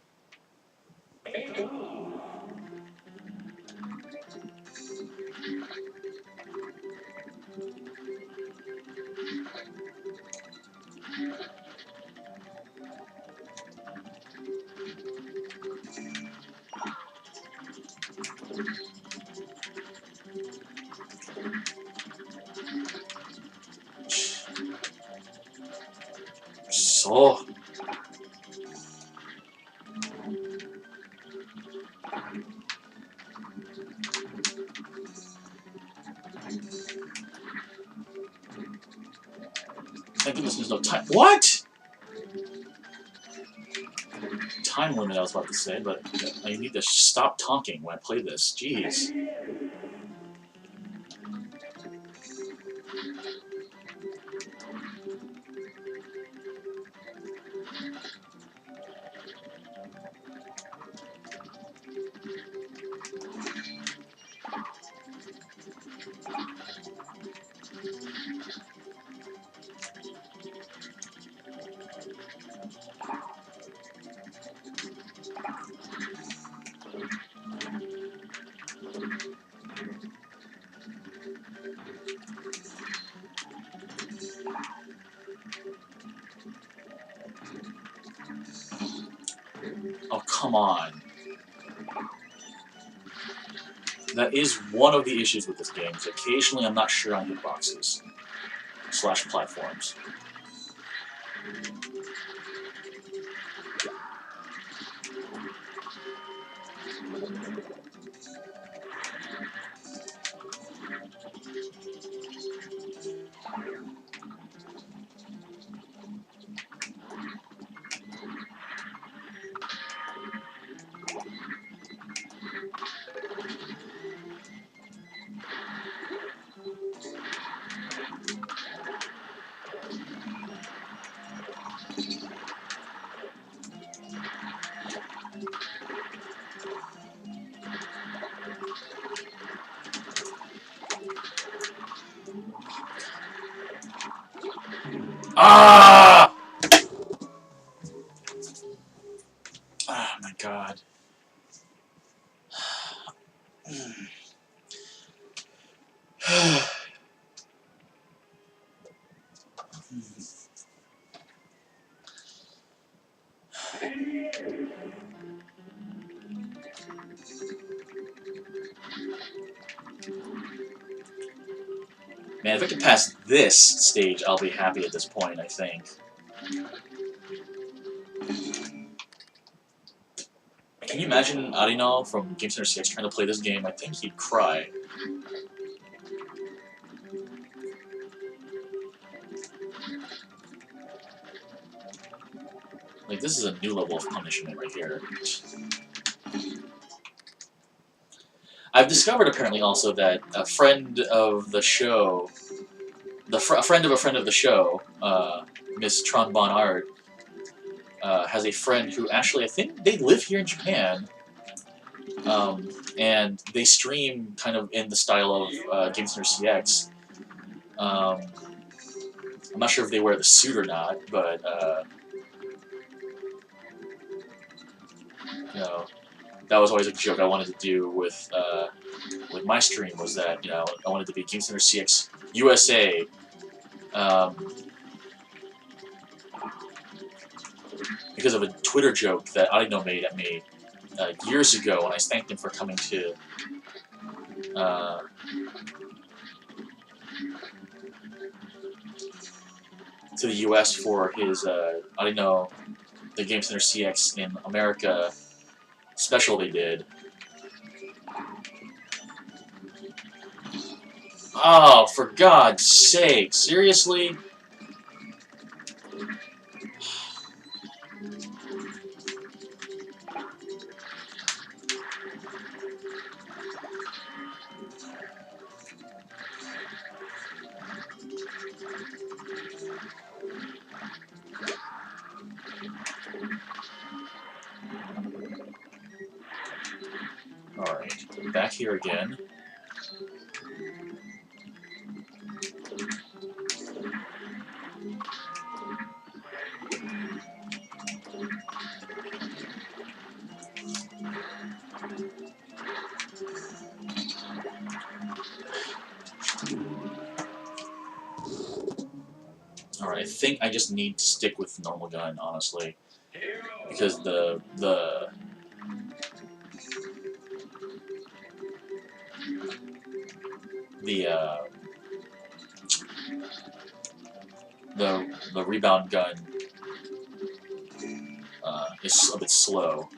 So... Thank goodness there's no time. What? Time limit, I was about to say, but I need to stop talking when I play this. Jeez. Oh, come on. That is one of the issues with this game, is occasionally I'm not sure on hitboxes. / platforms. Ah! Oh my god. Man, if I can pass this stage, I'll be happy at this point, I think. Can you imagine Arino from Game Center CX trying to play this game? I think he'd cry. Like, this is a new level of punishment right here. I've discovered apparently also that a friend of the show, a friend of a friend of the show, Miss Tron Bon Art, has a friend who actually, I think they live here in Japan, and they stream kind of in the style of Game Center CX. I'm not sure if they wear the suit or not, but that was always a joke I wanted to do with my stream, was that I wanted to be Game Center CX USA because of a Twitter joke that Audino made at me years ago, and I thanked him for coming uh, to the U.S. for his Audino, the Game Center CX in America special they did. Oh, for God's sake! Seriously? Alright, back here again. Alright, I think I just need to stick with normal gun, honestly. Because the uh, the rebound gun is a bit slow.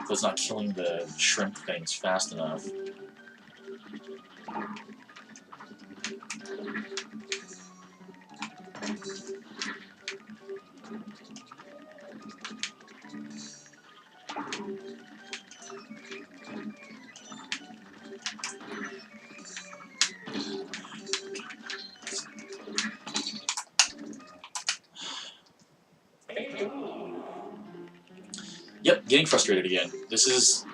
So it's not killing the shrimp things fast enough. Yep, getting frustrated again. This is...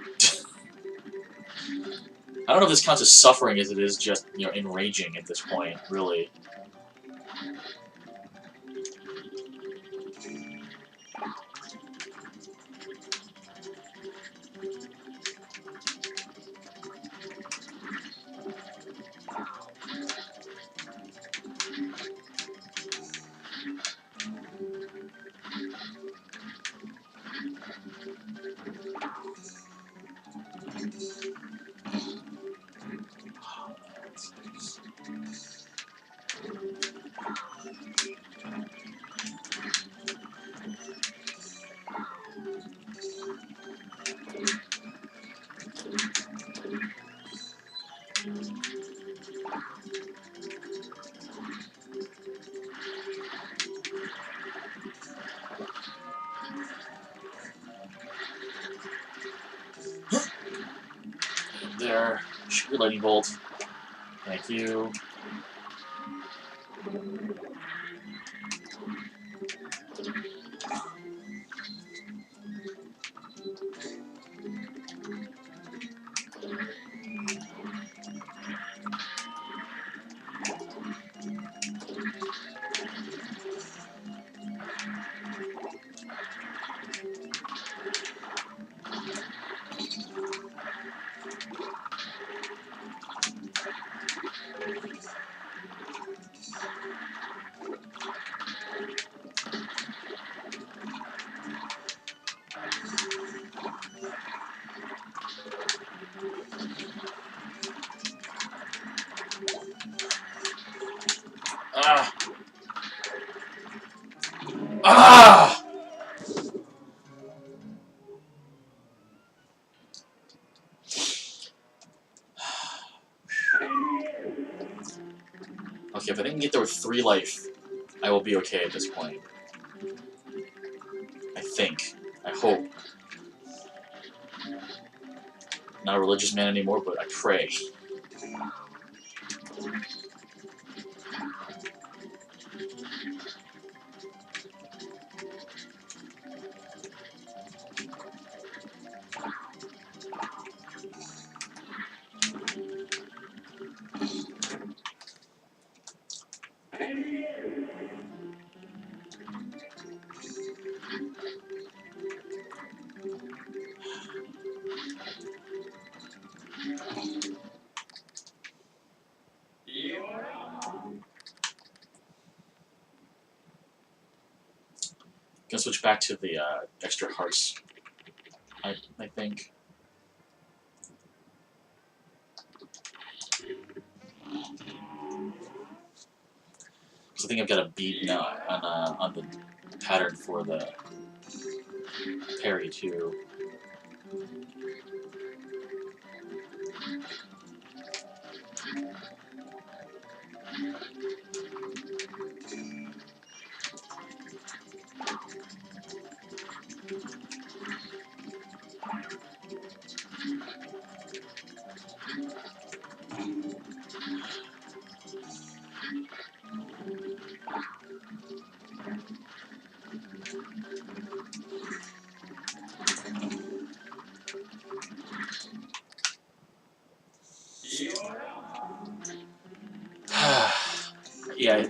I don't know if this counts as suffering as it is just, enraging at this point, really. There. Shoot your lightning bolt. Thank you. Ah! Ah! Okay, if I didn't get there with 3 life, I will be okay at this point. I think. I hope. Not a religious man anymore, but I pray. switch back to the extra hearts. I think. Because I think I've got a beat now on the pattern for the parry too. Yeah,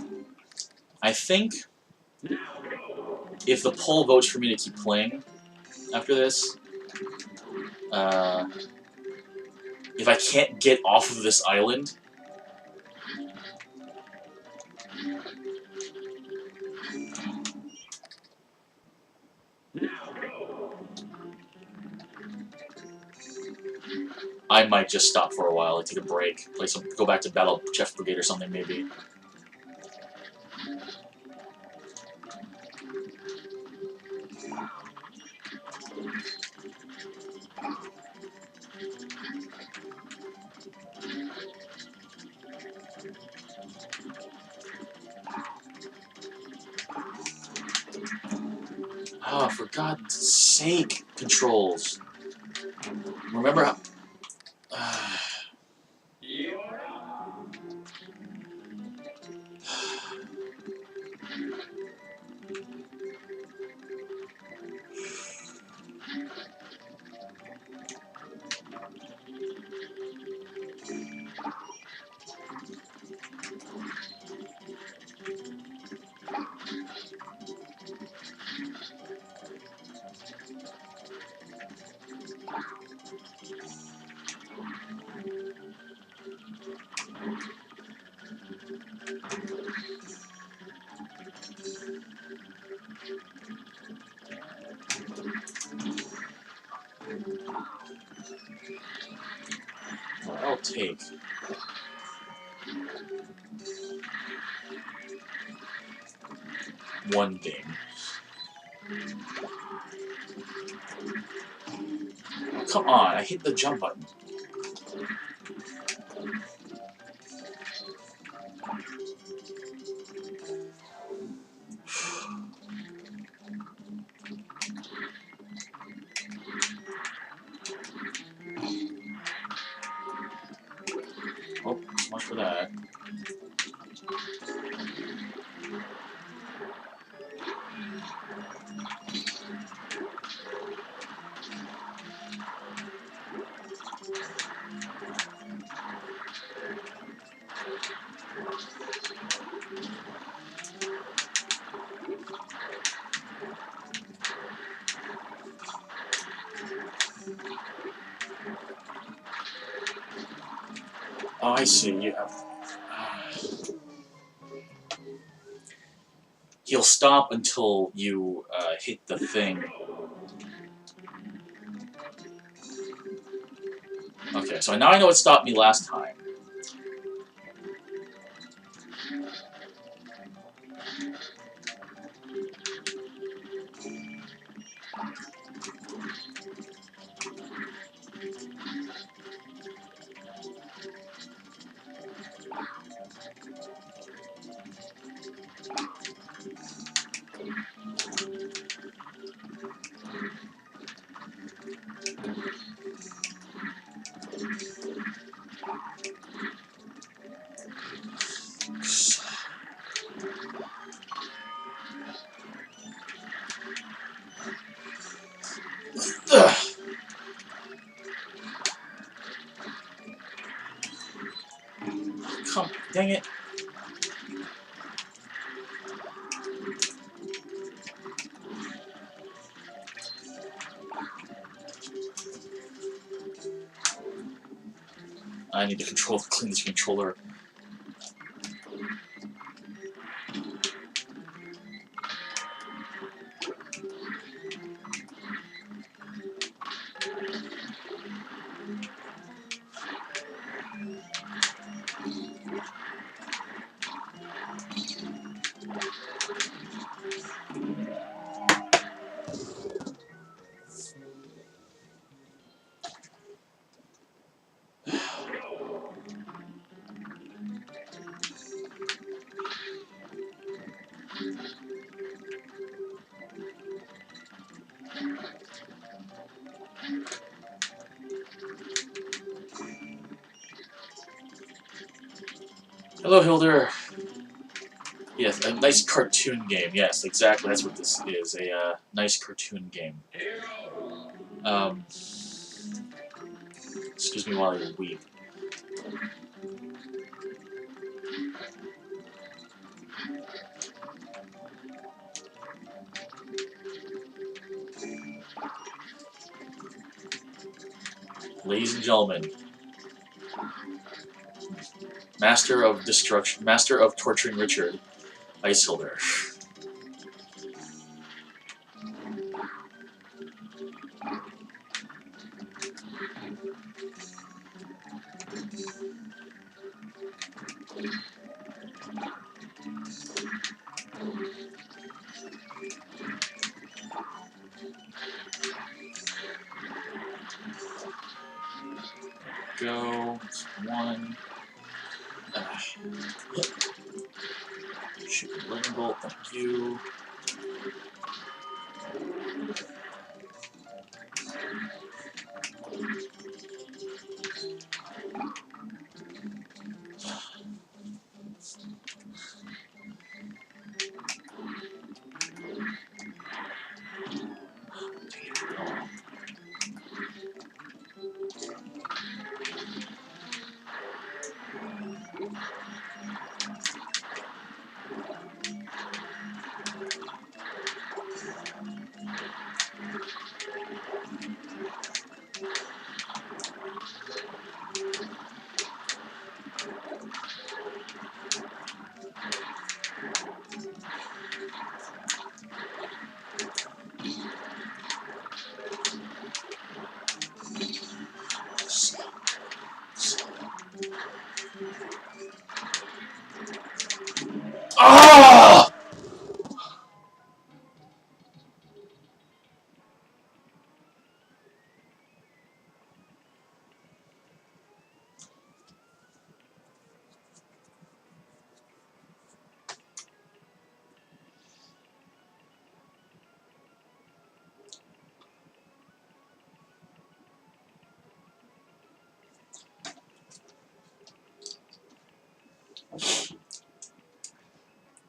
I think if the poll votes for me to keep playing after this, if I can't get off of this island, I might just stop for a while, like take a break, go back to Battle Chef Brigade or something maybe. Oh, for God's sake, controls. Remember how... I'll take... one thing. Oh, come on, I hit the jump button. Oh, so much for that. Oh, I see. You have... He'll stop until you hit the thing. Okay, so now I know what stopped me last time. Ugh. Come, dang it. I need to clean this controller. Hello, Hilder. Yes, a nice cartoon game. Yes, exactly. That's what this is. A nice cartoon game. Um, excuse me while I weep. Ladies and gentlemen, Master of Destruction, Master of Torturing Richard, Ice Hilder. Go. One. Shoot lightning bolt. Thank you. Ah!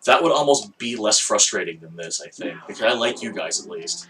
That would almost be less frustrating than this, I think, because I like you guys at least.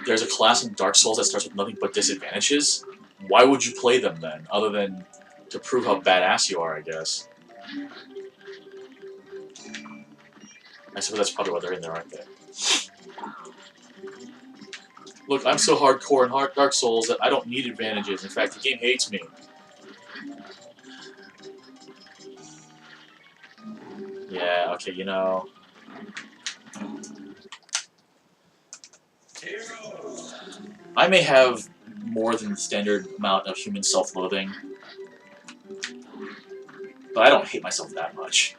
There's a class in Dark Souls that starts with nothing but disadvantages. Why would you play them then, other than to prove how badass you are, I guess? I suppose that's probably why they're in there, aren't they? Look, I'm so hardcore in Dark Souls that I don't need advantages. In fact, the game hates me. Yeah, okay, you know. I may have more than the standard amount of human self-loathing, but I don't hate myself that much.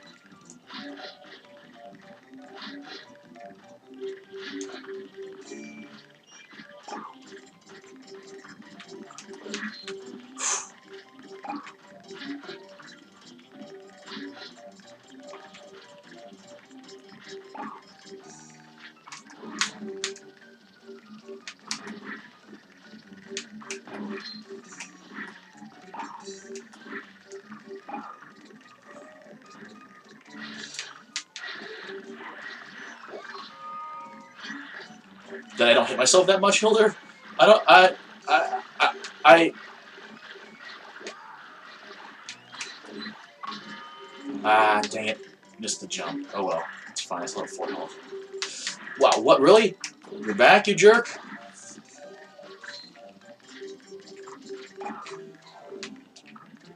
That I don't hate myself that much, Hilder? I don't. I Ah, dang it. Missed the jump. Oh well. It's fine. It's level 4 health. Wow, what, really? You're back, you jerk?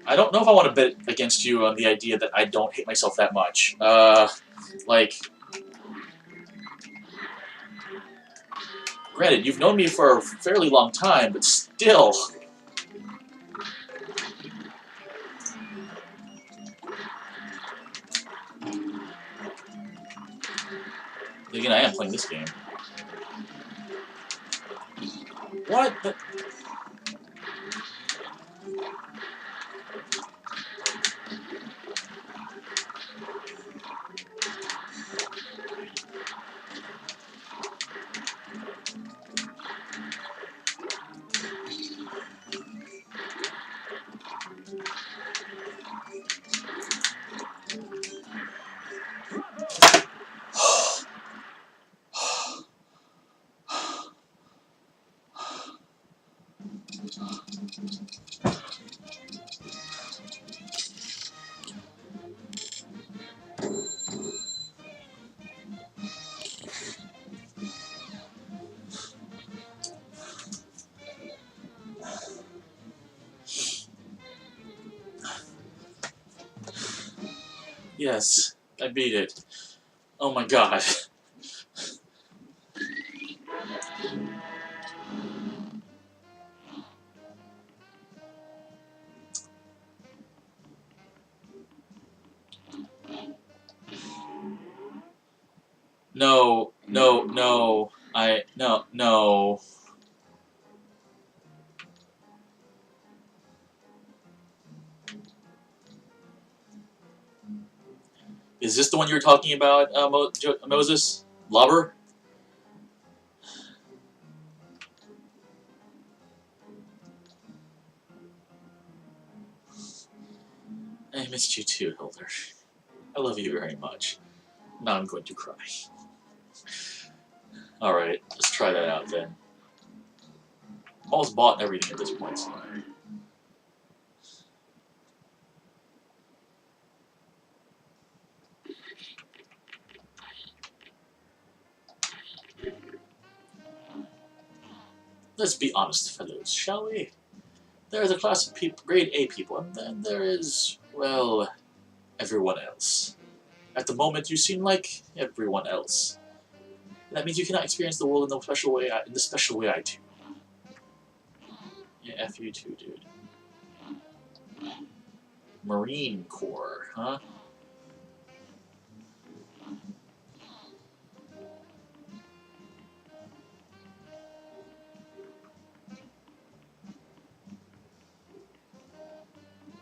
I don't know if I want to bet against you on the idea that I don't hate myself that much. Like... Granted, you've known me for a fairly long time, but still... Again, I am playing this game. What? Yes, I beat it. Oh my god. No, no, no. No. Is this the one you were talking about, Moses? Lobber? I missed you too, Hilder. I love you very much. Now I'm going to cry. Alright, let's try that out then. I'm almost bought everything at this point, so... Let's be honest, fellows, shall we? There is a class of people, grade A people, and then there is, well, everyone else. At the moment, you seem like everyone else. That means you cannot experience the world in the special way I do. Yeah, F you too, dude. Marine Corps, huh?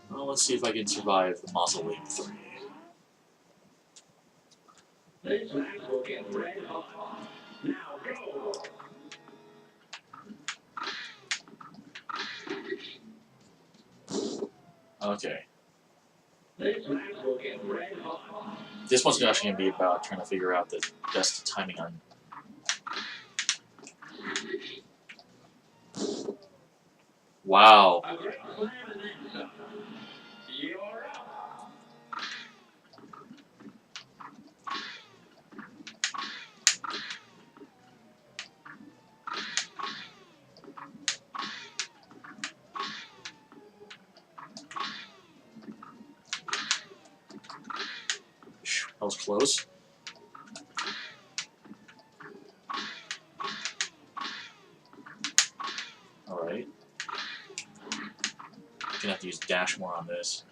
Well, let's see if I can survive the Mausoleum 3. Okay. This one's actually going to be about trying to figure out the best timing on... Wow. That was close. Alright. Gonna have to use dash more on this.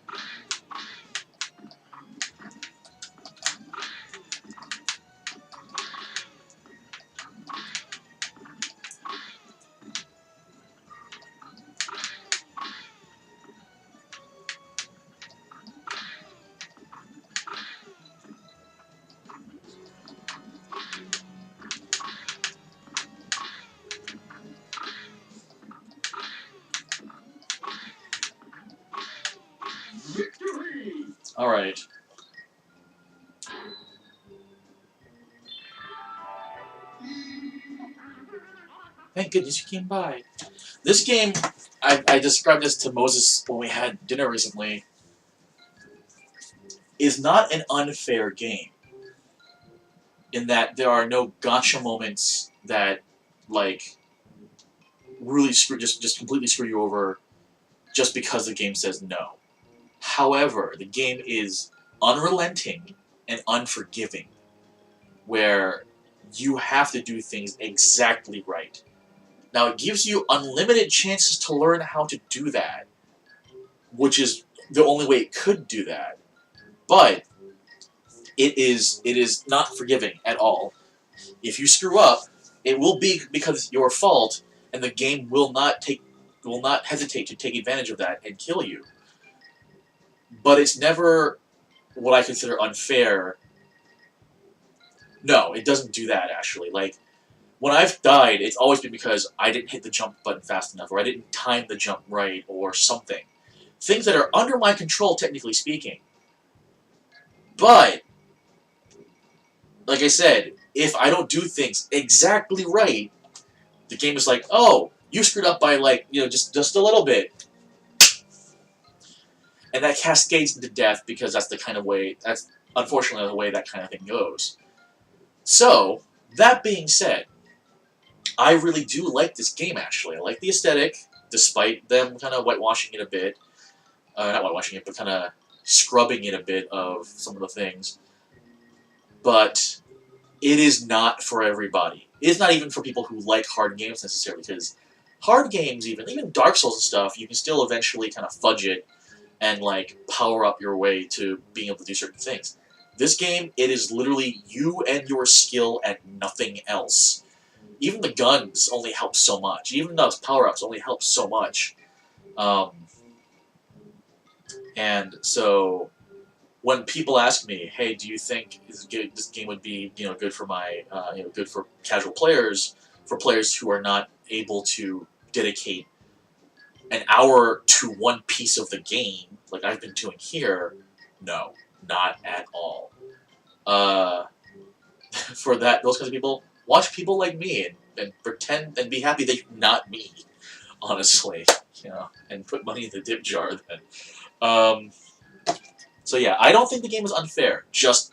Alright. Thank goodness you came by. This game, I described this to Moses when we had dinner recently. is not an unfair game. In that there are no gotcha moments that like really just completely screw you over just because the game says no. However, the game is unrelenting and unforgiving, where you have to do things exactly right. Now, it gives you unlimited chances to learn how to do that, which is the only way it could do that. But it is not forgiving at all. If you screw up, it will be because it's your fault, and the game will not hesitate to take advantage of that and kill you. But it's never what I consider unfair. No, it doesn't do that actually. Like when I've died, it's always been because I didn't hit the jump button fast enough, or I didn't time the jump right, or something. Things that are under my control, technically speaking. But like I said, if I don't do things exactly right, the game is like, oh, you screwed up by like, just a little bit. And that cascades into death because that's unfortunately the way that kind of thing goes. So, that being said, I really do like this game actually. I like the aesthetic, despite them kind of whitewashing it a bit. Not whitewashing it, but kind of scrubbing it a bit of some of the things. But it is not for everybody. It is not even for people who like hard games necessarily, because hard games, even Dark Souls and stuff, you can still eventually kind of fudge it and like power up your way to being able to do certain things. This game, it is literally you and your skill and nothing else. Even the guns only help so much. Even those power-ups only help so much. And so when people ask me, "Hey, do you think this game would be good for good for casual players, for players who are not able to dedicate an hour to one piece of the game like I've been doing here?" No, not at all. For those kinds of people, watch people like me and pretend and be happy that you're not me. Honestly, and put money in the dip jar then. Um, so yeah, I don't think the game is unfair. Just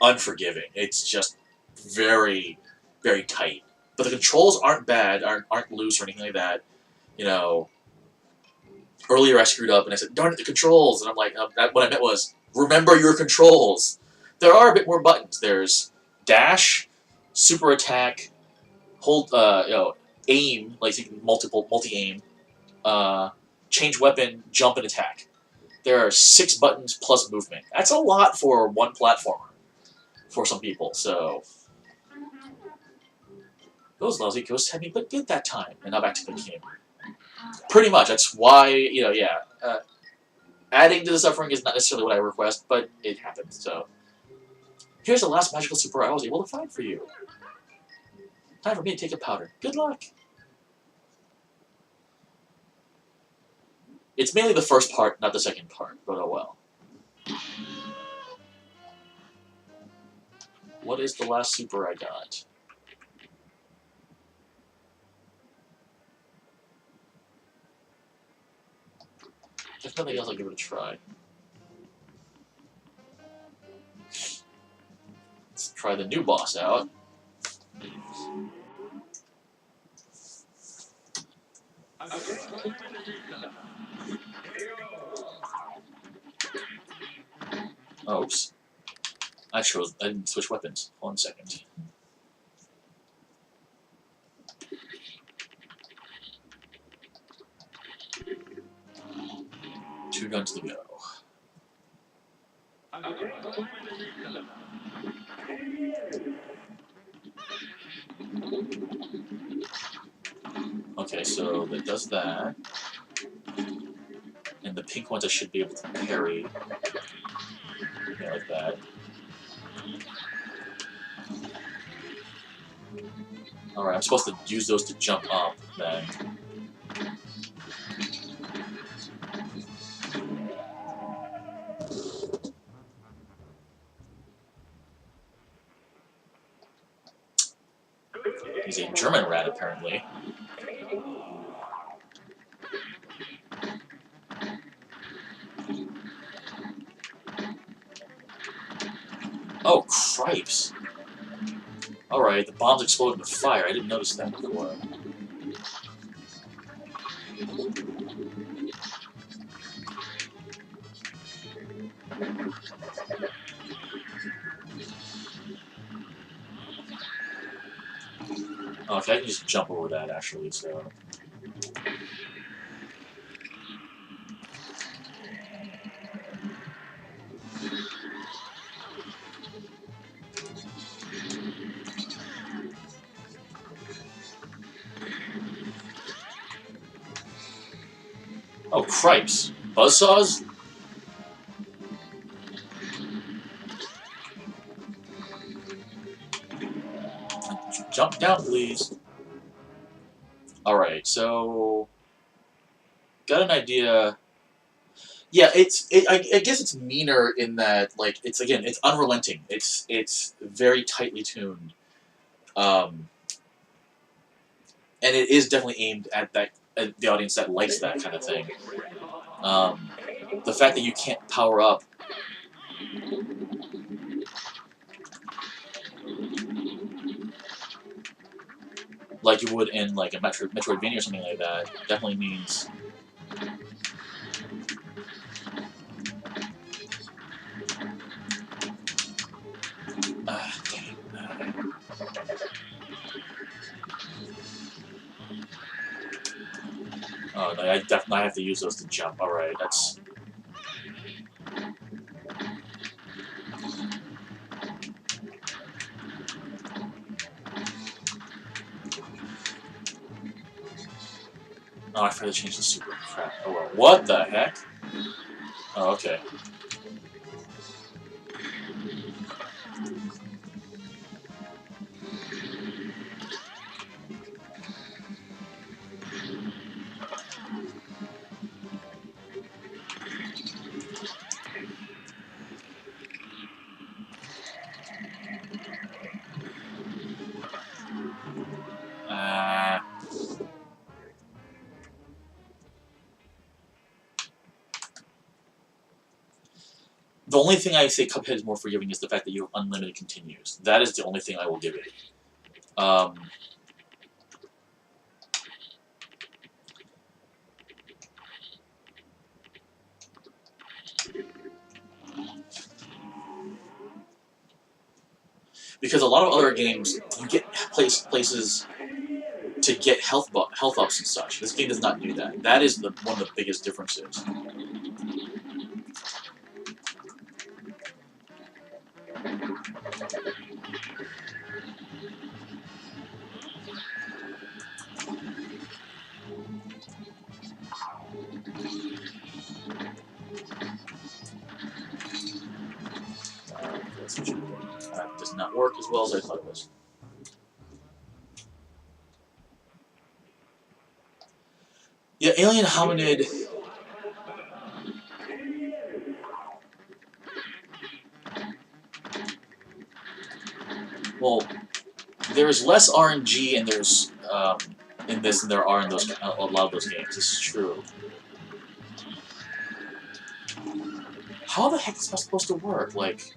unforgiving. It's just very, very tight. But the controls aren't bad, aren't loose or anything like that. You know, earlier I screwed up and I said, "Darn it, the controls!" And I'm like, what I meant was, remember your controls. There are a bit more buttons. There's dash, super attack, hold, aim, like you can multi-aim, change weapon, jump, and attack. There are 6 buttons plus movement. That's a lot for one platformer for some people. So those lousy ghosts had me but good that time, and now back to the game. Pretty much. That's why adding to the suffering is not necessarily what I request, but it happened. So here's the last magical super I was able to find for you. Time for me to take a powder. Good luck. It's mainly the first part, not the second part, but oh well. What is the last super I got? If nothing else, I'll give it a try. Let's try the new boss out. Oh, oops. I didn't switch weapons. 1 second. Two guns to go. Okay, so that does that. And the pink ones I should be able to parry. Yeah, like that. Alright, I'm supposed to use those to jump up, then. He's a German rat, apparently. Oh, cripes. Alright, the bombs explode into fire. I didn't notice that before. Oh, okay, I can just jump over that, actually, so... Oh, cripes. Buzzsaws? Jump down, please. Alright, so... Got an idea... Yeah, I guess it's meaner in that, like, it's, again, it's unrelenting. It's very tightly tuned. Um, and it is definitely aimed at the audience that likes that kind of thing. Um, the fact that you can't power up like you would in like a Metroidvania or something like that definitely means. Dang it. Oh, no, I definitely have to use those to jump. All right, that's. Oh, I forgot to change the super crap. Oh well. What the heck? Oh, okay. Uh, the only thing I say Cuphead is more forgiving is the fact that you have unlimited continues. That is the only thing I will give it. Because a lot of other games, you get places to get health ups and such. This game does not do that. That is one of the biggest differences. That does not work as well as I thought it was. Yeah, Alien Hominid. Well, there's less RNG and there's in this than there are in those a lot of those games. This is true. How the heck is that supposed to work? Like,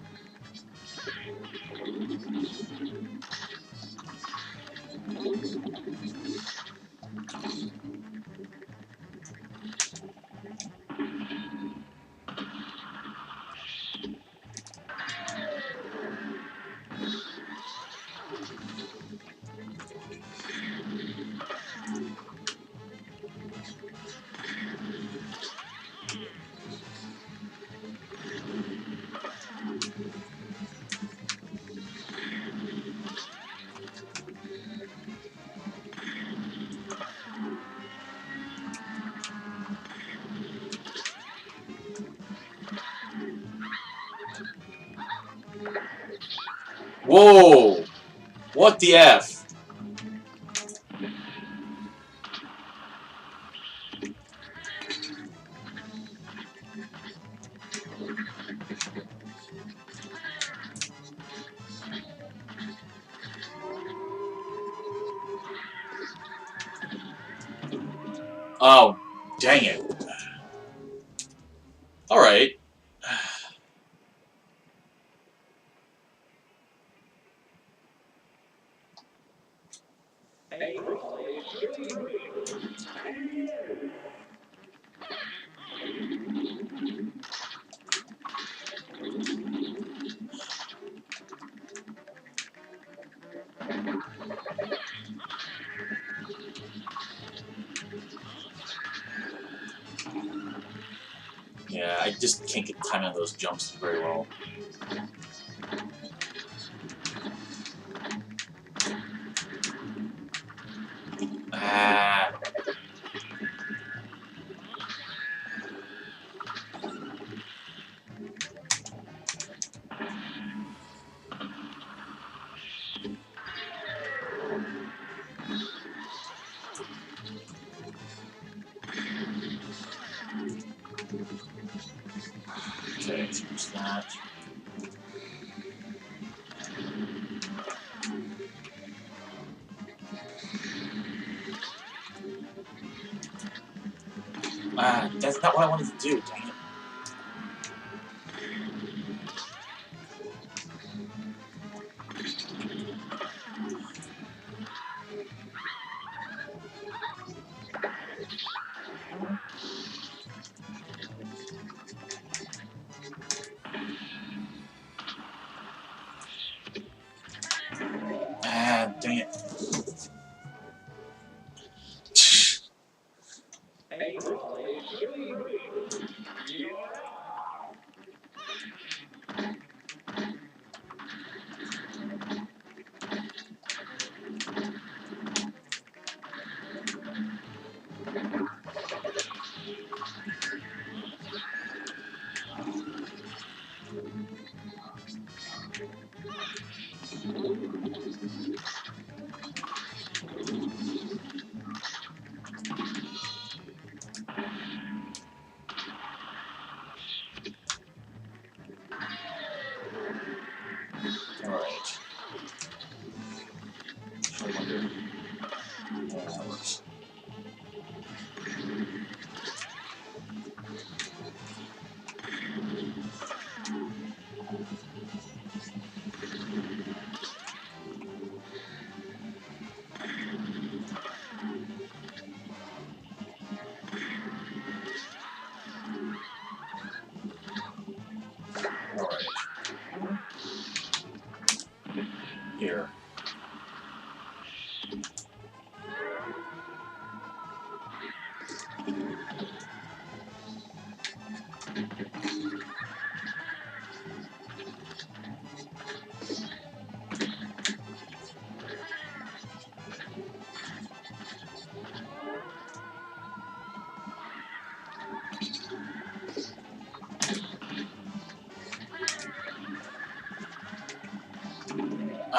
whoa! What the F? Oh, dang it. Alright. Yeah, I just can't get the timing on those jumps very well. Ah. Okay, so there's that. Ah, that's not what I wanted to do, dang it. Ah, dang it. Alright. I wonder. Yeah, that works. Alright. Here.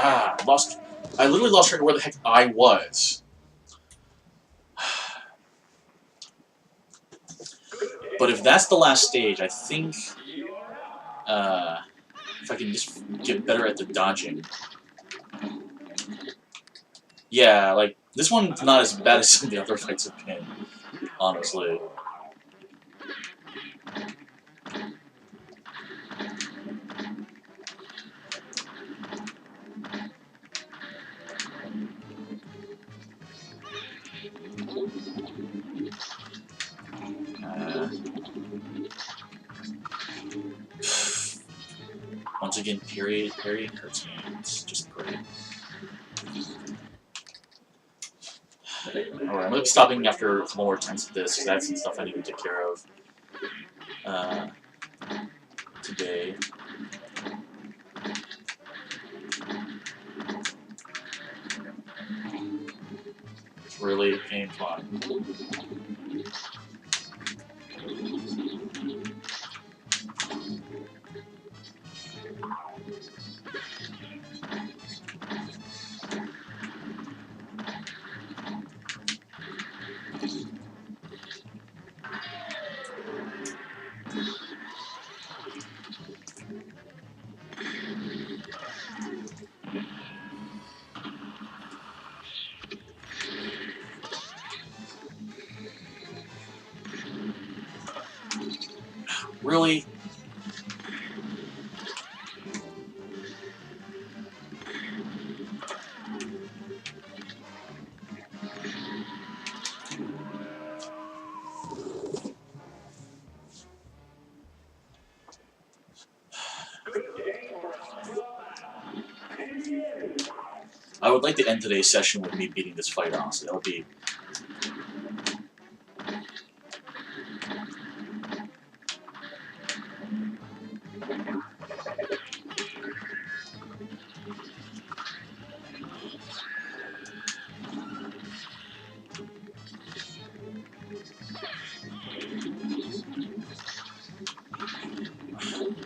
Ah, lost. I literally lost track of where the heck I was. But if that's the last stage, I think if I can just get better at the dodging. Yeah, like this one's not as bad as some of the other fights have been, honestly. Once again, parrying hurts me. It's just great. Alright, I'm gonna be stopping after a couple more attempts at this, because I have some stuff I need to take care of today. It's really a game, come on. Really? I would like to end today's session with me beating this fight, honestly. That would be...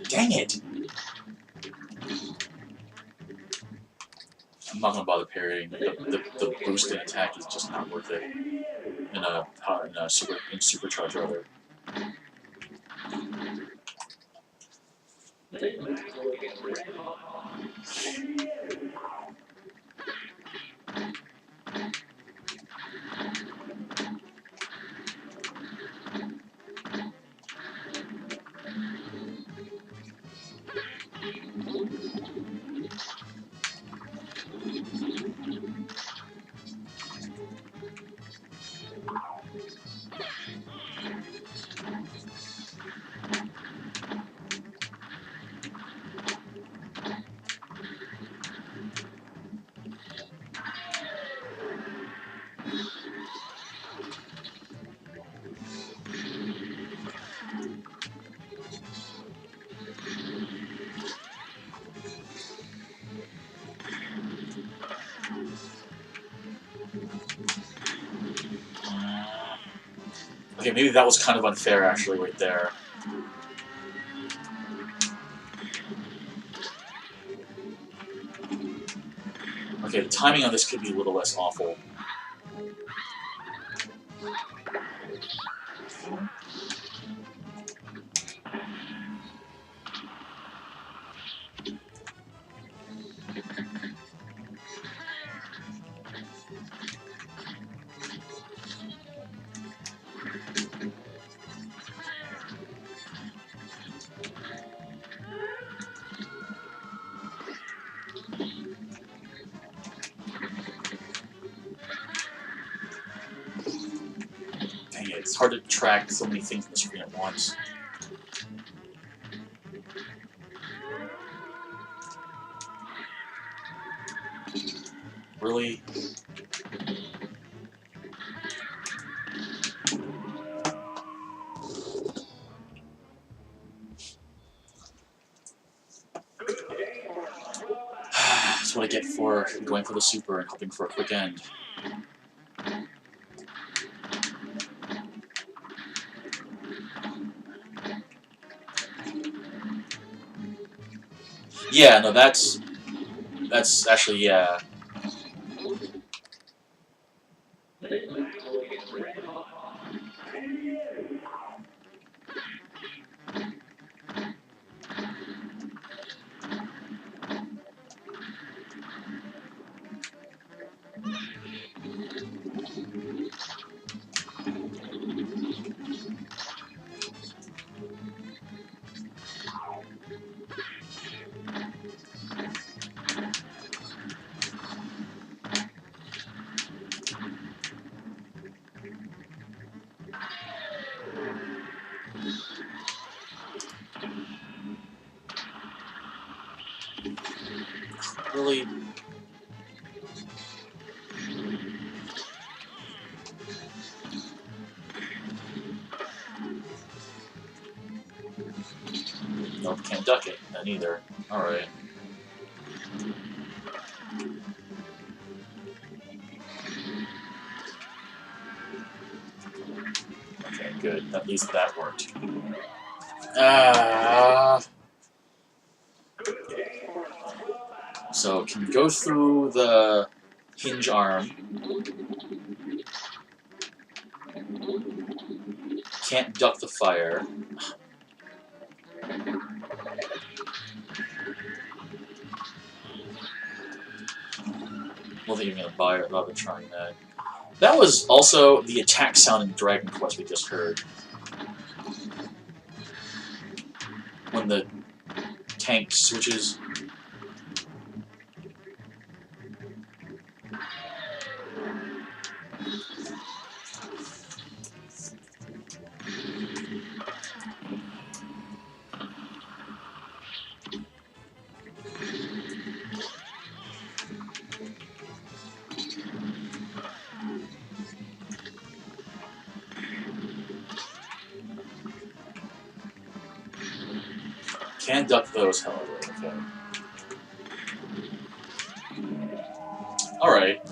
Dang it! I'm not gonna bother parrying. The boosted attack is just not worth it in a supercharge rather. Okay, maybe that was kind of unfair, actually, right there. Okay, the timing on this could be a little less awful. Dang it, it's hard to track so many things on the screen at once. Really? That's what I get for going for the super and hoping for a quick end. Yeah, no, that's actually, yeah. Really? Nope, can't duck it. Then either. Alright. Okay, good. At least that worked. So, can go through the hinge arm. Can't duck the fire. I don't think you're gonna bother trying that. That was also the attack sound in Dragon Quest we just heard. When the tank switches. Can duck those, however. Okay. Alright.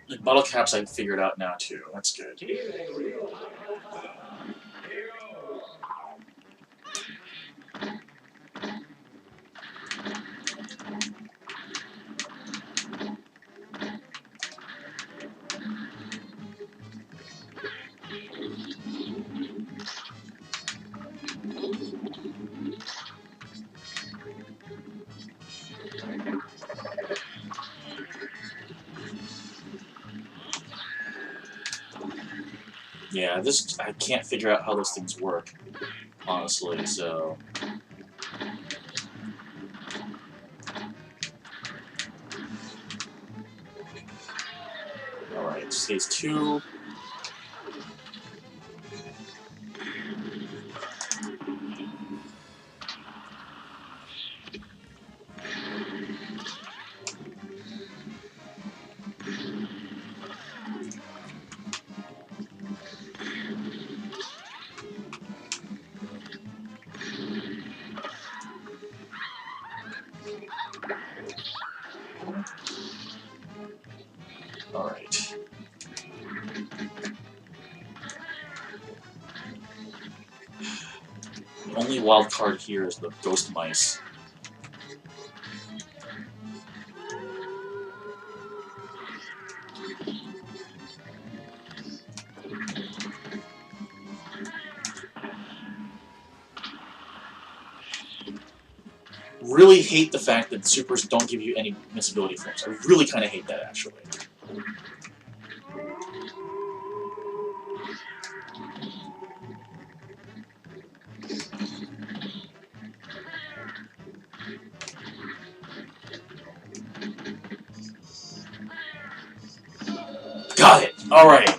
The bottle caps I figured out now, too. That's good. Yeah, I can't figure out how those things work, honestly, so... Alright, stage 2. Alright. The only wild card here is the ghost mice. Really hate the fact that supers don't give you any missability frames. I really kind of hate that, actually. Got it! Alright.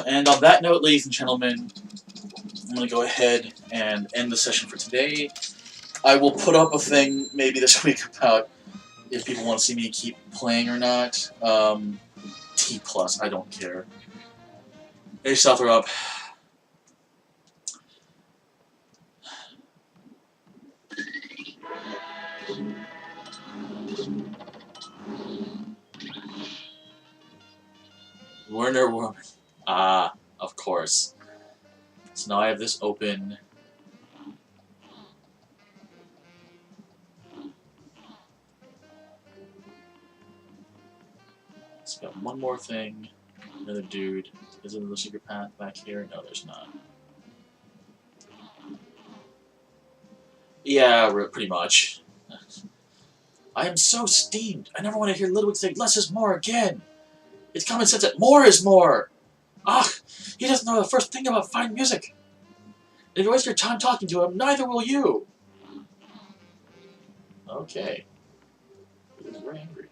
And on that note, ladies and gentlemen, I'm going to go ahead and end the session for today. I will put up a thing maybe this week about if people want to see me keep playing or not. T+, I don't care. Hey, Southrop. Werner Woman. Ah, of course. So now I have this open. It's got one more thing. Another dude. Is there a secret path back here? No, there's not. Yeah, pretty much. I am so steamed. I never want to hear Ludwig say less is more again. It's common sense that more is more. Ah, he doesn't know the first thing about fine music. If you waste your time talking to him, neither will you. Okay. He's very angry.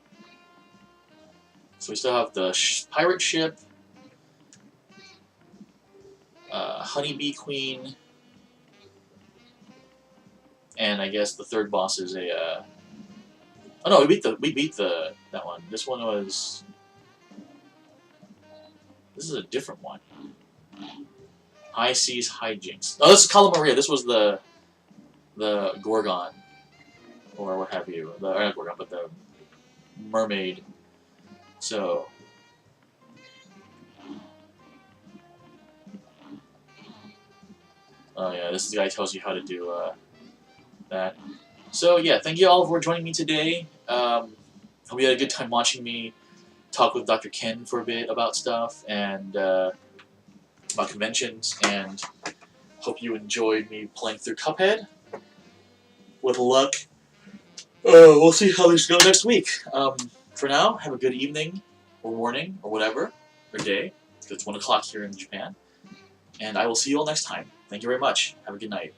So we still have the pirate ship, Honeybee Queen, and I guess the third boss is a. Oh no, we beat that one. This one was. This is a different one. High Seas Hijinks. Oh, this is Calamaria. This was the Gorgon, or what have you. Or not Gorgon, but the mermaid. So. Oh yeah, this is the guy who tells you how to do that. So yeah, thank you all for joining me today. Hope you had a good time watching me talk with Dr. Ken for a bit about stuff and about conventions, and hope you enjoyed me playing through Cuphead. With luck, we'll see how things go next week. For now, have a good evening, or morning, or whatever, or day, because it's 1 o'clock here in Japan. And I will see you all next time. Thank you very much. Have a good night.